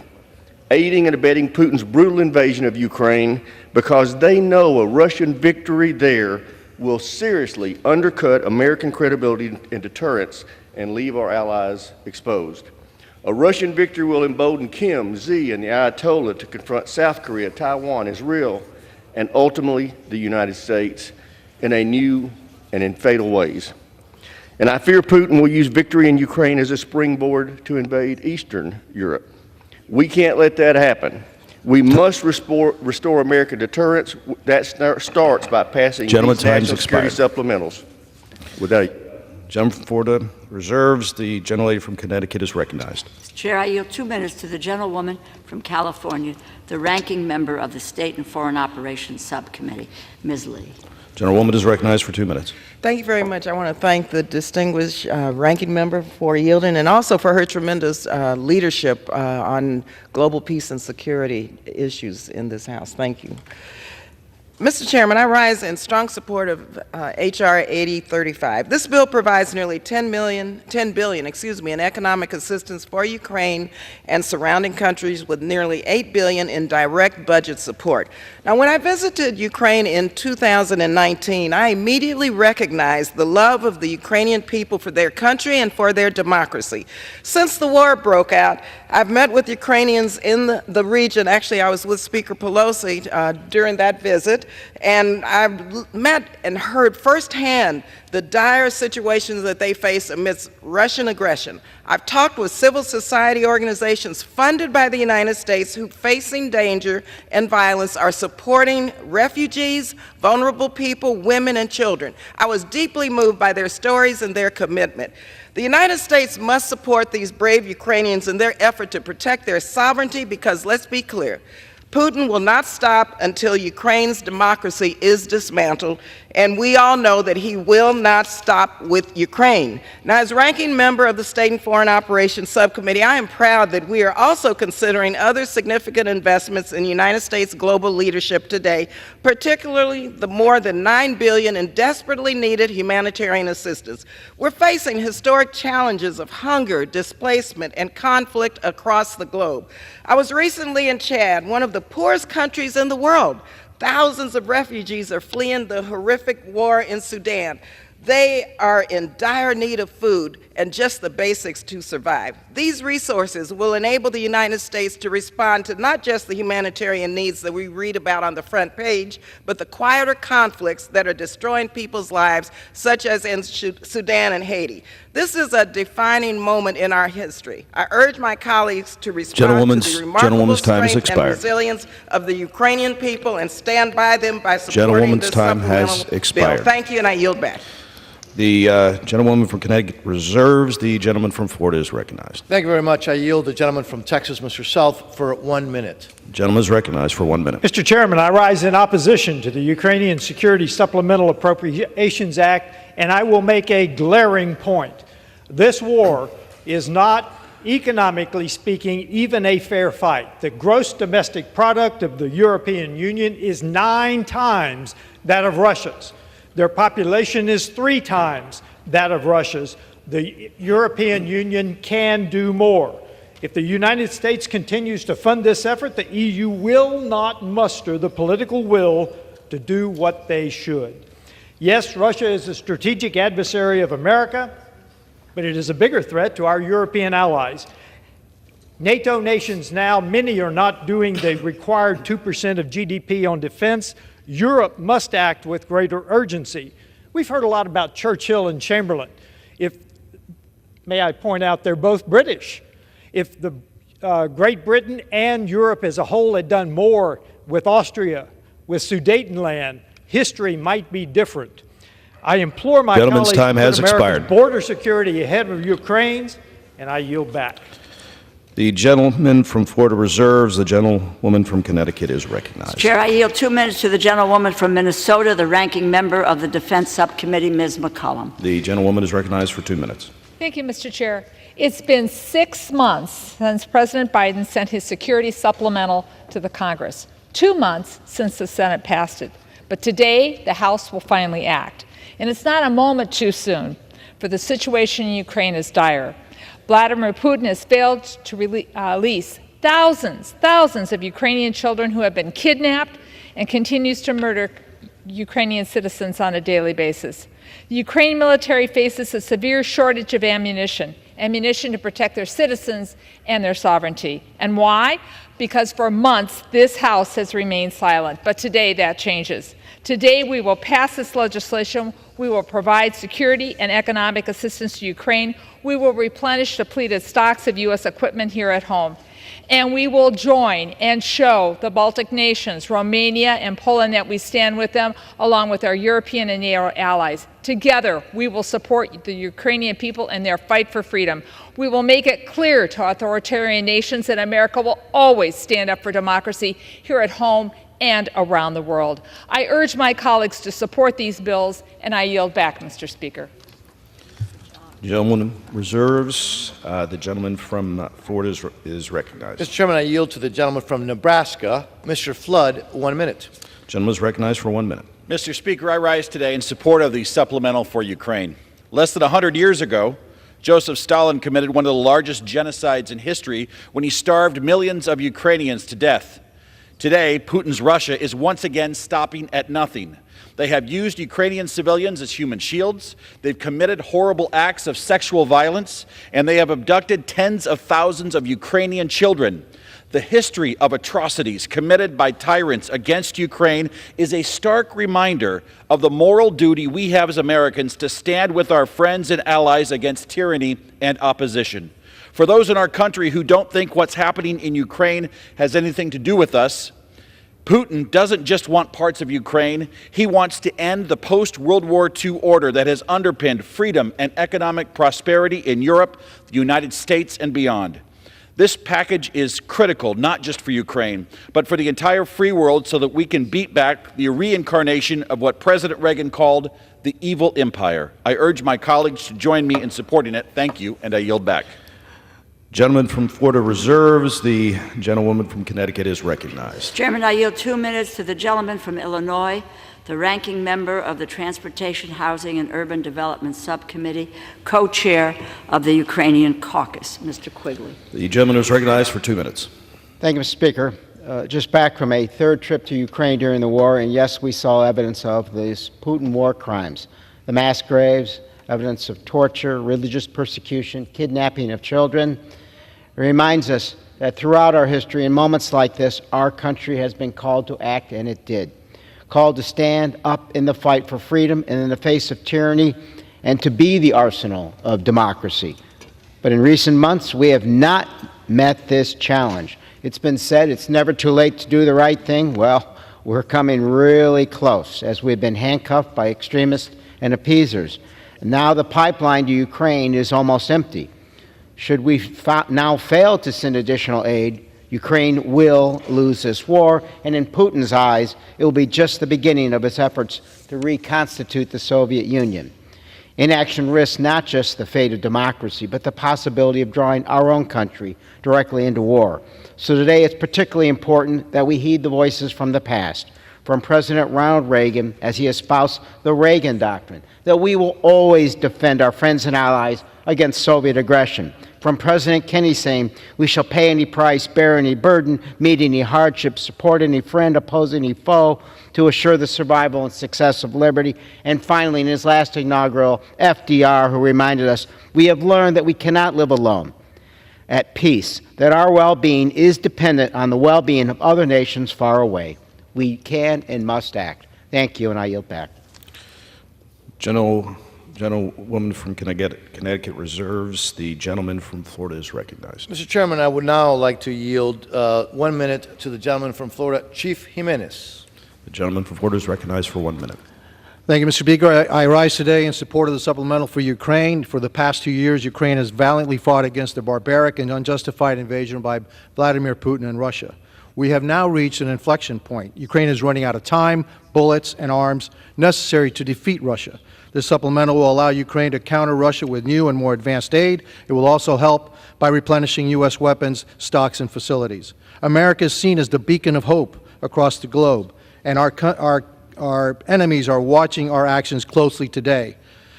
aiding and abetting Putin's brutal invasion of Ukraine because they know a Russian victory there will seriously undercut American credibility and deterrence and leave our allies exposed. A Russian victory will embolden Kim, Xi, and the Ayatollah to confront South Korea, Taiwan, Israel, and ultimately the United States in a new and in fatal ways. And I fear Putin will use victory in Ukraine as a springboard to invade Eastern Europe. We can't let that happen. We must restore American deterrence. That starts by passing these national security supplementals. With that, Gentleman from Florida reserves. The gentlelady from Connecticut is recognized. Chair, I yield 2 minutes to the gentlewoman from California, the ranking member of the State and Foreign Operations Subcommittee, Ms. Lee. Gentlewoman is recognized for 2 minutes. Thank you very much. I want to thank the distinguished ranking member for yielding and also for her tremendous leadership on global peace and security issues in this House. Thank you. Mr. Chairman, I rise in strong support of H.R. 8035. This bill provides nearly $10 billion in economic assistance for Ukraine and surrounding countries with nearly $8 billion in direct budget support. Now, when I visited Ukraine in 2019, I immediately recognized the love of the Ukrainian people for their country and for their democracy. Since the war broke out, I've met with Ukrainians in the region. Actually, I was with Speaker Pelosi during that visit. And I've met and heard firsthand the dire situations that they face amidst Russian aggression. I've talked with civil society organizations funded by the United States who, facing danger and violence, are supporting refugees, vulnerable people, women, and children. I was deeply moved by their stories and their commitment. The United States must support these brave Ukrainians in their effort to protect their sovereignty because, let's be clear, Putin will not stop until Ukraine's democracy is dismantled, and we all know that he will not stop with Ukraine. Now, as ranking member of the State and Foreign Operations Subcommittee, I am proud that we are also considering other significant investments in United States global leadership today, particularly the more than $9 billion in desperately needed humanitarian assistance. We're facing historic challenges of hunger, displacement, and conflict across the globe. I was recently in Chad, one of the poorest countries in the world. Thousands of refugees are fleeing the horrific war in Sudan. They are in dire need of food and just the basics to survive. These resources will enable the United States to respond to not just the humanitarian needs that we read about on the front page, but the quieter conflicts that are destroying people's lives, such as in Sudan and Haiti. This is a defining moment in our history. I urge my colleagues to respond to the remarkable strength and resilience of the Ukrainian people and stand by them by supporting this supplemental bill. Thank you, and I yield back. The gentlewoman from Connecticut reserves. The gentleman from Florida is recognized. Thank you very much. I yield the gentleman from Texas, Mr. South, for 1 minute. The gentleman is recognized for 1 minute. Mr. Chairman, I rise in opposition to the Ukrainian Security Supplemental Appropriations Act, and I will make a glaring point. This war is not economically speaking, even a fair fight. The gross domestic product of the European Union is 9 times that of Russia's. Their population is 3 times that of Russia's. The European Union can do more. If the United States continues to fund this effort, the EU will not muster the political will to do what they should. Yes, Russia is a strategic adversary of America, but it is a bigger threat to our European allies. NATO nations now, many are not doing the required 2% of GDP on defense. Europe must act with greater urgency. We've heard a lot about Churchill and Chamberlain. May I point out, they're both British. If the Great Britain and Europe as a whole had done more with Austria, with Sudetenland, history might be different. I implore my colleagues to put America's border security ahead of Ukraine's, and I yield back. The gentleman from Florida reserves. The gentlewoman from Connecticut is recognized. Chair, I yield 2 minutes to the gentlewoman from Minnesota, the ranking member of the Defense Subcommittee, Ms. McCollum. The gentlewoman is recognized for 2 minutes. Thank you, Mr. Chair. It's been 6 months since President Biden sent his security supplemental to the Congress, 2 months since the Senate passed it. But today, the House will finally act. And it's not a moment too soon, for the situation in Ukraine is dire. Vladimir Putin has failed to release thousands of Ukrainian children who have been kidnapped and continues to murder Ukrainian citizens on a daily basis. The Ukrainian military faces a severe shortage of ammunition to protect their citizens and their sovereignty. And why? Because for months this House has remained silent, but today that changes. Today we will pass this legislation. We will provide security and economic assistance to Ukraine. We will replenish depleted stocks of U.S. equipment here at home. And we will join and show the Baltic nations, Romania and Poland, that we stand with them, along with our European and NATO allies. Together, we will support the Ukrainian people in their fight for freedom. We will make it clear to authoritarian nations that America will always stand up for democracy here at home and around the world. I urge my colleagues to support these bills, and I yield back, Mr. Speaker. The gentleman reserves. The gentleman from Florida is recognized. Mr. Chairman, I yield to the gentleman from Nebraska, Mr. Flood, 1 minute. The gentleman is recognized for 1 minute. Mr. Speaker, I rise today in support of the supplemental for Ukraine. Less than 100 years ago, Joseph Stalin committed one of the largest genocides in history when he starved millions of Ukrainians to death. Today, Putin's Russia is once again stopping at nothing. They have used Ukrainian civilians as human shields, they've committed horrible acts of sexual violence, and they have abducted tens of thousands of Ukrainian children. The history of atrocities committed by tyrants against Ukraine is a stark reminder of the moral duty we have as Americans to stand with our friends and allies against tyranny and opposition. For those in our country who don't think what's happening in Ukraine has anything to do with us, Putin doesn't just want parts of Ukraine, he wants to end the post-World War II order that has underpinned freedom and economic prosperity in Europe, the United States, and beyond. This package is critical, not just for Ukraine, but for the entire free world so that we can beat back the reincarnation of what President Reagan called the evil empire. I urge my colleagues to join me in supporting it. Thank you, and I yield back. Gentleman from Florida reserves. The gentlewoman from Connecticut is recognized. Chairman, I yield 2 minutes to the gentleman from Illinois, the ranking member of the Transportation, Housing, and Urban Development Subcommittee, co-chair of the Ukrainian Caucus, Mr. Quigley. The gentleman is recognized for 2 minutes. Thank you, Mr. Speaker. Just back from a third trip to Ukraine during the war, and yes, we saw evidence of these Putin war crimes, the mass graves, evidence of torture, religious persecution, kidnapping of children. It reminds us that throughout our history, in moments like this, our country has been called to act, and it did. Called to stand up in the fight for freedom and in the face of tyranny, and to be the arsenal of democracy. But in recent months, we have not met this challenge. It's been said it's never too late to do the right thing. Well, we're coming really close, as we've been handcuffed by extremists and appeasers. And now the pipeline to Ukraine is almost empty. Should we now fail to send additional aid, Ukraine will lose this war, and in Putin's eyes, it will be just the beginning of his efforts to reconstitute the Soviet Union. Inaction risks not just the fate of democracy, but the possibility of drawing our own country directly into war. So today it's particularly important that we heed the voices from the past, from President Ronald Reagan as he espoused the Reagan Doctrine, that we will always defend our friends and allies against Soviet aggression. From President Kennedy saying, we shall pay any price, bear any burden, meet any hardship, support any friend, oppose any foe, to assure the survival and success of liberty. And finally, in his last inaugural, FDR, who reminded us, we have learned that we cannot live alone at peace, that our well-being is dependent on the well-being of other nations far away. We can and must act. Thank you, and I yield back. Gentlewoman from Connecticut reserves. The gentleman from Florida is recognized. Mr. Chairman, I would now like to yield 1 minute to the gentleman from Florida, Chief Jimenez. The gentleman from Florida is recognized for 1 minute. Thank you, Mr. Speaker. I rise today in support of the supplemental for Ukraine. For the past 2 years, Ukraine has valiantly fought against the barbaric and unjustified invasion by Vladimir Putin and Russia. We have now reached an inflection point. Ukraine is running out of time, bullets, and arms necessary to defeat Russia. This supplemental will allow Ukraine to counter Russia with new and more advanced aid. It will also help by replenishing U.S. weapons, stocks, and facilities. America is seen as the beacon of hope across the globe, and our enemies are watching our actions closely today.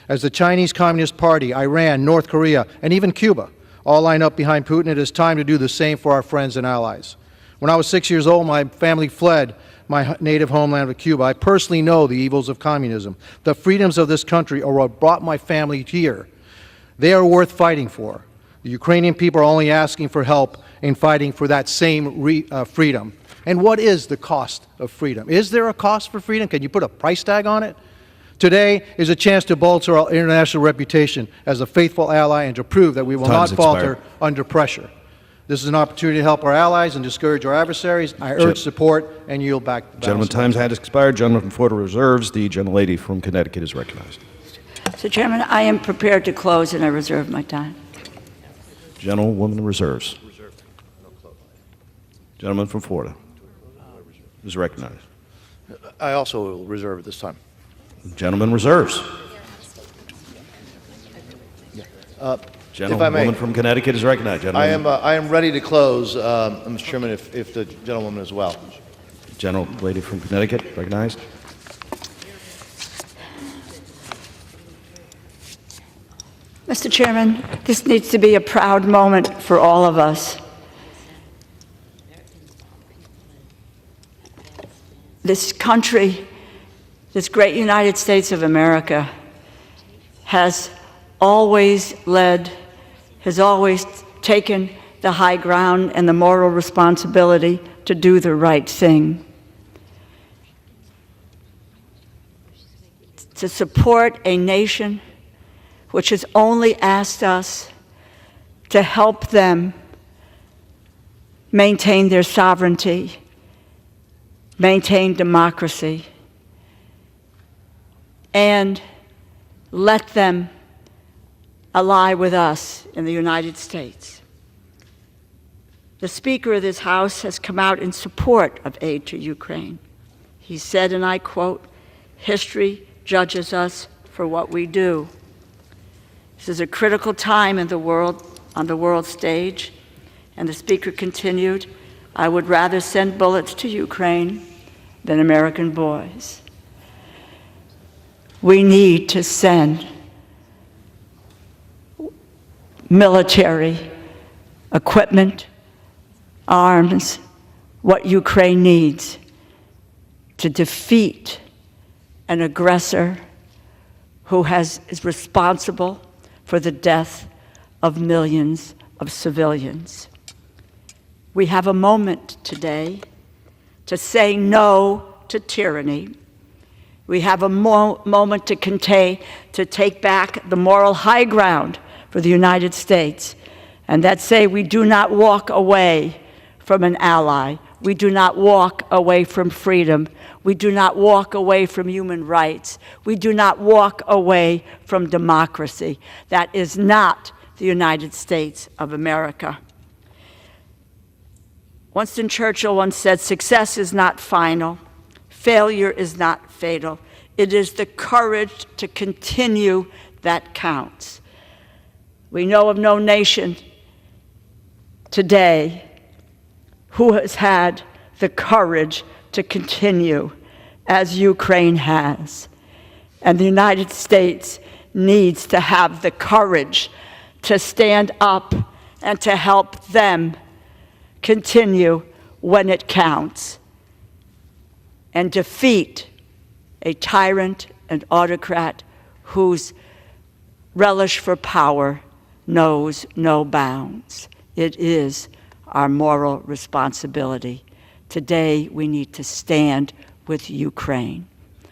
As the Chinese Communist Party, Iran, North Korea, and even Cuba all line up behind Putin, it is time to do the same for our friends and allies. When I was 6 years old, my family fled my native homeland of Cuba. I personally know the evils of communism. The freedoms of this country are what brought my family here. They are worth fighting for. The Ukrainian people are only asking for help in fighting for that same freedom. And what is the cost of freedom? Is there a cost for freedom? Can you put a price tag on it? Today is a chance to bolster our international reputation as a faithful ally and to prove that we will not falter under pressure. This is an opportunity to help our allies and discourage our adversaries. I urge support and yield back. Gentleman, time's had expired. Gentleman from Florida reserves. The gentlelady from Connecticut is recognized. Mr. Chairman, I am prepared to close, and I reserve my time. Gentlewoman reserves. Gentleman from Florida is recognized. I also will reserve at this time. Gentleman reserves. If I may, Gentlewoman from Connecticut is recognized. I am ready to close, Mr. Chairman, if the gentlewoman as well. Gentlelady from Connecticut recognized. Mr. Chairman, this needs to be a proud moment for all of us. This country, this great United States of America, has always led, has always taken the high ground and the moral responsibility to do the right thing. To support a nation which has only asked us to help them maintain their sovereignty, maintain democracy, and let them ally with us in the United States. The Speaker of this House has come out in support of aid to Ukraine. He said, and I quote, "History judges us for what we do." This is a critical time in the world, on the world stage, and the Speaker continued, "I would rather send bullets to Ukraine than American boys." We need to send military equipment, arms, what Ukraine needs to defeat an aggressor who is responsible for the death of millions of civilians. We have a moment today to say no to tyranny. We have a moment to take back the moral high ground for the United States, and that say we do not walk away from an ally. We do not walk away from freedom. We do not walk away from human rights. We do not walk away from democracy. That is not the United States of America. Winston Churchill once said, "Success is not final. Failure is not fatal. It is the courage to continue that counts. We know of no nation today who has had the courage to continue as Ukraine has. And the United States needs to have the courage to stand up and to help them continue when it counts and defeat a tyrant and autocrat whose relish for power knows no bounds. It is our moral responsibility. Today, we need to stand with Ukraine.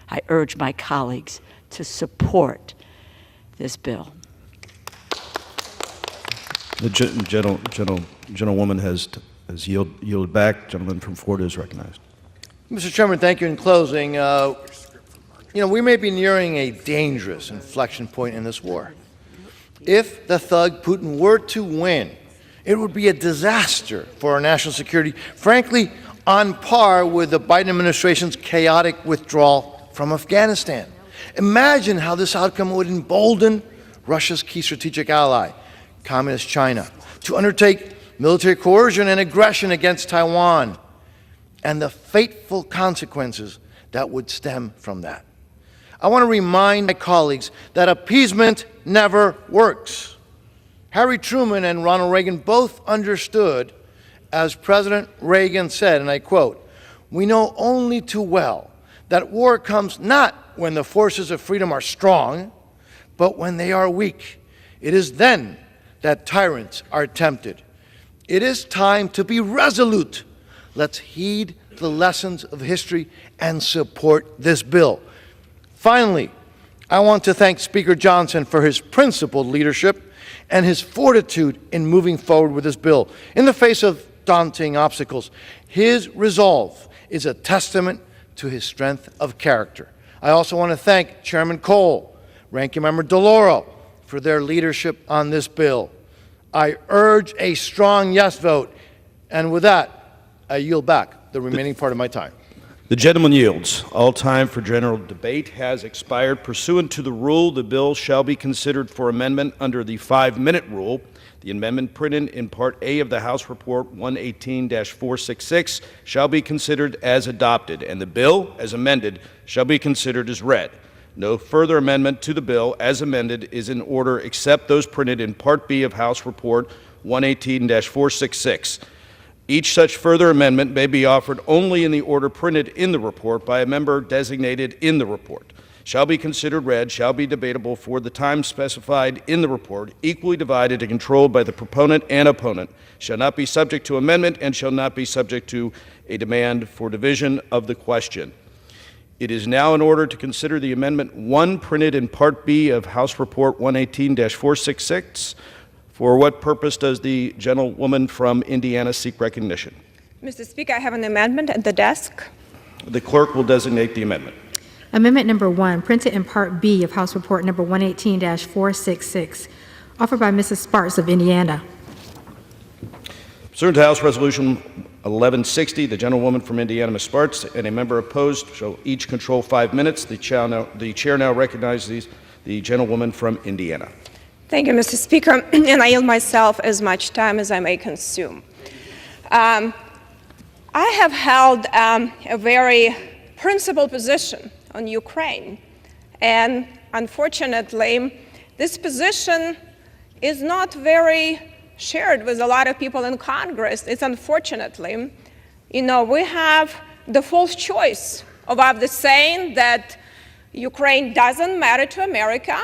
I urge my colleagues to support this bill. The gentlewoman has yielded back. Gentleman from Florida is recognized. Mr. Chairman, thank you. In closing, we may be nearing a dangerous inflection point in this war. If the thug Putin were to win, it would be a disaster for our national security, frankly, on par with the Biden administration's chaotic withdrawal from Afghanistan. Imagine how this outcome would embolden Russia's key strategic ally, Communist China, to undertake military coercion and aggression against Taiwan, and the fateful consequences that would stem from that. I want to remind my colleagues that appeasement never works. Harry Truman and Ronald Reagan both understood, as President Reagan said, and I quote, "We know only too well that war comes not when the forces of freedom are strong, but when they are weak. It is then that tyrants are tempted. It is time to be resolute. Let's heed the lessons of history and support this bill." Finally, I want to thank Speaker Johnson for his principled leadership and his fortitude in moving forward with this bill. In the face of daunting obstacles, his resolve is a testament to his strength of character. I also want to thank Chairman Cole, Ranking Member DeLauro, for their leadership on this bill. I urge a strong yes vote, and with that, I yield back the remaining part of my time. The gentleman yields. All time for general debate has expired. Pursuant to the rule, the bill shall be considered for amendment under the 5-minute rule. The amendment printed in Part A of the House Report 118-466 shall be considered as adopted, and the bill, as amended, shall be considered as read. No further amendment to the bill as amended is in order except those printed in Part B of House Report 118-466. Each such further amendment may be offered only in the order printed in the report by a member designated in the report. Shall be considered read, shall be debatable for the time specified in the report, equally divided and controlled by the proponent and opponent, shall not be subject to amendment, and shall not be subject to a demand for division of the question. It is now in order to consider the Amendment 1 printed in Part B of House Report 118-466. For what purpose does the gentlewoman from Indiana seek recognition? Mr. Speaker, I have an amendment at the desk. The clerk will designate the amendment. Amendment number 1, printed in Part B of House Report number 118-466, offered by Mrs. Sparts of Indiana. Pursuant to House Resolution 1160, the gentlewoman from Indiana, Ms. Sparts, and a member opposed shall each control 5 minutes. The chair now recognizes the gentlewoman from Indiana. Thank you, Mr. Speaker, and I yield myself as much time as I may consume. I have held a very principled position on Ukraine, and unfortunately, this position is not very shared with a lot of people in Congress. It's unfortunately, we have the false choice of either saying that Ukraine doesn't matter to America,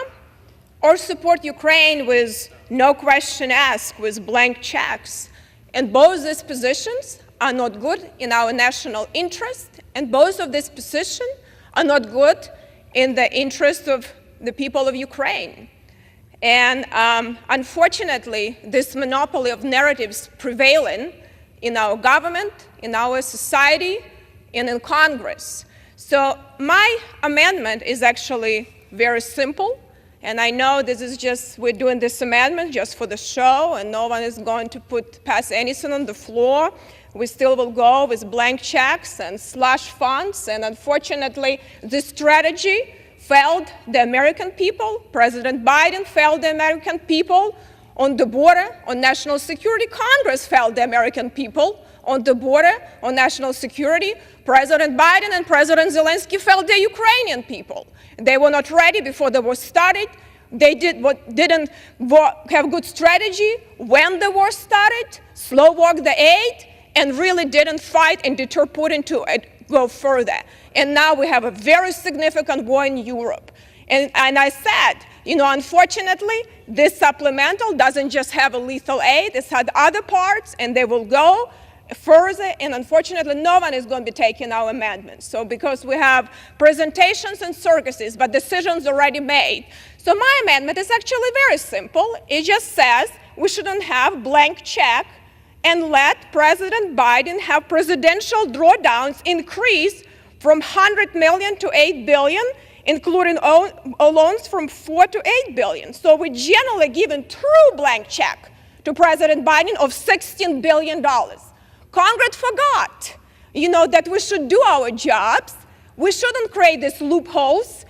or support Ukraine with no question asked, with blank checks. And both these positions are not good in our national interest, and both of these positions are not good in the interest of the people of Ukraine. And unfortunately, this monopoly of narratives prevailing in our government, in our society, and in Congress. So my amendment is actually very simple. And I know this is just, we're doing this amendment just for the show, and no one is going to pass anything on the floor. We still will go with blank checks and slush funds, and unfortunately, this strategy failed the American people. President Biden failed the American people on the border, on national security. Congress failed the American people on the border, on national security. President Biden and President Zelensky failed the Ukrainian people. They were not ready before the war started. They didn't have good strategy when the war started, slow-walked the aid, and really didn't fight and deter Putin to go further. And now we have a very significant war in Europe. And I said, you know, unfortunately, this supplemental doesn't just have a lethal aid, it's had other parts, and they will go further, and unfortunately, no one is going to be taking our amendments. So because we have presentations and circuses, but decisions already made. So my amendment is actually very simple. It just says we shouldn't have blank check and let President Biden have presidential drawdowns increase from 100 million to 8 billion, including loans from 4 to 8 billion. So we're generally giving true blank check to President Biden of $16 billion. Congress forgot, you know, that we should do our jobs. We shouldn't create these loopholes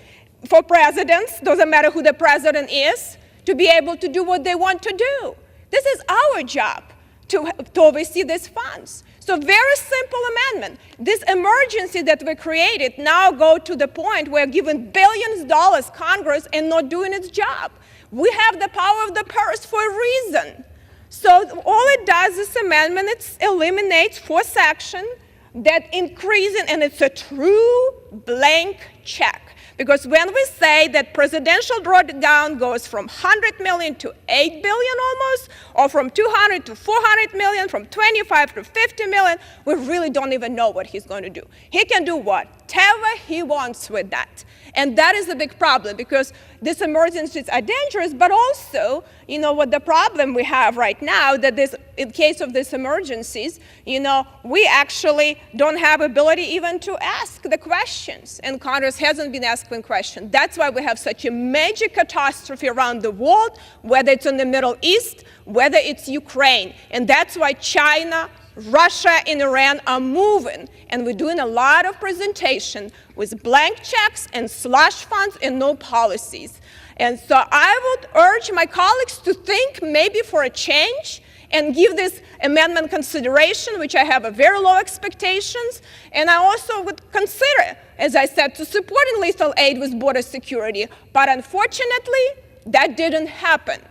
for presidents, doesn't matter who the president is, to be able to do what they want to do. This is our job to oversee these funds. So very simple amendment. This emergency that we created now go to the point where giving billions of dollars Congress and not doing its job. We have the power of the purse for a reason. So all it does, this amendment, it eliminates 4 sections that increasing, and it's a true blank check. Because when we say that presidential drawdown goes from 100 million to 8 billion almost, or from 200 to 400 million, from 25 to 50 million, we really don't even know what he's going to do. He can do whatever he wants with that. And that is a big problem, because these emergencies are dangerous, but also, you know, what the problem we have right now, that this, in case of these emergencies, you know, we actually don't have ability even to ask the questions, and Congress hasn't been asking questions. That's why we have such a major catastrophe around the world, whether it's in the Middle East, whether it's Ukraine, and that's why China, Russia and Iran are moving, and we're doing a lot of presentation with blank checks and slush funds and no policies. And so I would urge my colleagues to think maybe for a change and give this amendment consideration, which I have a very low expectations. And I also would consider, as I said, to supporting lethal aid with border security. But unfortunately, that didn't happen.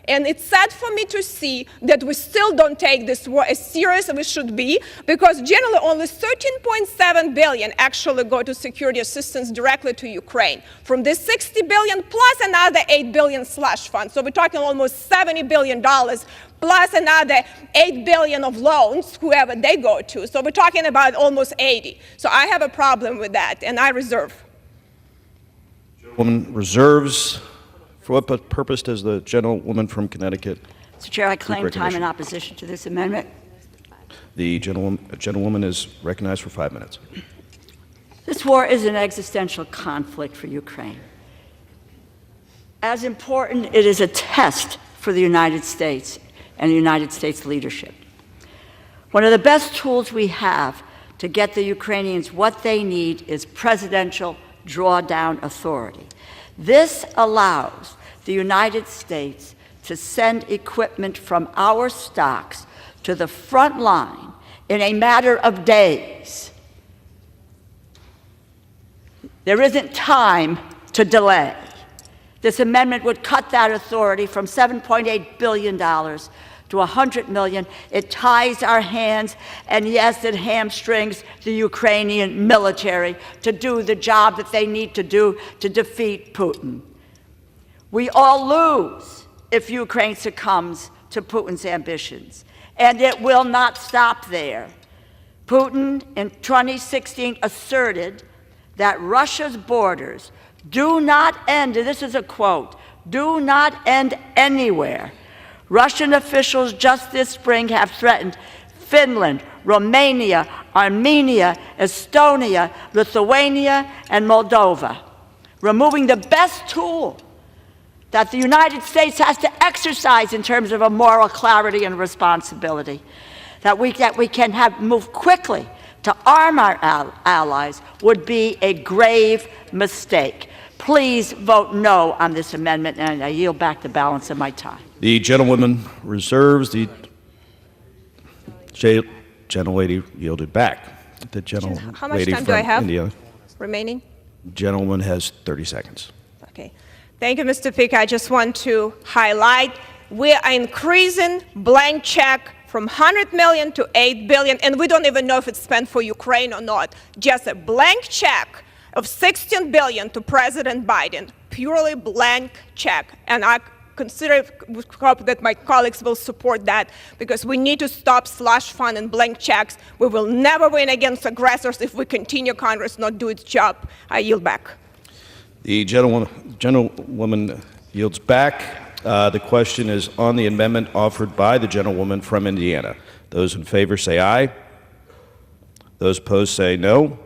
And it's sad for me to see that we still don't take this war as serious as we should be, because generally only 13.7 billion actually go to security assistance directly to Ukraine. From this 60 billion plus another 8 billion slush fund. So we're talking almost $70 billion plus another 8 billion of loans, whoever they go to. So we're talking about almost 80. So I have a problem with that, and I reserve. Woman reserves. For what purpose does the gentlewoman from Connecticut? Mr. Chair, I claim time in opposition to this amendment. The gentlewoman is recognized for 5 minutes. This war is an existential conflict for Ukraine. As important, it is a test for the United States and the United States leadership. One of the best tools we have to get the Ukrainians what they need is presidential drawdown authority. This allows the United States to send equipment from our stocks to the front line in a matter of days. There isn't time to delay. This amendment would cut that authority from $7.8 billion to $100 million. It ties our hands, and yes, it hamstrings the Ukrainian military to do the job that they need to do to defeat Putin. We all lose if Ukraine succumbs to Putin's ambitions, and it will not stop there. Putin in 2016 asserted that Russia's borders do not end, and this is a quote, do not end anywhere. Russian officials just this spring have threatened Finland, Romania, Armenia, Estonia, Lithuania, and Moldova, removing the best tool that the United States has to exercise in terms of a moral clarity and responsibility, that we can move quickly to arm our allies would be a grave mistake. Please vote no on this amendment, and I yield back the balance of my time. The gentlewoman reserves. The gentlelady yielded back. The gentlelady How much time from do I have India. remaining? Gentleman has 30 seconds. Okay. Thank you, Mr. Speaker. I just want to highlight we are increasing blank check from 100 million to 8 billion, and we don't even know if it's spent for Ukraine or not. Just a blank check of 16 billion to President Biden, purely blank check. And I hope that my colleagues will support that, because we need to stop slush fund and blank checks. We will never win against aggressors if we continue Congress not do its job. I yield back. The gentlewoman yields back. The question is on the amendment offered by the gentlewoman from Indiana. Those in favor say aye. Those opposed say no.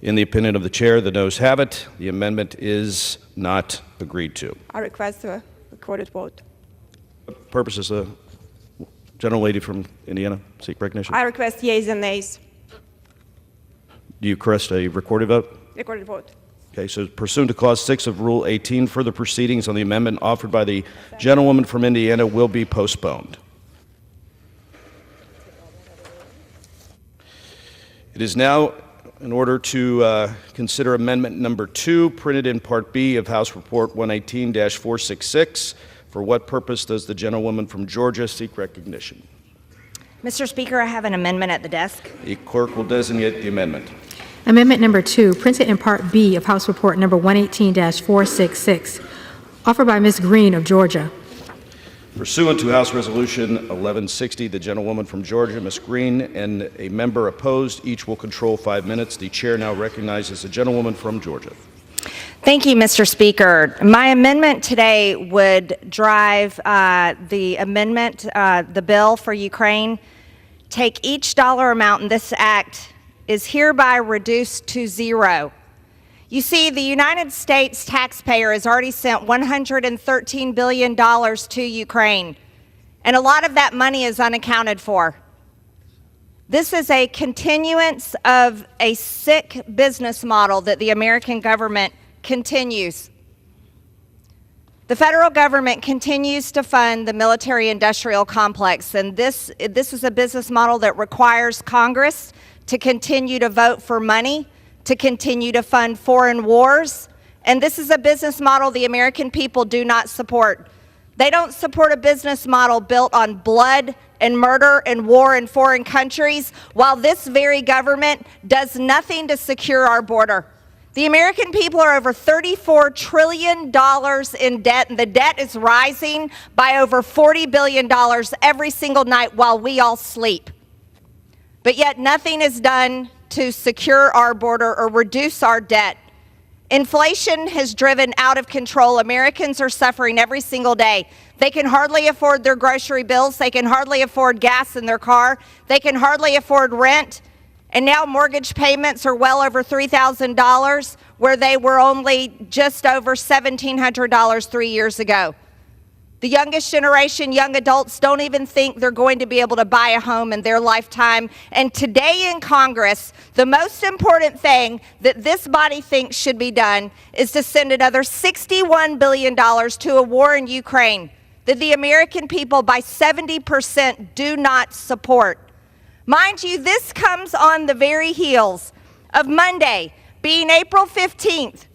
In the opinion of the chair, the noes have it. The amendment is not agreed to. I request a recorded vote. Purposes, gentlelady from Indiana, seek recognition. I request yeas and nays. Do you request a recorded vote? Recorded vote. Okay, so pursuant to Clause 6 of Rule 18, further proceedings on the amendment offered by the gentlewoman from Indiana will be postponed. It is now in order to consider Amendment Number 2, printed in Part B of House Report 118-466. For what purpose does the gentlewoman from Georgia seek recognition? Mr. Speaker, I have an amendment at the desk. The clerk will designate the amendment. Amendment number 2, printed in Part B of House Report number 118-466, offered by Ms. Green of Georgia. Pursuant to House Resolution 1160, the gentlewoman from Georgia, Ms. Green, and a member opposed, each will control 5 minutes. The chair now recognizes the gentlewoman from Georgia. Thank you, Mr. Speaker. My amendment today would drive the amendment, the bill for Ukraine, take each dollar amount in this act is hereby reduced to zero. You see, the United States taxpayer has already sent $113 billion to Ukraine, and a lot of that money is unaccounted for. This is a continuance of a sick business model that the American government continues. The federal government continues to fund the military-industrial complex, and this is a business model that requires Congress to continue to vote for money, to continue to fund foreign wars, and this is a business model the American people do not support. They don't support a business model built on blood and murder and war in foreign countries, while this very government does nothing to secure our border. The American people are over $34 trillion in debt, and the debt is rising by over $40 billion every single night while we all sleep. But yet nothing is done to secure our border or reduce our debt. Inflation has driven out of control. Americans are suffering every single day. They can hardly afford their grocery bills. They can hardly afford gas in their car. They can hardly afford rent. And now mortgage payments are well over $3,000, where they were only just over $1,700 3 years ago. The youngest generation, young adults, don't even think they're going to be able to buy a home in their lifetime. And today in Congress, the most important thing that this body thinks should be done is to send another $61 billion to a war in Ukraine that the American people by 70% do not support. Mind you, this comes on the very heels of Monday being April 15th,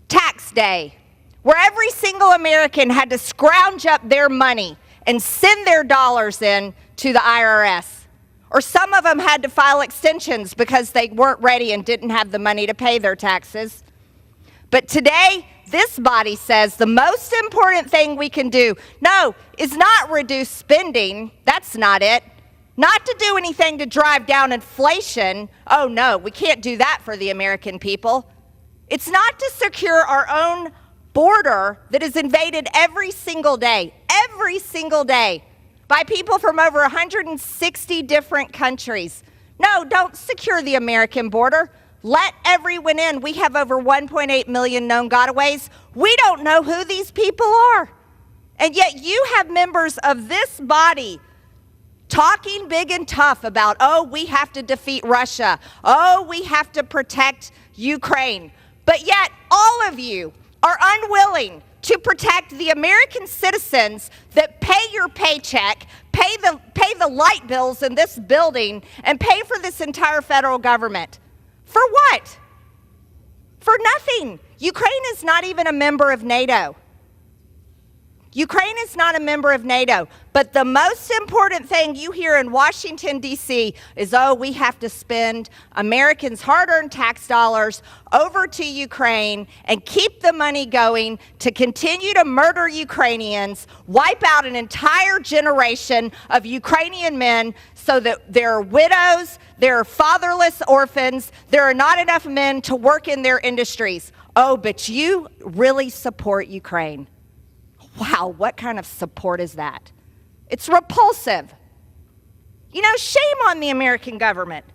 tax day, where every single American had to scrounge up their money and send their dollars in to the IRS. Or some of them had to file extensions because they weren't ready and didn't have the money to pay their taxes. But today, this body says the most important thing we can do, no, is not reduce spending. That's not it. Not to do anything to drive down inflation. Oh no, we can't do that for the American people. It's not to secure our own border that is invaded every single day by people from over 160 different countries. No, don't secure the American border. Let everyone in. We have over 1.8 million known gotaways. We don't know who these people are. And yet you have members of this body talking big and tough about, oh, we have to defeat Russia. Oh, we have to protect Ukraine. But yet, all of you are unwilling to protect the American citizens that pay your paycheck, pay the light bills in this building, and pay for this entire federal government. For what? For nothing. Ukraine is not even a member of NATO. Ukraine is not a member of NATO, but the most important thing you hear in Washington, D.C. is, oh, we have to spend Americans' hard-earned tax dollars over to Ukraine and keep the money going to continue to murder Ukrainians, wipe out an entire generation of Ukrainian men so that there are widows, there are fatherless orphans, there are not enough men to work in their industries. Oh, but you really support Ukraine. Wow, what kind of support is that? It's repulsive. You know, shame on the American government.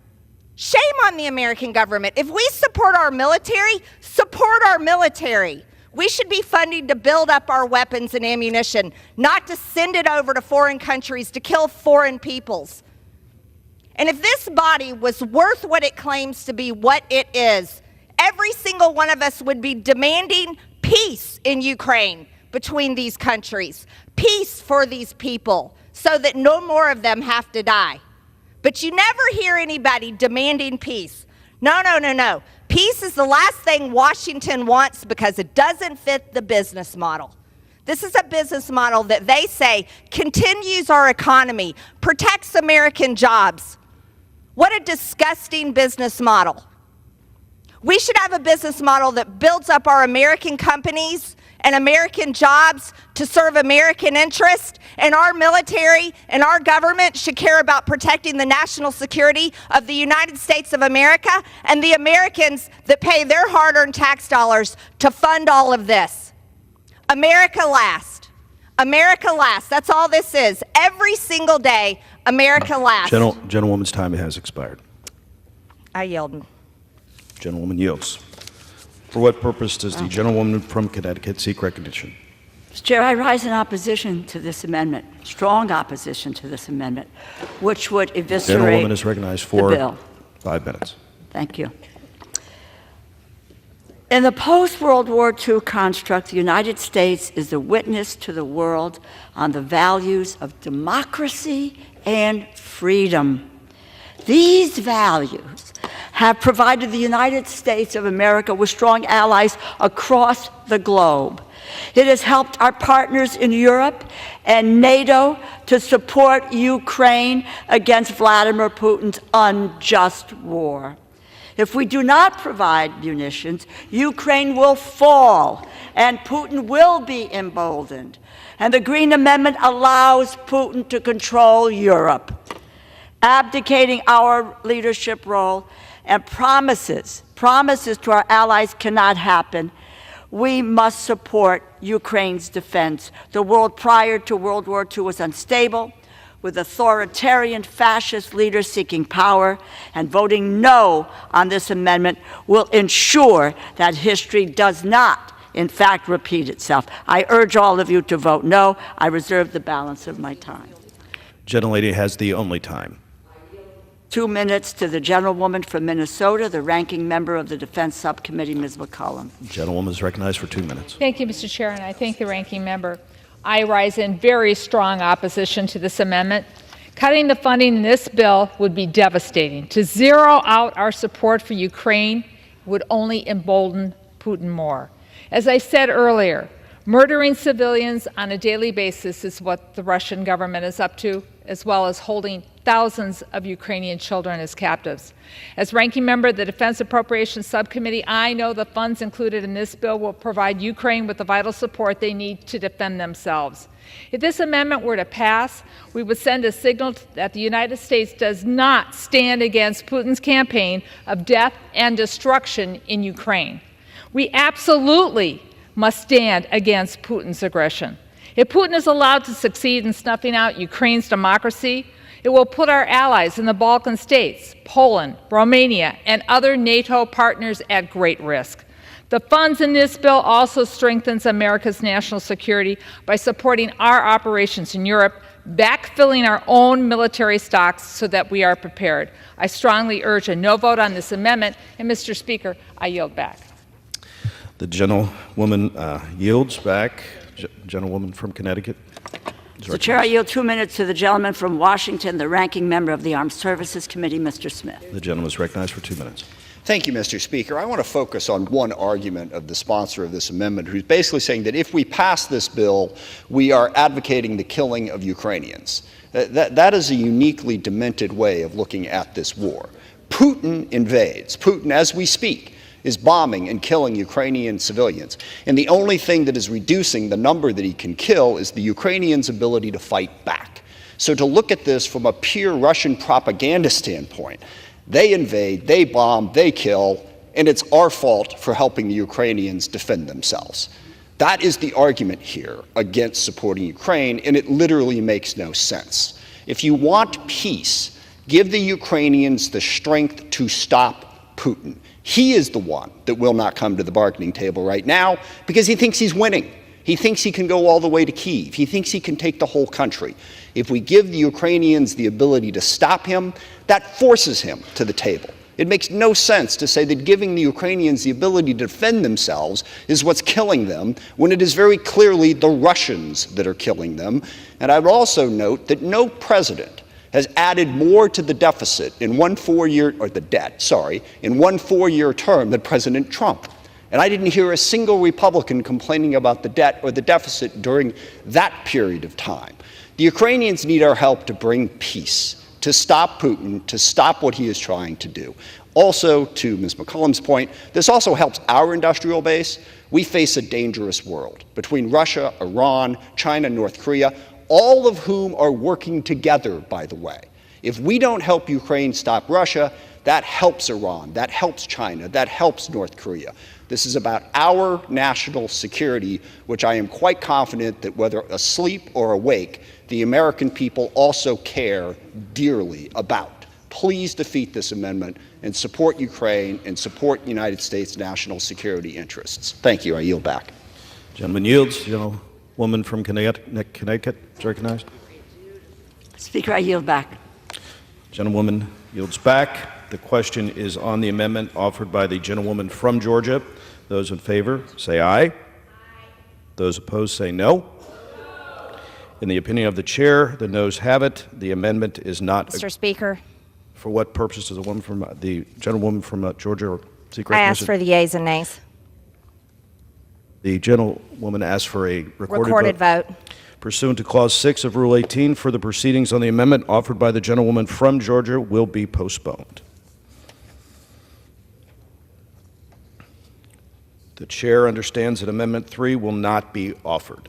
Shame on the American government. If we support our military, support our military. We should be funding to build up our weapons and ammunition, not to send it over to foreign countries to kill foreign peoples. And if this body was worth what it claims to be, what it is, every single one of us would be demanding peace in Ukraine between these countries, peace for these people, so that no more of them have to die. But you never hear anybody demanding peace. No, no, no, no. Peace is the last thing Washington wants because it doesn't fit the business model. This is a business model that they say continues our economy, protects American jobs. What a disgusting business model. We should have a business model that builds up our American companies and American jobs to serve American interests, and our military and our government should care about protecting the national security of the United States of America and the Americans that pay their hard-earned tax dollars to fund all of this. America last. America last. That's all this is. Every single day, America last. Gentlewoman's time has expired. I yield. Gentlewoman yields. For what purpose does the gentlewoman from Connecticut seek recognition? Mr. Chair, I rise in opposition to this amendment, strong opposition to this amendment, which would eviscerate Gentlewoman is recognized for the bill. 5 minutes. Thank you. In the post-World War II construct, the United States is the witness to the world on the values of democracy and freedom. These values have provided the United States of America with strong allies across the globe. It has helped our partners in Europe and NATO to support Ukraine against Vladimir Putin's unjust war. If we do not provide munitions, Ukraine will fall and Putin will be emboldened. And the Green Amendment allows Putin to control Europe, abdicating our leadership role and promises to our allies cannot happen. We must support Ukraine's defense. The world prior to World War II was unstable, with authoritarian fascist leaders seeking power, and voting no on this amendment will ensure that history does not, in fact, repeat itself. I urge all of you to vote no. I reserve the balance of my time. Gentlelady has the only time. 2 minutes to the gentlewoman from Minnesota, the ranking member of the Defense Subcommittee, Ms. McCollum. Gentlewoman is recognized for 2 minutes. Thank you, Mr. Chair, and I thank the ranking member. I rise in very strong opposition to this amendment. Cutting the funding in this bill would be devastating. To zero out our support for Ukraine would only embolden Putin more. As I said earlier, murdering civilians on a daily basis is what the Russian government is up to, as well as holding thousands of Ukrainian children as captives. As ranking member of the Defense Appropriations Subcommittee, I know the funds included in this bill will provide Ukraine with the vital support they need to defend themselves. If this amendment were to pass, we would send a signal that the United States does not stand against Putin's campaign of death and destruction in Ukraine. We absolutely must stand against Putin's aggression. If Putin is allowed to succeed in snuffing out Ukraine's democracy, it will put our allies in the Balkan states, Poland, Romania, and other NATO partners at great risk. The funds in this bill also strengthens America's national security by supporting our operations in Europe, backfilling our own military stocks so that we are prepared. I strongly urge a no vote on this amendment, and Mr. Speaker, I yield back. The gentlewoman yields back. Gentlewoman from Connecticut. Mr. Chair, I yield 2 minutes to the gentleman from Washington, the ranking member of the Armed Services Committee, Mr. Smith. The gentleman is recognized for 2 minutes. Thank you, Mr. Speaker. I want to focus on one argument of the sponsor of this amendment, who's basically saying that if we pass this bill, we are advocating the killing of Ukrainians. That is a uniquely demented way of looking at this war. Putin invades. Putin, as we speak, is bombing and killing Ukrainian civilians. And the only thing that is reducing the number that he can kill is the Ukrainians' ability to fight back. So to look at this from a pure Russian propaganda standpoint, they invade, they bomb, they kill, and it's our fault for helping the Ukrainians defend themselves. That is the argument here against supporting Ukraine, and it literally makes no sense. If you want peace, give the Ukrainians the strength to stop Putin. He is the one that will not come to the bargaining table right now because he thinks he's winning. He thinks he can go all the way to Kyiv. He thinks he can take the whole country. If we give the Ukrainians the ability to stop him, that forces him to the table. It makes no sense to say that giving the Ukrainians the ability to defend themselves is what's killing them, when it is very clearly the Russians that are killing them. And I would also note that no president has added more to the deficit in one 4-year, or the debt, sorry, in one 4-year term than President Trump. And I didn't hear a single Republican complaining about the debt or the deficit during that period of time. The Ukrainians need our help to bring peace, to stop Putin, to stop what he is trying to do. Also, to Ms. McCollum's point, this also helps our industrial base. We face a dangerous world between Russia, Iran, China, North Korea, all of whom are working together, by the way. If we don't help Ukraine stop Russia, that helps Iran, that helps China, that helps North Korea. This is about our national security, which I am quite confident that whether asleep or awake, the American people also care dearly about. Please defeat this amendment and support Ukraine and support United States national security interests. Thank you. I yield back. Gentleman yields. Gentlewoman from Connecticut is recognized. Speaker, I yield back. Gentlewoman yields back. The question is on the amendment offered by the gentlewoman from Georgia. Those in favor say aye. Aye. Those opposed say no. In the opinion of the chair, the noes have it. The amendment is not. Mr. Speaker. For what purpose does the gentlewoman from Georgia seek recognition? I ask for the yeas and nays. The gentlewoman asks for a recorded vote. Pursuant to Clause 6 of Rule 18, further proceedings on the amendment offered by the gentlewoman from Georgia will be postponed. The chair understands that Amendment 3 will not be offered.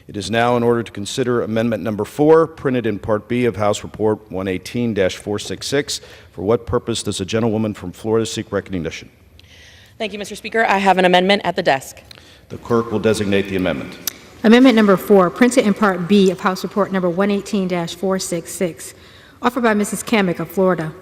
It is now in order to consider Amendment Number 4, printed in Part B of House Report 118-466. For what purpose does the gentlewoman from Florida seek recognition? Thank you, Mr. Speaker. I have an amendment at the desk. The clerk will designate the amendment. Amendment number 4, printed in Part B of House Report number 118-466, offered by Mrs. Kamik of Florida.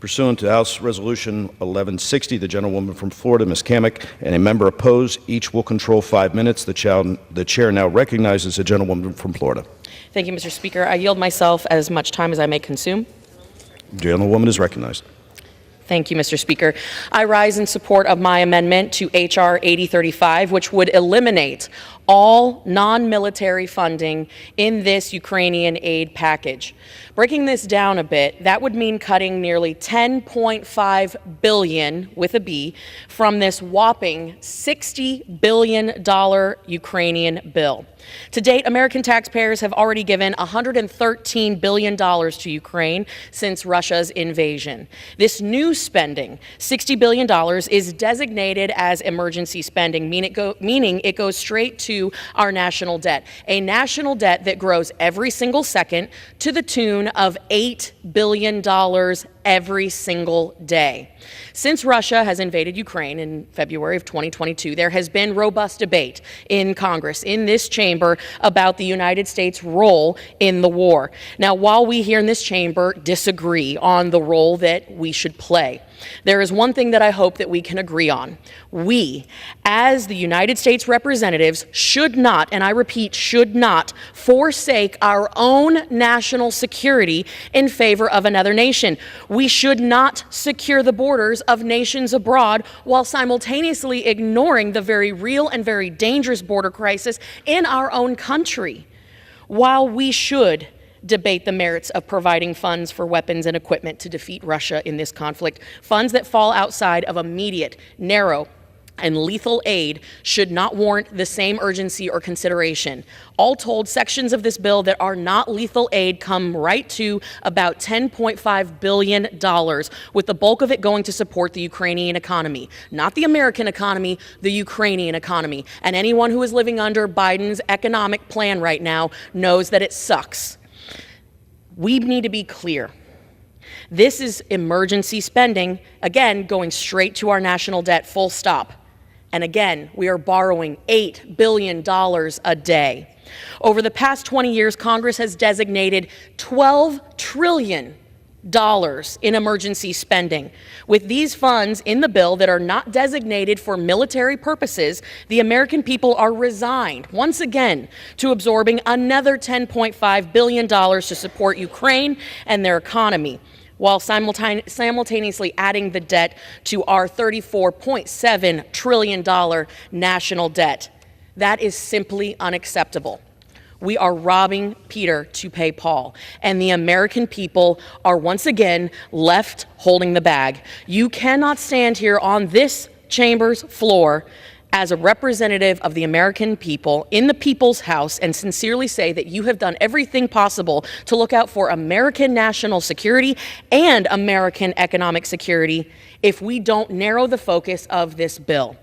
Pursuant to House Resolution 1160, the gentlewoman from Florida, Ms. Kamik, and a member opposed, each will control 5 minutes. The chair now recognizes the gentlewoman from Florida. Thank you, Mr. Speaker. I yield myself as much time as I may consume. The gentlewoman is recognized. Thank you, Mr. Speaker. I rise in support of my amendment to H.R. 8035, which would eliminate all non-military funding in this Ukrainian aid package. Breaking this down a bit, that would mean cutting nearly $10.5 billion, with a B, from this whopping $60 billion Ukrainian bill. To date, American taxpayers have already given $113 billion to Ukraine since Russia's invasion. This new spending, $60 billion, is designated as emergency spending, meaning it goes straight to our national debt, a national debt that grows every single second to the tune of $8 billion every single day. Since Russia has invaded Ukraine in February of 2022, there has been robust debate in Congress, in this chamber, about the United States' role in the war. Now, while we here in this chamber disagree on the role that we should play, There is one thing that I hope that we can agree on. We, as the United States representatives, should not, and I repeat, should not, forsake our own national security in favor of another nation. We should not secure the borders of nations abroad while simultaneously ignoring the very real and very dangerous border crisis in our own country. While we should debate the merits of providing funds for weapons and equipment to defeat Russia in this conflict, funds that fall outside of immediate, narrow, and lethal aid should not warrant the same urgency or consideration. All told, sections of this bill that are not lethal aid come right to about $10.5 billion, with the bulk of it going to support the Ukrainian economy. Not the American economy, the Ukrainian economy. And anyone who is living under Biden's economic plan right now knows that it sucks. We need to be clear. This is emergency spending, again, going straight to our national debt, full stop. And again, we are borrowing $8 billion a day. Over the past 20 years, Congress has designated $12 trillion in emergency spending. With these funds in the bill that are not designated for military purposes, the American people are resigned, once again, to absorbing another $10.5 billion to support Ukraine and their economy, while simultaneously adding the debt to our $34.7 trillion national debt. That is simply unacceptable. We are robbing Peter to pay Paul, and the American people are once again left holding the bag. You cannot stand here on this chamber's floor as a representative of the American people in the people's house and sincerely say that you have done everything possible to look out for American national security and American economic security if we don't narrow the focus of this bill.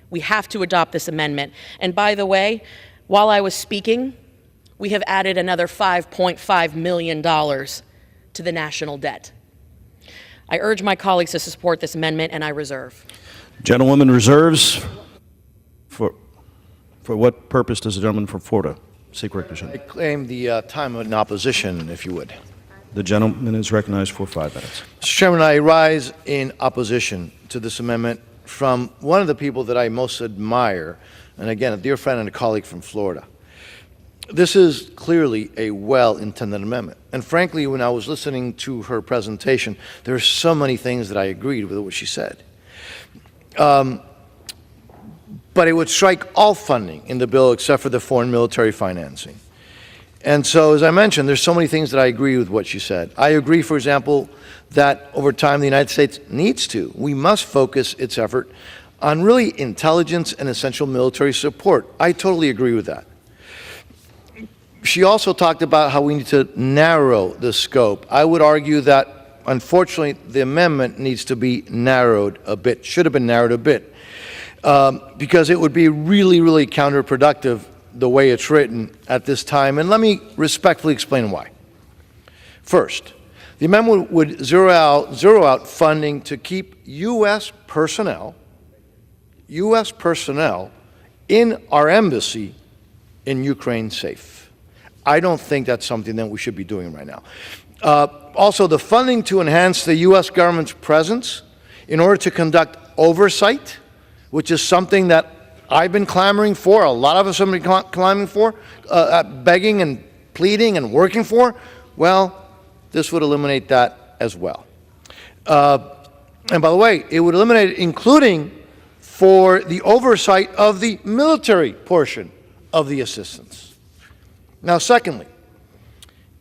We have to adopt this amendment. And by the way, while I was speaking, we have added another $5.5 million to the national debt. I urge my colleagues to support this amendment, and I reserve. Gentlewoman reserves. For what purpose does the gentleman from Florida seek recognition? I claim the time in opposition, if you would. The gentleman is recognized for 5 minutes. Mr. Chairman, I rise in opposition to this amendment from one of the people that I most admire, and again, a dear friend and a colleague from Florida. This is clearly a well-intended amendment. And frankly, when I was listening to her presentation, there are so many things that I agreed with what she said. But it would strike all funding in the bill except for the foreign military financing. And so, as I mentioned, there's so many things that I agree with what she said. I agree, for example, that over time the United States we must focus its effort on really intelligence and essential military support. I totally agree with that. She also talked about how we need to narrow the scope. I would argue that, unfortunately, the amendment needs to be narrowed a bit, should have been narrowed a bit, because it would be really, really counterproductive the way it's written at this time. And let me respectfully explain why. First, the amendment would zero out funding to keep U.S. personnel in our embassy in Ukraine safe. I don't think that's something that we should be doing right now. Also, the funding to enhance the U.S. government's presence in order to conduct oversight, which is something that I've been clamoring for, a lot of us have been clamoring for, begging and pleading and working for, well, this would eliminate that as well. And by the way, it would eliminate it including for the oversight of the military portion of the assistance. Now, secondly,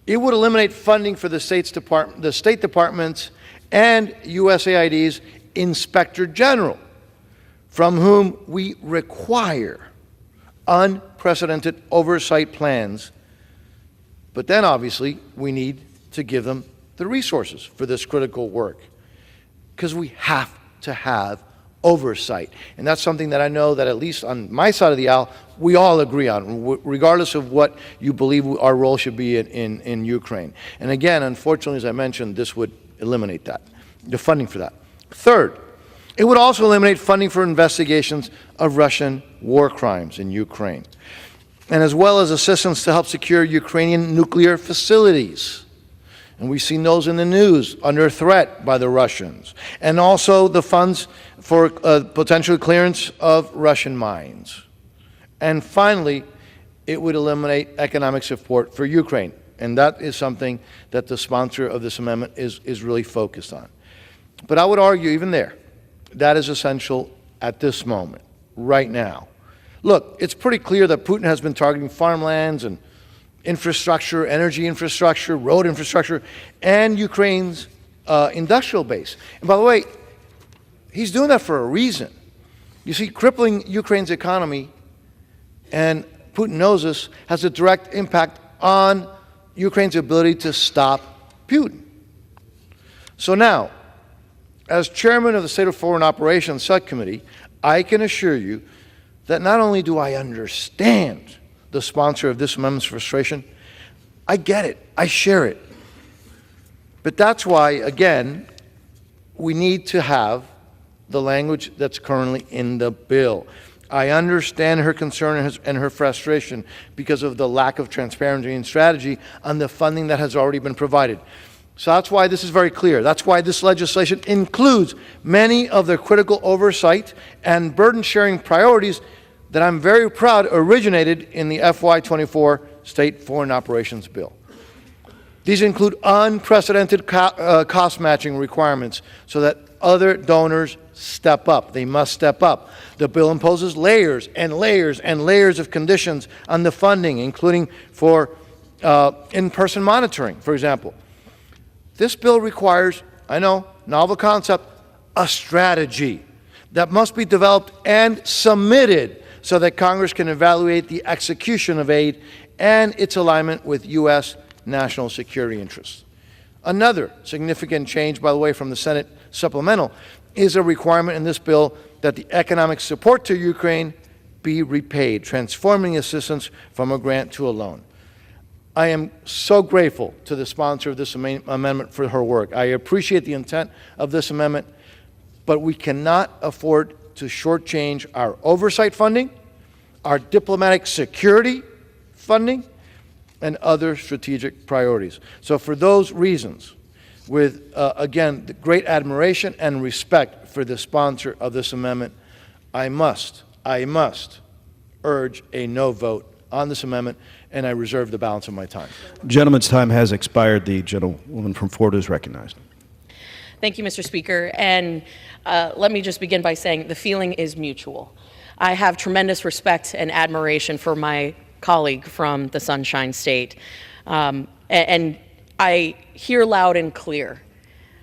it would eliminate funding for the State Departments and USAID's Inspector General, from whom we require unprecedented oversight plans. But then, obviously, we need to give them the resources for this critical work, because we have to have oversight. And that's something that I know that at least on my side of the aisle, we all agree on, regardless of what you believe our role should be in Ukraine. And again, unfortunately, as I mentioned, this would eliminate that, the funding for that. Third, it would also eliminate funding for investigations of Russian war crimes in Ukraine, and as well as assistance to help secure Ukrainian nuclear facilities. and we've seen those in the news, under threat by the Russians, and also the funds for potential clearance of Russian mines. And finally, it would eliminate economic support for Ukraine, and that is something that the sponsor of this amendment is really focused on. But I would argue, even there, that is essential at this moment, right now. Look, it's pretty clear that Putin has been targeting farmlands and infrastructure, energy infrastructure, road infrastructure, and Ukraine's industrial base. And by the way, he's doing that for a reason. You see, crippling Ukraine's economy, and Putin knows this, has a direct impact on Ukraine's ability to stop Putin. So now, as chairman of the State of Foreign Operations Subcommittee, I can assure you that not only do I understand the sponsor of this amendment's frustration, I get it, I share it. But that's why, again, we need to have the language that's currently in the bill. I understand her concern and her frustration because of the lack of transparency and strategy on the funding that has already been provided. So that's why this is very clear. That's why this legislation includes many of the critical oversight and burden-sharing priorities that I'm very proud originated in the FY24 State Foreign Operations Bill. These include unprecedented cost-matching requirements so that other donors step up. They must step up. The bill imposes layers and layers and layers of conditions on the funding, including for in-person monitoring, for example. This bill requires, I know, novel concept, a strategy that must be developed and submitted so that Congress can evaluate the execution of aid and its alignment with U.S. national security interests. Another significant change, by the way, from the Senate supplemental is a requirement in this bill that the economic support to Ukraine be repaid, transforming assistance from a grant to a loan. I am so grateful to the sponsor of this amendment for her work. I appreciate the intent of this amendment, but we cannot afford to shortchange our oversight funding, our diplomatic security funding, and other strategic priorities. So for those reasons, with, again, the great admiration and respect for the sponsor of this amendment, I must urge a no vote on this amendment, and I reserve the balance of my time. Gentleman's time has expired. The gentlewoman from Florida is recognized. Thank you, Mr. Speaker. And let me just begin by saying the feeling is mutual. I have tremendous respect and admiration for my colleague from the Sunshine State. And I hear loud and clear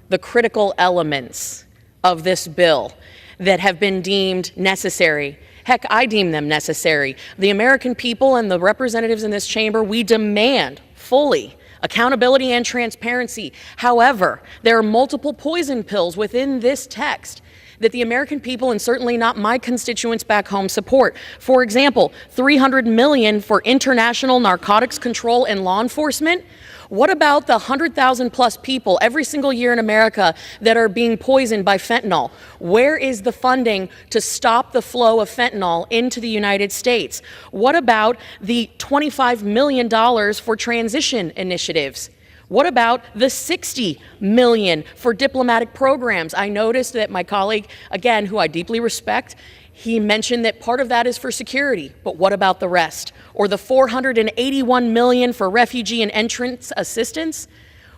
the critical elements of this bill that have been deemed necessary. Heck, I deem them necessary. The American people and the representatives in this chamber, we demand fully accountability and transparency. However, there are multiple poison pills within this text that the American people, and certainly not my constituents back home, support. For example, $300 million for international narcotics control and law enforcement. What about the 100,000 plus people every single year in America that are being poisoned by fentanyl? Where is the funding to stop the flow of fentanyl into the United States? What about the $25 million for transition initiatives? What about the $60 million for diplomatic programs? I noticed that my colleague, again, who I deeply respect, he mentioned that part of that is for security, but what about the rest? Or the $481 million for refugee and entrance assistance?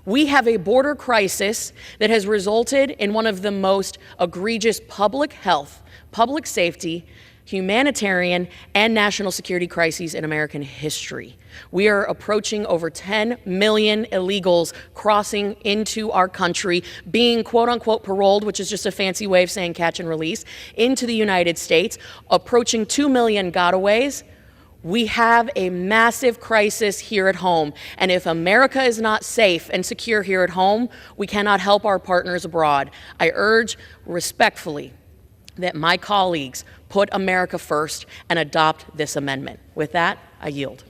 We have a border crisis that has resulted in one of the most egregious public health, public safety, humanitarian, and national security crises in American history. We are approaching over 10 million illegals crossing into our country, being quote unquote paroled, which is just a fancy way of saying catch and release, into the United States, approaching 2 million gotaways. We have a massive crisis here at home, and if America is not safe and secure here at home, we cannot help our partners abroad. I urge respectfully that my colleagues put America first and adopt this amendment. With that, I yield.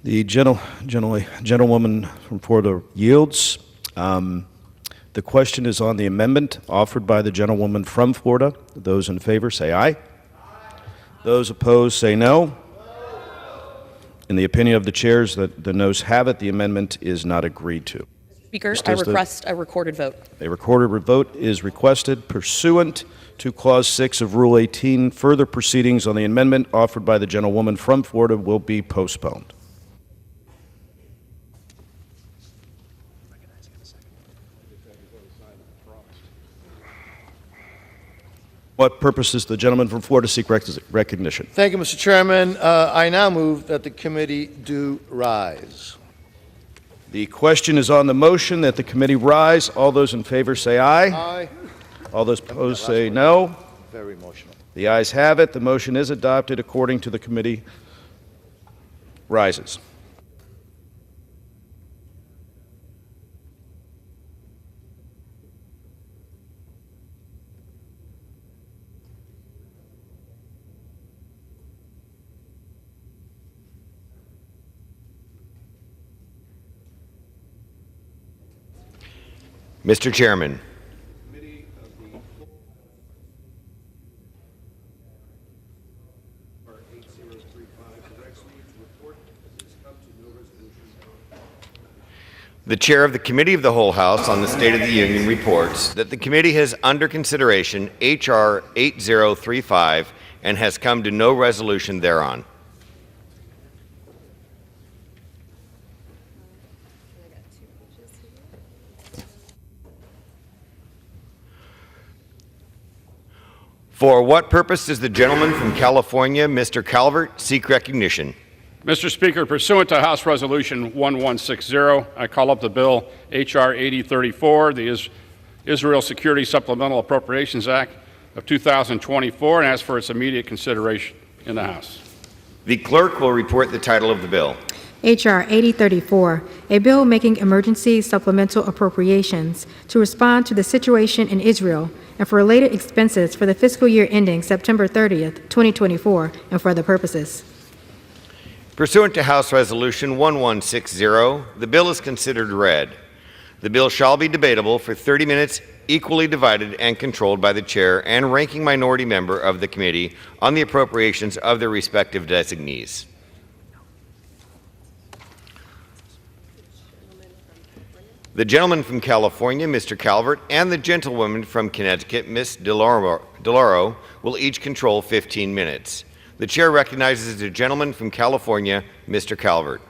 The gentlewoman from Florida yields. The question is on the amendment offered by the gentlewoman from Florida. Those in favor say aye. Those opposed say no. In the opinion of the chairs, the noes have it. The amendment is not agreed to. Speaker, I request a recorded vote. A recorded vote is requested pursuant to Clause 6 of Rule 18. Further proceedings on the amendment offered by the gentlewoman from Florida will be postponed. What purpose does the gentleman from Florida seek recognition? Thank you, Mr. Chairman. I now move that the committee do rise. The question is on the motion that the committee rise. All those in favor say aye. Aye. All those opposed say no. Very emotional. The ayes have it. The motion is adopted according to the committee rises. Mr. Chairman. The Chair of the Committee of the Whole House on the State of the Union reports that the committee has under consideration H.R. 8035 and has come to no resolution thereon. For what purpose does the gentleman from California, Mr. Calvert, seek recognition? Mr. Speaker, pursuant to House Resolution 1160, I call up the bill H.R. 8034, the Israel Security Supplemental Appropriations Act of 2024, and ask for its immediate consideration in the House. The clerk will report the title of the bill. H.R. 8034, a bill making emergency supplemental appropriations to respond to the situation in Israel and for related expenses for the fiscal year ending September 30th, 2024, and for other purposes. Pursuant to House Resolution 1160, the bill is considered read. The bill shall be debatable for 30 minutes, equally divided and controlled by the chair and ranking minority member of the committee on the appropriations of their respective designees. The gentleman from California, Mr. Calvert, and the gentlewoman from Connecticut, Ms. DeLauro, will each control 15 minutes. The chair recognizes the gentleman from California, Mr. Calvert.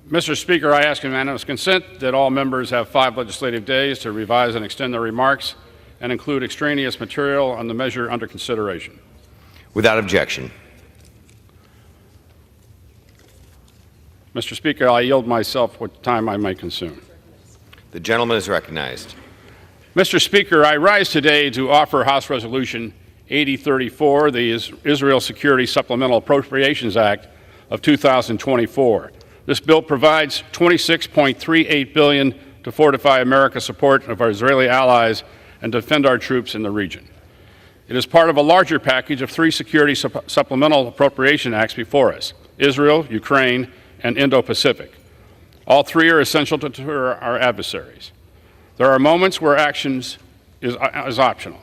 Mr. Speaker, I ask unanimous consent that all members have 5 legislative days to revise and extend their remarks and include extraneous material on the measure under consideration. Without objection. Mr. Speaker, I yield myself what time I may consume. The gentleman is recognized. Mr. Speaker, I rise today to offer House Resolution 8034, the Israel Security Supplemental Appropriations Act of 2024. This bill provides $26.38 billion to fortify America's support of our Israeli allies and defend our troops in the region. It is part of a larger package of 3 security supplemental appropriation acts before us: Israel, Ukraine, and Indo-Pacific. All 3 are essential to deter our adversaries. There are moments where actions is optional,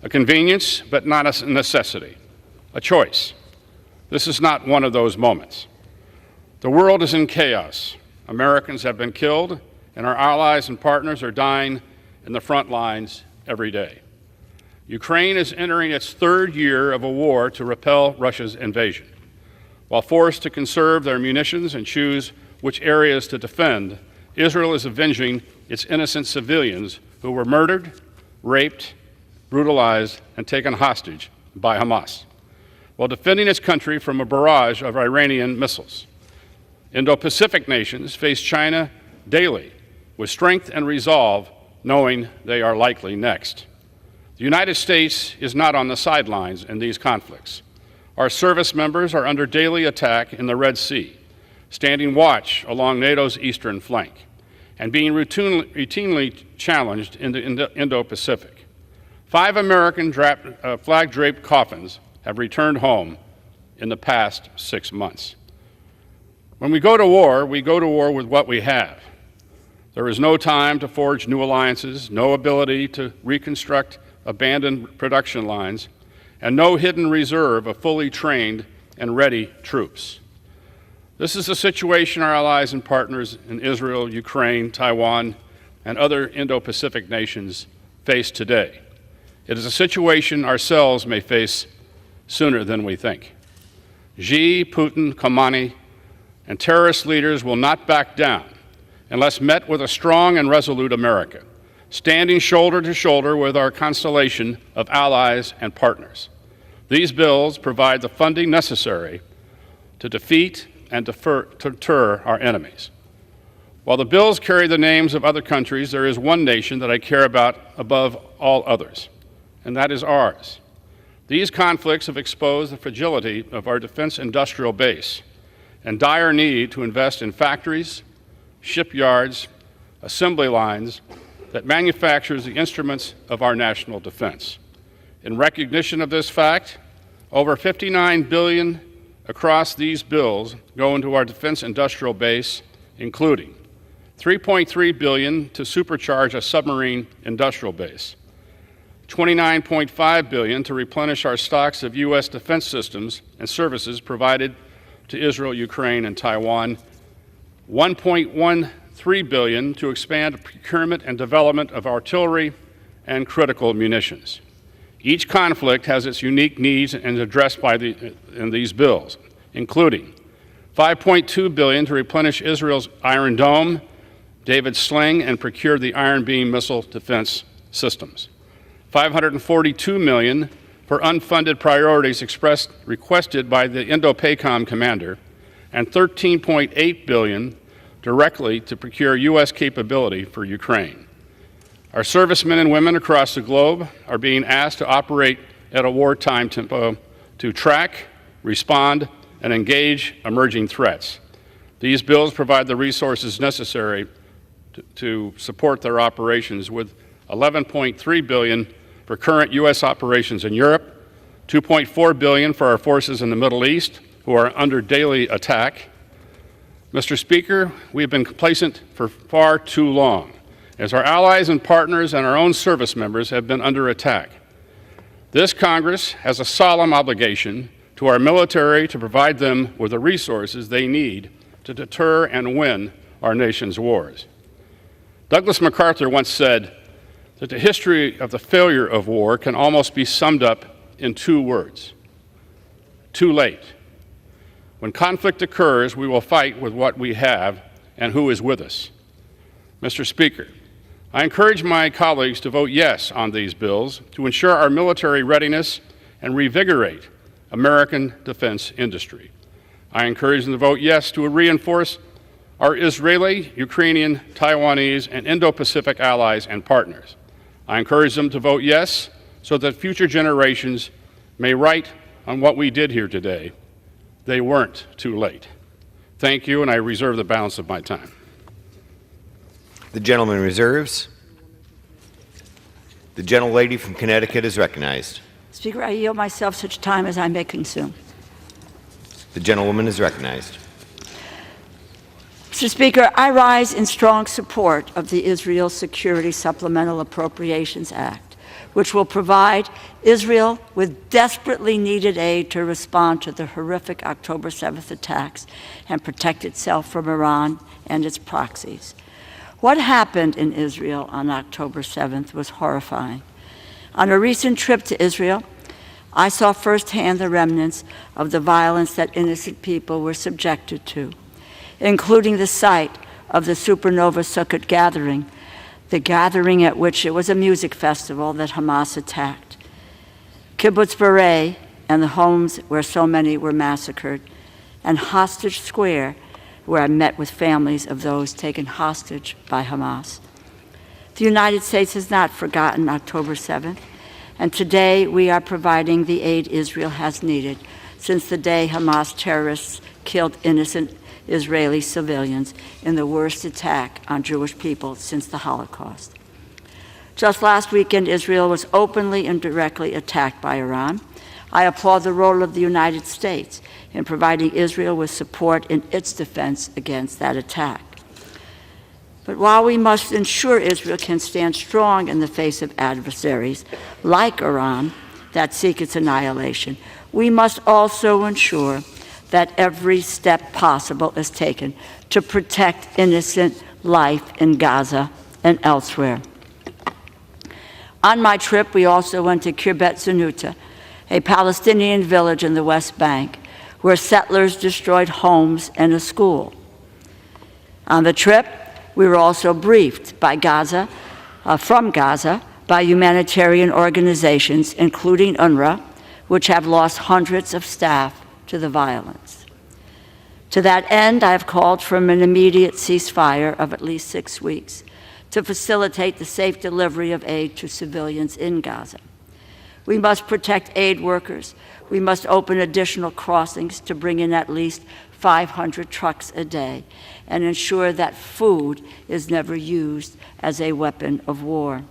a convenience but not a necessity, a choice. This is not one of those moments. The world is in chaos. Americans have been killed, and our allies and partners are dying in the front lines every day. Ukraine is entering its 3rd year of a war to repel Russia's invasion. While forced to conserve their munitions and choose which areas to defend, Israel is avenging its innocent civilians who were murdered, raped, brutalized, and taken hostage by Hamas, while defending its country from a barrage of Iranian missiles. Indo-Pacific nations face China daily with strength and resolve, knowing they are likely next. The United States is not on the sidelines in these conflicts. Our service members are under daily attack in the Red Sea, standing watch along NATO's eastern flank, and being routinely challenged in the Indo-Pacific. 5 American flag-draped coffins have returned home in the past 6 months. When we go to war with what we have. There is no time to forge new alliances, no ability to reconstruct abandoned production lines, and no hidden reserve of fully trained and ready troops. This is the situation our allies and partners in Israel, Ukraine, Taiwan, and other Indo-Pacific nations face today. It is a situation ourselves may face sooner than we think. Xi, Putin, Kamik, and terrorist leaders will not back down unless met with a strong and resolute America, standing shoulder to shoulder with our constellation of allies and partners. These bills provide the funding necessary to defeat and deter our enemies. While the bills carry the names of other countries, there is one nation that I care about above all others, and that is ours. These conflicts have exposed the fragility of our defense industrial base and dire need to invest in factories, shipyards, assembly lines that manufactures the instruments of our national defense. In recognition of this fact, over $59 billion across these bills go into our defense industrial base, including $3.3 billion to supercharge a submarine industrial base, $29.5 billion to replenish our stocks of U.S. defense systems and services provided to Israel, Ukraine, and Taiwan, $1.13 billion to expand procurement and development of artillery and critical munitions. Each conflict has its unique needs and is addressed in these bills, including $5.2 billion to replenish Israel's Iron Dome, David Sling, and procure the Iron Beam missile defense systems. $542 million for unfunded priorities requested by the Indo-PACOM commander, and $13.8 billion directly to procure U.S. capability for Ukraine. Our servicemen and women across the globe are being asked to operate at a wartime tempo to track, respond, and engage emerging threats. These bills provide the resources necessary to support their operations, with $11.3 billion for current U.S. operations in Europe, $2.4 billion for our forces in the Middle East, who are under daily attack. Mr. Speaker, we have been complacent for far too long, as our allies and partners and our own service members have been under attack. This Congress has a solemn obligation to our military to provide them with the resources they need to deter and win our nation's wars. Douglas MacArthur once said that the history of the failure of war can almost be summed up in two words: too late. When conflict occurs, we will fight with what we have and who is with us. Mr. Speaker, I encourage my colleagues to vote yes on these bills to ensure our military readiness and revigorate American defense industry. I encourage them to vote yes to reinforce our Israeli, Ukrainian, Taiwanese, and Indo-Pacific allies and partners. I encourage them to vote yes so that future generations may write on what we did here today. They weren't too late. Thank you, and I reserve the balance of my time. The gentleman reserves. The gentlelady from Connecticut is recognized. Speaker, I yield myself such time as I may consume. The gentlewoman is recognized. Mr. Speaker, I rise in strong support of the Israel Security Supplemental Appropriations Act, which will provide Israel with desperately needed aid to respond to the horrific October 7th attacks and protect itself from Iran and its proxies. What happened in Israel on October 7th was horrifying. On a recent trip to Israel, I saw firsthand the remnants of the violence that innocent people were subjected to, including the site of the Supernova Sukkot gathering, the gathering at which it was a music festival that Hamas attacked, Kibbutz Berei and the homes where so many were massacred, and Hostage Square, where I met with families of those taken hostage by Hamas. The United States has not forgotten October 7th, and today we are providing the aid Israel has needed since the day Hamas terrorists killed innocent Israeli civilians in the worst attack on Jewish people since the Holocaust. Just last weekend, Israel was openly and directly attacked by Iran. I applaud the role of the United States in providing Israel with support in its defense against that attack. But while we must ensure Israel can stand strong in the face of adversaries like Iran that seek its annihilation, we must also ensure that every step possible is taken to protect innocent life in Gaza and elsewhere. On my trip, we also went to Kirbet Zanuta, a Palestinian village in the West Bank, where settlers destroyed homes and a school. On the trip, we were also briefed by from Gaza by humanitarian organizations, including UNRWA, which have lost hundreds of staff to the violence. To that end, I have called for an immediate ceasefire of at least 6 weeks to facilitate the safe delivery of aid to civilians in Gaza. We must protect aid workers. We must open additional crossings to bring in at least 500 trucks a day and ensure that food is never used as a weapon of war.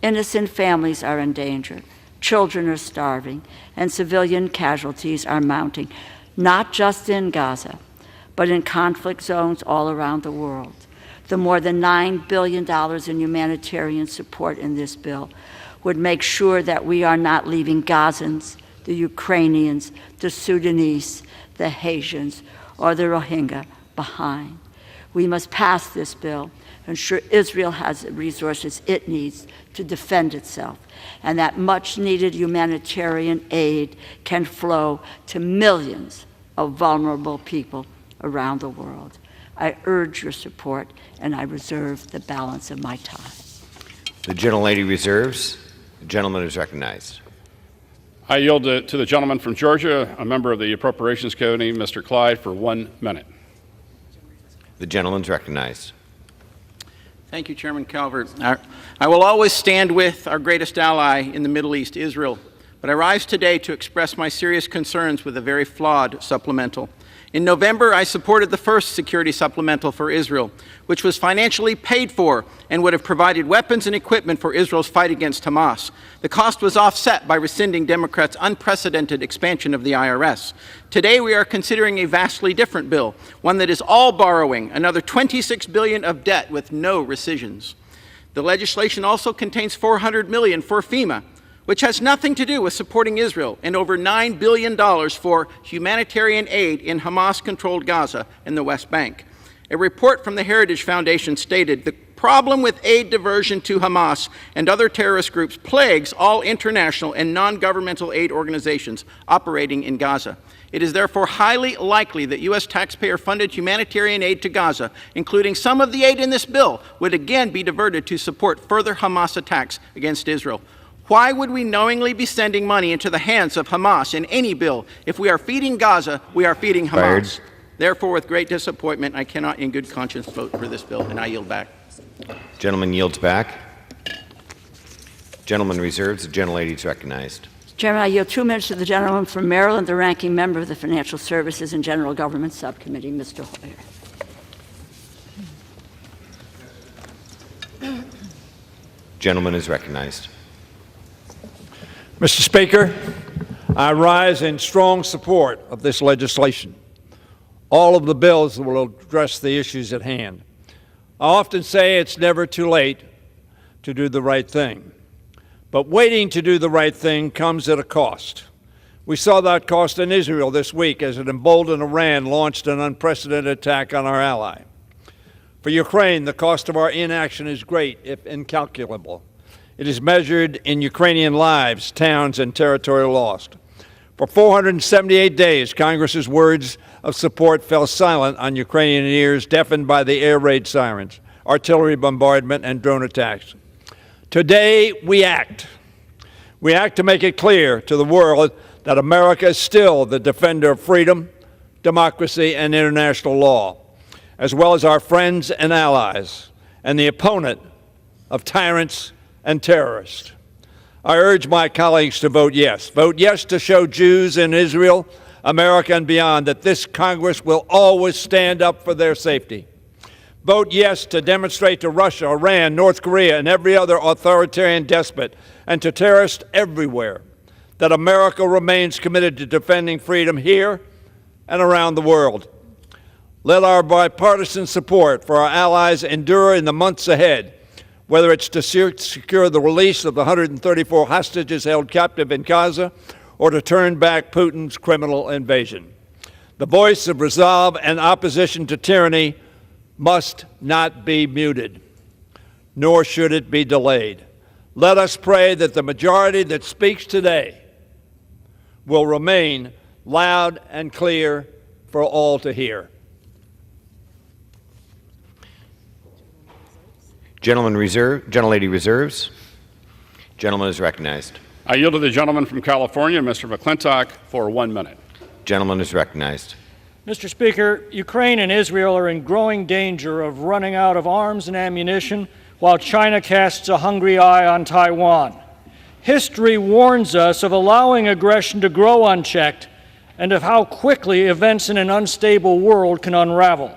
Innocent families are in danger, children are starving, and civilian casualties are mounting, not just in Gaza, but in conflict zones all around the world. The more than $9 billion in humanitarian support in this bill would make sure that we are not leaving Gazans, the Ukrainians, the Sudanese, the Haitians, or the Rohingya behind. We must pass this bill, ensure Israel has the resources it needs to defend itself, and that much-needed humanitarian aid can flow to millions of vulnerable people around the world. I urge your support, and I reserve the balance of my time. The gentlelady reserves. The gentleman is recognized. I yield to the gentleman from Georgia, a member of the Appropriations Committee, Mr. Clyde, for 1 minute. The gentleman is recognized. Thank you, Chairman Calvert. I will always stand with our greatest ally in the Middle East, Israel, but I rise today to express my serious concerns with a very flawed supplemental. In November, I supported the first security supplemental for Israel, which was financially paid for and would have provided weapons and equipment for Israel's fight against Hamas. The cost was offset by rescinding Democrats' unprecedented expansion of the IRS. Today, we are considering a vastly different bill, one that is all borrowing, another $26 billion of debt with no rescissions. The legislation also contains $400 million for FEMA, which has nothing to do with supporting Israel, and over $9 billion for humanitarian aid in Hamas-controlled Gaza and the West Bank. A report from the Heritage Foundation stated, "The problem with aid diversion to Hamas and other terrorist groups plagues all international and non-governmental aid organizations operating in Gaza. It is therefore highly likely that U.S. taxpayer-funded humanitarian aid to Gaza, including some of the aid in this bill, would again be diverted to support further Hamas attacks against Israel." Why would we knowingly be sending money into the hands of Hamas in any bill? If we are feeding Gaza, we are feeding Hamas. Therefore, with great disappointment, I cannot in good conscience vote for this bill, and I yield back. Gentleman yields back. Gentleman reserves. The gentlelady is recognized. Chairman, I yield 2 minutes to the gentleman from Maryland, the ranking member of the Financial Services and General Government Subcommittee, Mr. Hoyer. Gentleman is recognized. Mr. Speaker, I rise in strong support of this legislation. All of the bills will address the issues at hand. I often say it's never too late to do the right thing. But waiting to do the right thing comes at a cost. We saw that cost in Israel this week as an emboldened Iran launched an unprecedented attack on our ally. For Ukraine, the cost of our inaction is great, if incalculable. It is measured in Ukrainian lives, towns, and territory lost. For 478 days, Congress's words of support fell silent on Ukrainian ears, deafened by the air raid sirens, artillery bombardment, and drone attacks. Today, we act. We act to make it clear to the world that America is still the defender of freedom, democracy, and international law, as well as our friends and allies, and the opponent of tyrants and terrorists. I urge my colleagues to vote yes. Vote yes to show Jews in Israel, America, and beyond that this Congress will always stand up for their safety. Vote yes to demonstrate to Russia, Iran, North Korea, and every other authoritarian despot, and to terrorists everywhere, that America remains committed to defending freedom here and around the world. Let our bipartisan support for our allies endure in the months ahead, whether it's to secure the release of the 134 hostages held captive in Gaza or to turn back Putin's criminal invasion. The voice of resolve and opposition to tyranny must not be muted, nor should it be delayed. Let us pray that the majority that speaks today will remain loud and clear for all to hear. Gentlelady reserves. Gentleman is recognized. I yield to the gentleman from California, Mr. McClintock, for 1 minute. Gentleman is recognized. Mr. Speaker, Ukraine and Israel are in growing danger of running out of arms and ammunition while China casts a hungry eye on Taiwan. History warns us of allowing aggression to grow unchecked and of how quickly events in an unstable world can unravel.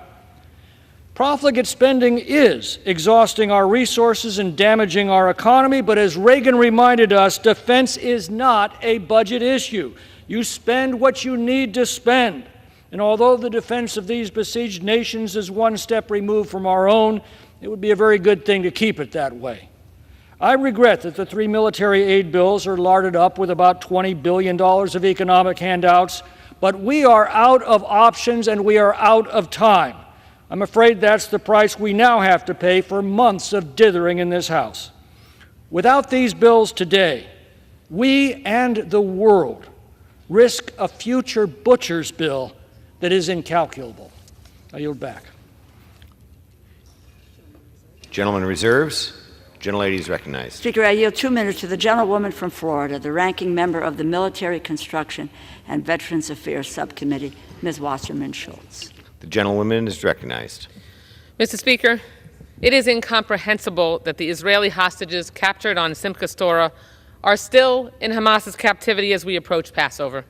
Profligate spending is exhausting our resources and damaging our economy, but as Reagan reminded us, defense is not a budget issue. You spend what you need to spend. And although the defense of these besieged nations is one step removed from our own, it would be a very good thing to keep it that way. I regret that the 3 military aid bills are larded up with about $20 billion of economic handouts, but we are out of options and we are out of time. I'm afraid that's the price we now have to pay for months of dithering in this House. Without these bills today, we and the world risk a future butcher's bill that is incalculable. I yield back. Gentleman reserves. Gentlelady is recognized. Speaker, I yield 2 minutes to the gentlewoman from Florida, the ranking member of the Military Construction and Veterans Affairs Subcommittee, Ms. Wasserman Schultz. The gentlewoman is recognized. Mr. Speaker, it is incomprehensible that the Israeli hostages captured on Simchas Torah are still in Hamas's captivity as we approach Passover.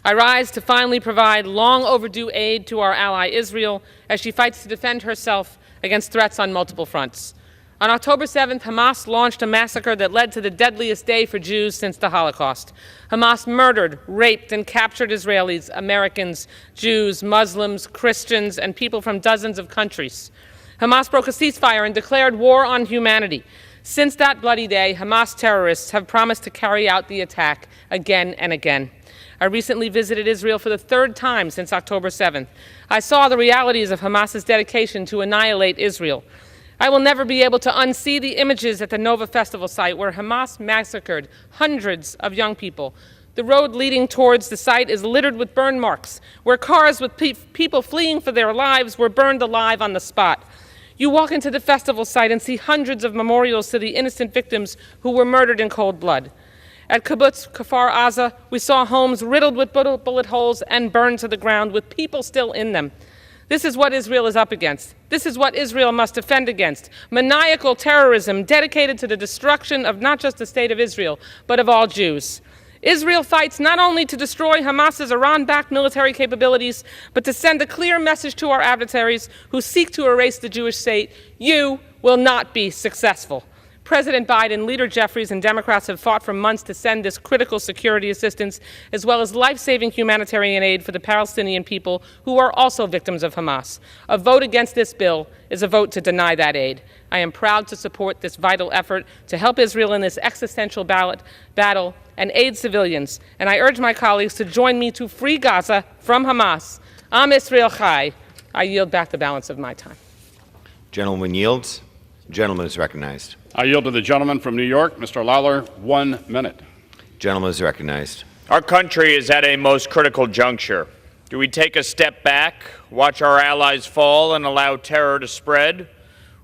I rise to finally provide long overdue aid to our ally Israel as she fights to defend herself against threats on multiple fronts. On October 7th, Hamas launched a massacre that led to the deadliest day for Jews since the Holocaust. Hamas murdered, raped, and captured Israelis, Americans, Jews, Muslims, Christians, and people from dozens of countries. Hamas broke a ceasefire and declared war on humanity. Since that bloody day, Hamas terrorists have promised to carry out the attack again and again. I recently visited Israel for the 3rd time since October 7th. I saw the realities of Hamas's dedication to annihilate Israel. I will never be able to unsee the images at the Nova Festival site where Hamas massacred hundreds of young people. The road leading towards the site is littered with burn marks, where cars with people fleeing for their lives were burned alive on the spot. You walk into the festival site and see hundreds of memorials to the innocent victims who were murdered in cold blood. At Kibbutz Kfar Aza, we saw homes riddled with bullet holes and burned to the ground with people still in them. This is what Israel is up against. This is what Israel must defend against. Maniacal terrorism dedicated to the destruction of not just the state of Israel, but of all Jews. Israel fights not only to destroy Hamas's Iran-backed military capabilities, but to send a clear message to our adversaries who seek to erase the Jewish state: you will not be successful. President Biden, Leader Jeffries, and Democrats have fought for months to send this critical security assistance, as well as life-saving humanitarian aid for the Palestinian people who are also victims of Hamas. A vote against this bill is a vote to deny that aid. I am proud to support this vital effort to help Israel in this existential battle and aid civilians, and I urge my colleagues to join me to free Gaza from Hamas. Am Israel Chai. I yield back the balance of my time. Gentleman yields. Gentleman is recognized. I yield to the gentleman from New York, Mr. Lawler, 1 minute. Gentleman is recognized. Our country is at a most critical juncture. Do we take a step back, watch our allies fall, and allow terror to spread?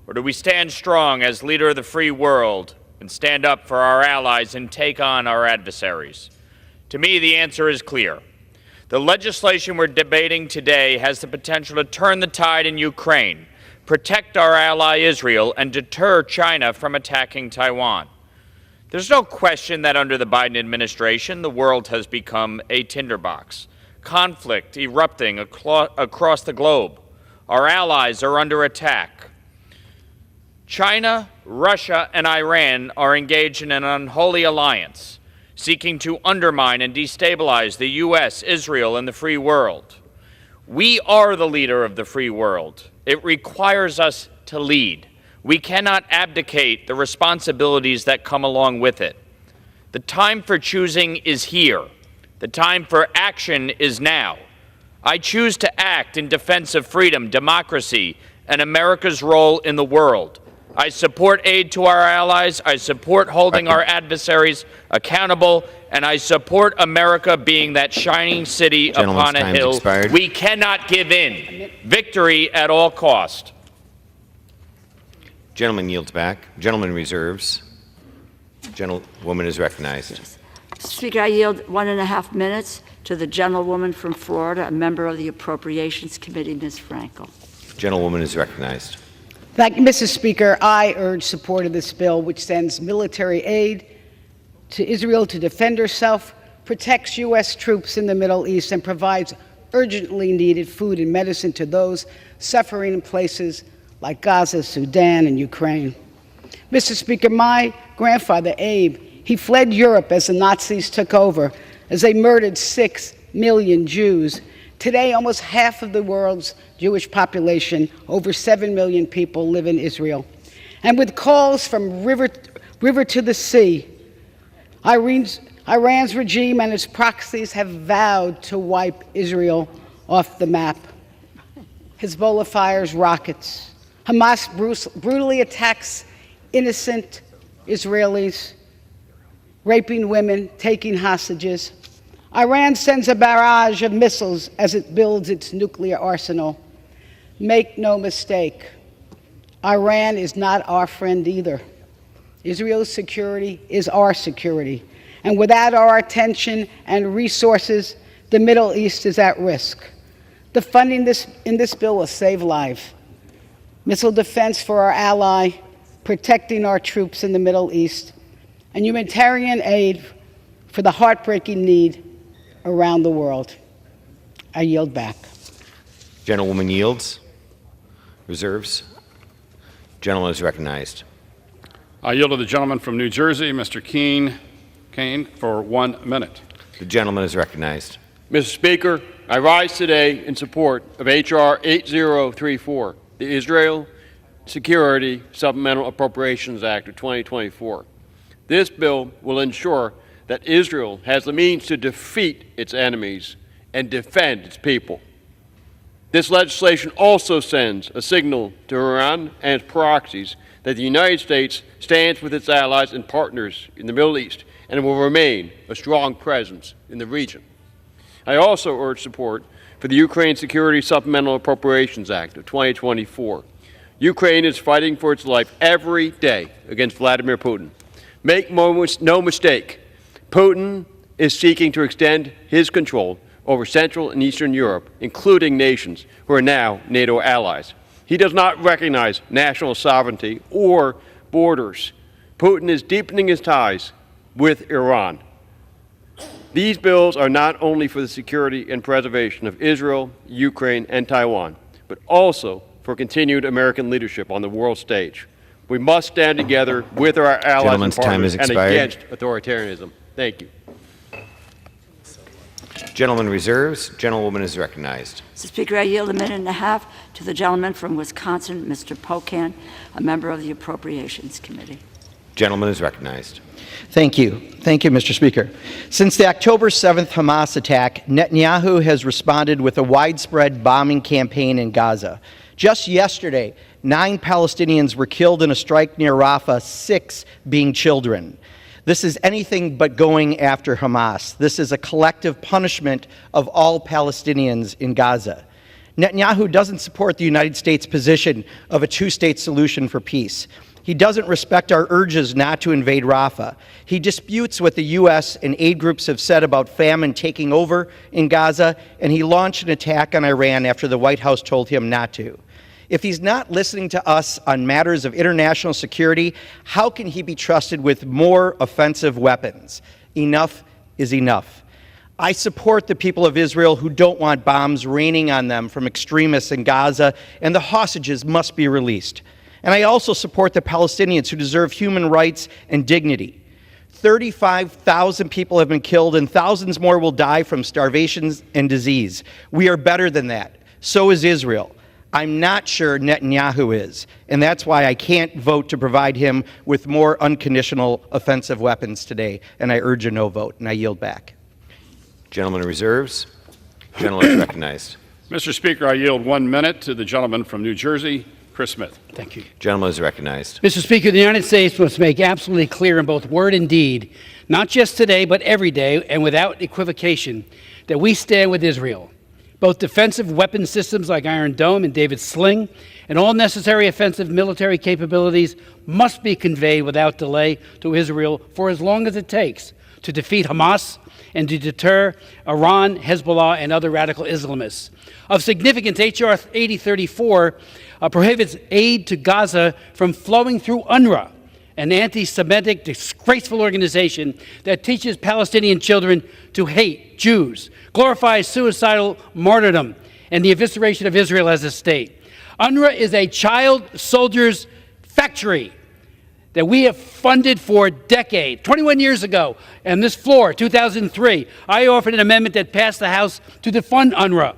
Or do we stand strong as leader of the free world and stand up for our allies and take on our adversaries? To me, the answer is clear. The legislation we're debating today has the potential to turn the tide in Ukraine, protect our ally Israel, and deter China from attacking Taiwan. There's no question that under the Biden administration, the world has become a tinderbox. Conflict erupting across the globe. Our allies are under attack. China, Russia, and Iran are engaged in an unholy alliance, seeking to undermine and destabilize the U.S., Israel, and the free world. We are the leader of the free world. It requires us to lead. We cannot abdicate the responsibilities that come along with it. The time for choosing is here. The time for action is now. I choose to act in defense of freedom, democracy, and America's role in the world. I support aid to our allies, I support holding our adversaries accountable, and I support America being that shining city upon a hill. We cannot give in. Victory at all cost. Gentleman yields back. Gentleman reserves. Gentlewoman is recognized. Speaker, I yield 1.5 minutes to the gentlewoman from Florida, a member of the Appropriations Committee, Ms. Frankel. Gentlewoman is recognized. Thank you, Mr. Speaker. I urge support of this bill, which sends military aid to Israel to defend herself, protects U.S. troops in the Middle East, and provides urgently needed food and medicine to those suffering in places like Gaza, Sudan, and Ukraine. Mr. Speaker, my grandfather, Abe, he fled Europe as the Nazis took over, as they murdered 6 million Jews. Today, almost half of the world's Jewish population, over 7 million people, live in Israel. And with calls from river to the sea, Iran's regime and its proxies have vowed to wipe Israel off the map. Hezbollah fires rockets. Hamas brutally attacks innocent Israelis, raping women, taking hostages. Iran sends a barrage of missiles as it builds its nuclear arsenal. Make no mistake, Iran is not our friend either. Israel's security is our security. And without our attention and resources, the Middle East is at risk. The funding in this bill will save lives. Missile defense for our ally, protecting our troops in the Middle East, and humanitarian aid for the heartbreaking need around the world. I yield back. Gentlewoman yields. Reserves. Gentleman is recognized. I yield to the gentleman from New Jersey, Mr. Kane, for 1 minute. The gentleman is recognized. Mr. Speaker, I rise today in support of H.R. 8034, the Israel Security Supplemental Appropriations Act of 2024. This bill will ensure that Israel has the means to defeat its enemies and defend its people. This legislation also sends a signal to Iran and its proxies that the United States stands with its allies and partners in the Middle East and will remain a strong presence in the region. I also urge support for the Ukraine Security Supplemental Appropriations Act of 2024. Ukraine is fighting for its life every day against Vladimir Putin. Make no mistake, Putin is seeking to extend his control over Central and Eastern Europe, including nations who are now NATO allies. He does not recognize national sovereignty or borders. Putin is deepening his ties with Iran. These bills are not only for the security and preservation of Israel, Ukraine, and Taiwan, but also for continued American leadership on the world stage. We must stand together with our allies and partners and against authoritarianism. Thank you. Gentleman reserves. Gentlewoman is recognized. Mr. Speaker, I yield 1.5 minutes to the gentleman from Wisconsin, Mr. Pocan, a member of the Appropriations Committee. Gentleman is recognized. Thank you. Thank you, Mr. Speaker. Since the October 7th Hamas attack, Netanyahu has responded with a widespread bombing campaign in Gaza. Just yesterday, 9 Palestinians were killed in a strike near Rafah, 6 being children. This is anything but going after Hamas. This is a collective punishment of all Palestinians in Gaza. Netanyahu doesn't support the United States' position of a two-state solution for peace. He doesn't respect our urges not to invade Rafah. He disputes what the U.S. and aid groups have said about famine taking over in Gaza, and he launched an attack on Iran after the White House told him not to. If he's not listening to us on matters of international security, how can he be trusted with more offensive weapons? Enough is enough. I support the people of Israel who don't want bombs raining on them from extremists in Gaza, and the hostages must be released. And I also support the Palestinians who deserve human rights and dignity. 35,000 people have been killed and thousands more will die from starvation and disease. We are better than that. So is Israel. I'm not sure Netanyahu is, and that's why I can't vote to provide him with more unconditional offensive weapons today, and I urge a no vote, and I yield back. Gentleman reserves. Gentleman is recognized. Mr. Speaker, I yield 1 minute to the gentleman from New Jersey, Chris Smith. Thank you. Gentleman is recognized. Mr. Speaker, the United States must make absolutely clear in both word and deed, not just today, but every day, and without equivocation, that we stand with Israel. Both defensive weapon systems like Iron Dome and David's Sling, and all necessary offensive military capabilities must be conveyed without delay to Israel for as long as it takes to defeat Hamas and to deter Iran, Hezbollah, and other radical Islamists. Of significance, H.R. 8034 prohibits aid to Gaza from flowing through UNRWA, an anti-Semitic, disgraceful organization that teaches Palestinian children to hate Jews, glorifies suicidal martyrdom, and the evisceration of Israel as a state. UNRWA is a child soldiers' factory that we have funded for decades. 21 years ago, on this floor, 2003, I offered an amendment that passed the House to defund UNRWA.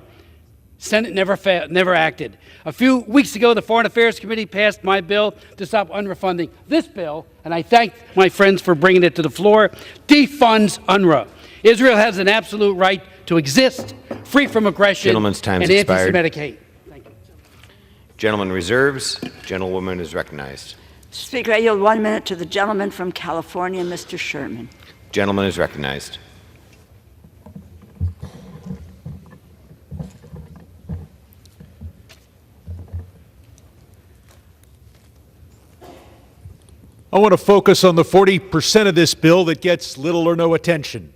Senate never acted. A few weeks ago, the Foreign Affairs Committee passed my bill to stop UNRWA funding. This bill, and I thank my friends for bringing it to the floor, defunds UNRWA. Israel has an absolute right to exist, free from aggression Gentleman's time and has expired. anti-Semitic hate. Thank you. Gentleman reserves. Gentlewoman is recognized. Speaker, I yield 1 minute to the gentleman from California, Mr. Sherman. Gentleman is recognized. I want to focus on the 40% of this bill that gets little or no attention.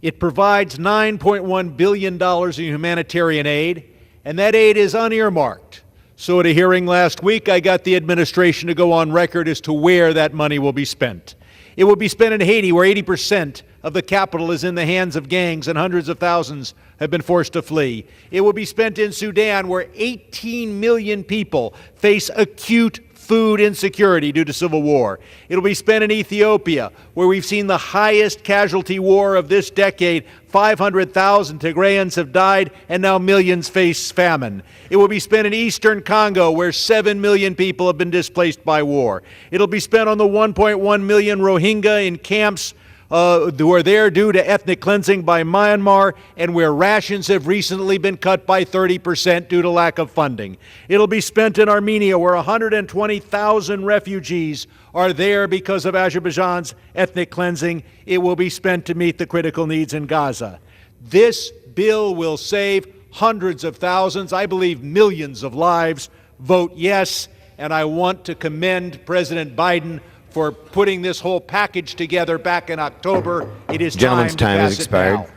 It provides $9.1 billion in humanitarian aid, and that aid is unearmarked. So at a hearing last week, I got the administration to go on record as to where that money will be spent. It will be spent in Haiti, where 80% of the capital is in the hands of gangs and hundreds of thousands have been forced to flee. It will be spent in Sudan, where 18 million people face acute food insecurity due to civil war. It'll be spent in Ethiopia, where we've seen the highest casualty war of this decade. 500,000 Tigrayans have died, and now millions face famine. It will be spent in eastern Congo, where 7 million people have been displaced by war. It'll be spent on the 1.1 million Rohingya in camps who are there due to ethnic cleansing by Myanmar, and where rations have recently been cut by 30% due to lack of funding. It'll be spent in Armenia, where 120,000 refugees are there because of Azerbaijan's ethnic cleansing. It will be spent to meet the critical needs in Gaza. This bill will save hundreds of thousands, I believe millions of lives. Vote yes, and I want to commend President Biden for putting this whole package together back in October. It is Gentleman's time has to pass expired. it now.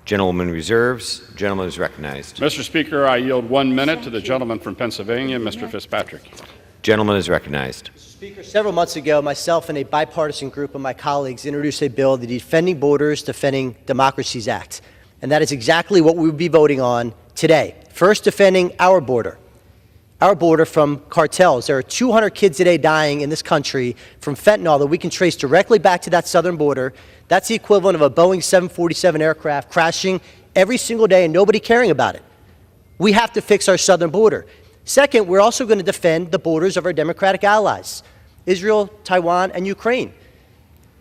Gentleman reserves. Gentleman is recognized. Mr. Speaker, I yield 1 minute to the gentleman from Pennsylvania, Mr. Fitzpatrick. Gentleman is recognized. Speaker, several months ago, myself and a bipartisan group of my colleagues introduced a bill, the Defending Borders, Defending Democracies Act. And that is exactly what we will be voting on today. First, defending our border from cartels. There are 200 kids a day dying in this country from fentanyl that we can trace directly back to that southern border. That's the equivalent of a Boeing 747 aircraft crashing every single day and nobody caring about it. We have to fix our southern border. Second, we're also going to defend the borders of our democratic allies, Israel, Taiwan, and Ukraine.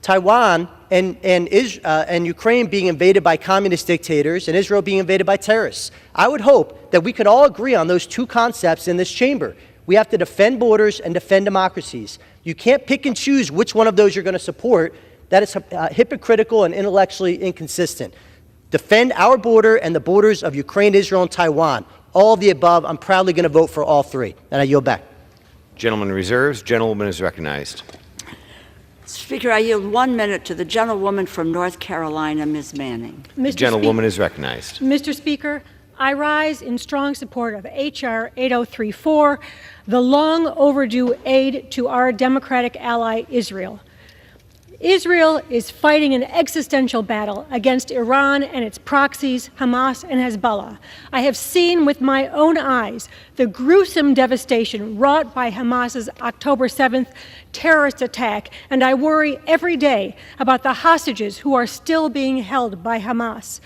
Taiwan and Ukraine being invaded by communist dictators and Israel being invaded by terrorists. I would hope that we could all agree on those two concepts in this chamber. We have to defend borders and defend democracies. You can't pick and choose which one of those you're going to support. That is hypocritical and intellectually inconsistent. Defend our border and the borders of Ukraine, Israel, and Taiwan. All of the above. I'm proudly going to vote for all three. And I yield back. Gentleman reserves. Gentlewoman is recognized. Speaker, I yield 1 minute to the gentlewoman from North Carolina, Ms. Manning. Gentlewoman is recognized. Mr. Speaker, I rise in strong support of H.R. 8034, the long overdue aid to our democratic ally, Israel. Israel is fighting an existential battle against Iran and its proxies, Hamas and Hezbollah. I have seen with my own eyes the gruesome devastation wrought by Hamas's October 7th terrorist attack, and I worry every day about the hostages who are still being held by Hamas.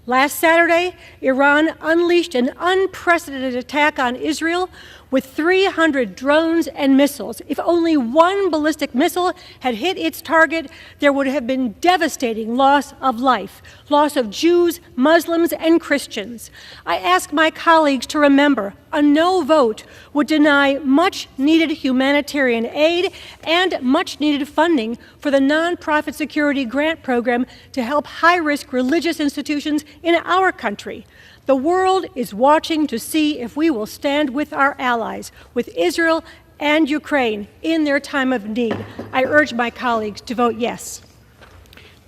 Last Saturday, Iran unleashed an unprecedented attack on Israel with 300 drones and missiles. If only one ballistic missile had hit its target, there would have been devastating loss of life, loss of Jews, Muslims, and Christians. I ask my colleagues to remember a no vote would deny much-needed humanitarian aid and much-needed funding for the nonprofit security grant program to help high-risk religious institutions in our country. The world is watching to see if we will stand with our allies, with Israel and Ukraine, in their time of need. I urge my colleagues to vote yes.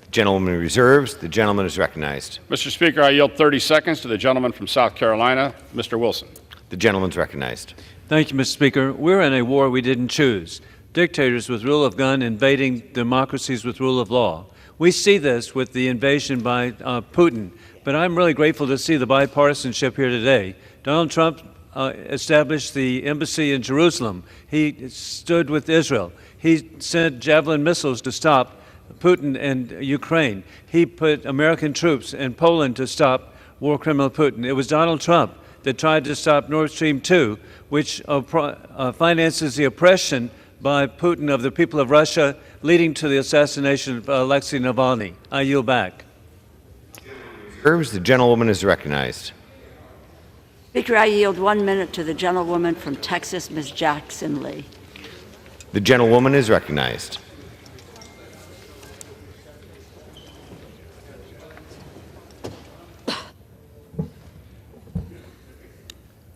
The gentleman reserves. The gentleman is recognized. Mr. Speaker, I yield 30 seconds to the gentleman from South Carolina, Mr. Wilson. The gentleman is recognized. Thank you, Mr. Speaker. We're in a war we didn't choose. Dictators with rule of gun invading democracies with rule of law. We see this with the invasion by Putin. But I'm really grateful to see the bipartisanship here today. Donald Trump established the embassy in Jerusalem. He stood with Israel. He sent Javelin missiles to stop Putin and Ukraine. He put American troops in Poland to stop war criminal Putin. It was Donald Trump that tried to stop Nord Stream 2, which finances the oppression by Putin of the people of Russia, leading to the assassination of Alexei Navalny. I yield back. The gentlewoman is recognized. Speaker, I yield 1 minute to the gentlewoman from Texas, Ms. Jackson Lee. The gentlewoman is recognized.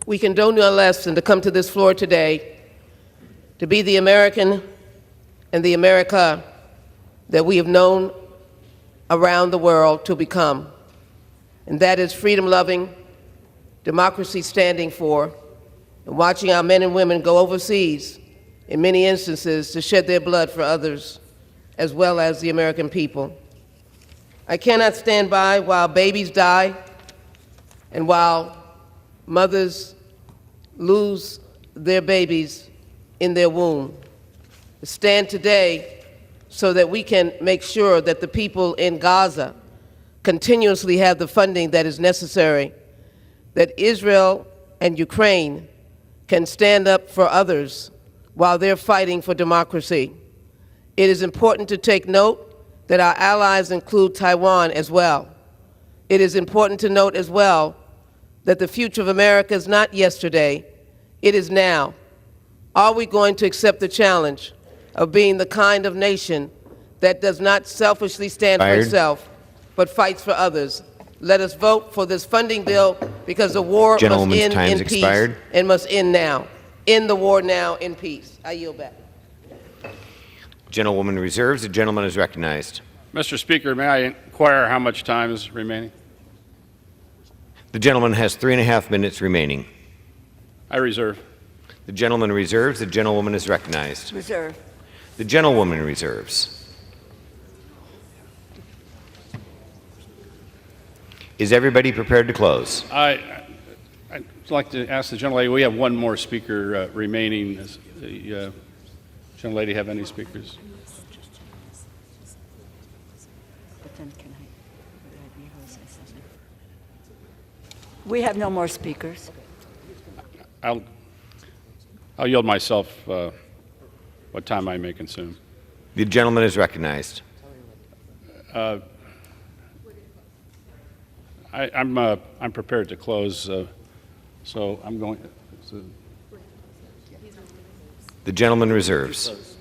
We can do no less than to come to this floor today to be the American and the America that we have known around the world to become. And that is freedom-loving, democracy standing for, and watching our men and women go overseas, in many instances, to shed their blood for others, as well as the American people. I cannot stand by while babies die and while mothers lose their babies in their womb. Stand today so that we can make sure that the people in Gaza continuously have the funding that is necessary, that Israel and Ukraine can stand up for others while they're fighting for democracy. It is important to take note that our allies include Taiwan as well. It is important to note as well that the future of America is not yesterday, it is now. Are we going to accept the challenge of being the kind of nation that does not selfishly stand for itself, but fights for others? Let us vote for this funding bill because the war must end in peace and must end now. End the war now in peace. I yield back. Gentlewoman reserves. The gentleman is recognized. Mr. Speaker, may I inquire how much time is remaining? The gentleman has 3.5 minutes remaining. I reserve. The gentleman reserves. The gentlewoman is recognized. Reserve. The gentlewoman reserves. Is everybody prepared to close? I'd like to ask the gentlelady, we have one more speaker remaining. Does the gentlelady have any speakers? We have no more speakers. I'll yield myself what time I may consume. The gentleman is recognized. I'm prepared to close, so I'm going. The gentleman reserves.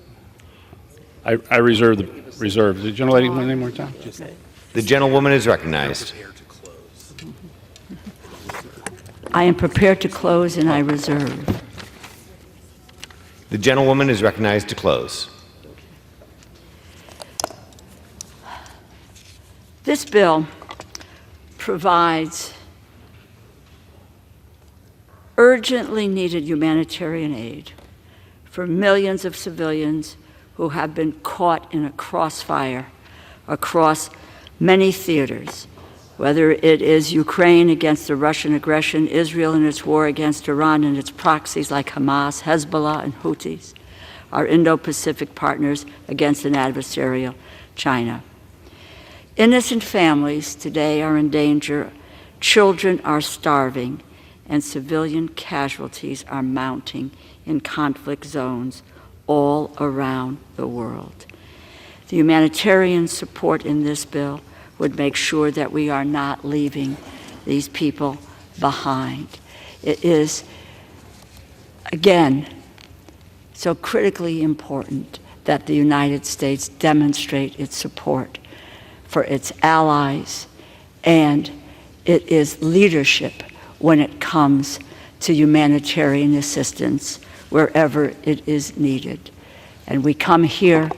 I reserve the reserve. The gentlelady want any more time? The gentlewoman is recognized. I am prepared to close and I reserve. The gentlewoman is recognized to close. This bill provides urgently needed humanitarian aid for millions of civilians who have been caught in a crossfire across many theaters, whether it is Ukraine against the Russian aggression, Israel in its war against Iran and its proxies like Hamas, Hezbollah, and Houthis, our Indo-Pacific partners against an adversarial China. Innocent families today are in danger, children are starving, and civilian casualties are mounting in conflict zones all around the world. The humanitarian support in this bill would make sure that we are not leaving these people behind. It is, again, so critically important that the United States demonstrate its support for its allies, and it is leadership when it comes to humanitarian assistance wherever it is needed. And we come here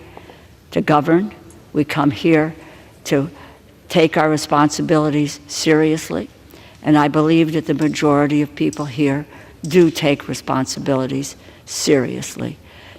to govern. We come here to take our responsibilities seriously. And I believe that the majority of people here do take responsibilities seriously.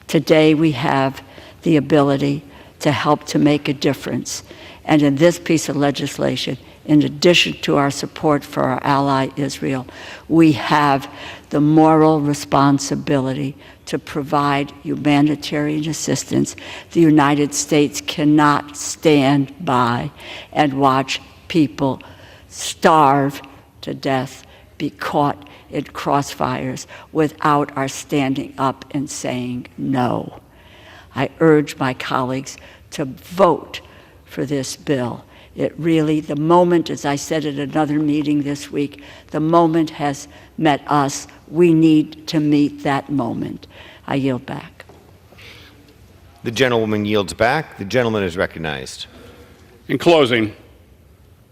Today we have the ability to help to make a difference. And in this piece of legislation, in addition to our support for our ally Israel, we have the moral responsibility to provide humanitarian assistance. The United States cannot stand by and watch people starve to death, be caught in crossfires without our standing up and saying no. I urge my colleagues to vote for this bill. It really, the moment, as I said at another meeting this week, the moment has met us. We need to meet that moment. I yield back. The gentlewoman yields back. The gentleman is recognized. In closing,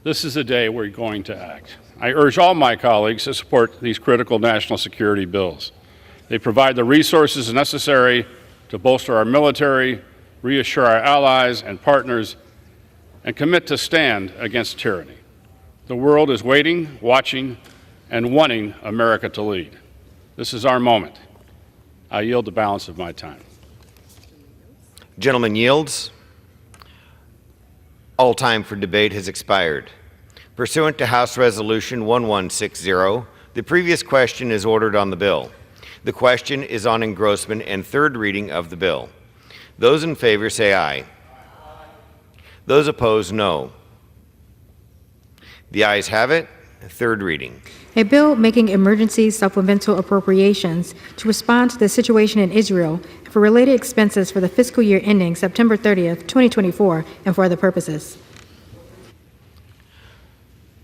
this is a day we're going to act. I urge all my colleagues to support these critical national security bills. They provide the resources necessary to bolster our military, reassure our allies and partners, and commit to stand against tyranny. The world is waiting, watching, and wanting America to lead. This is our moment. I yield the balance of my time. Gentleman yields. All time for debate has expired. Pursuant to House Resolution 1160, the previous question is ordered on the bill. The question is on engrossment and third reading of the bill. Those in favor say aye. Those opposed, no. The ayes have it. Third reading. A bill making emergency supplemental appropriations to respond to the situation in Israel and for related expenses for the fiscal year ending September 30th, 2024, and for other purposes.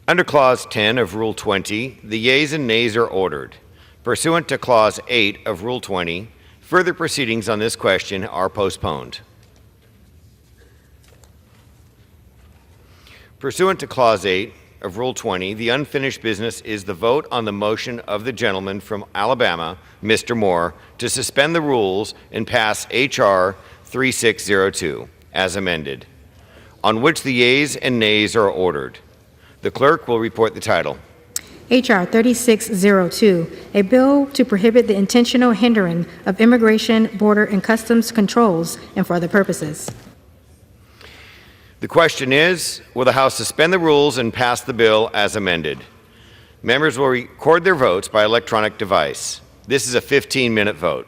Under Clause 10 of Rule 20, the yeas and nays are ordered. Pursuant to Clause 8 of Rule 20, further proceedings on this question are postponed. Pursuant to Clause 8 of Rule 20, the unfinished business is the vote on the motion of the gentleman from Alabama, Mr. Moore, to suspend the rules and pass H.R. 3602 as amended, on which the yeas and nays are ordered. The clerk will report the title. H.R. 3602, a bill to prohibit the intentional hindering of immigration, border, and customs controls and for other purposes. The question is, will the House suspend the rules and pass the bill as amended? Members will record their votes by electronic device. This is a 15-minute vote.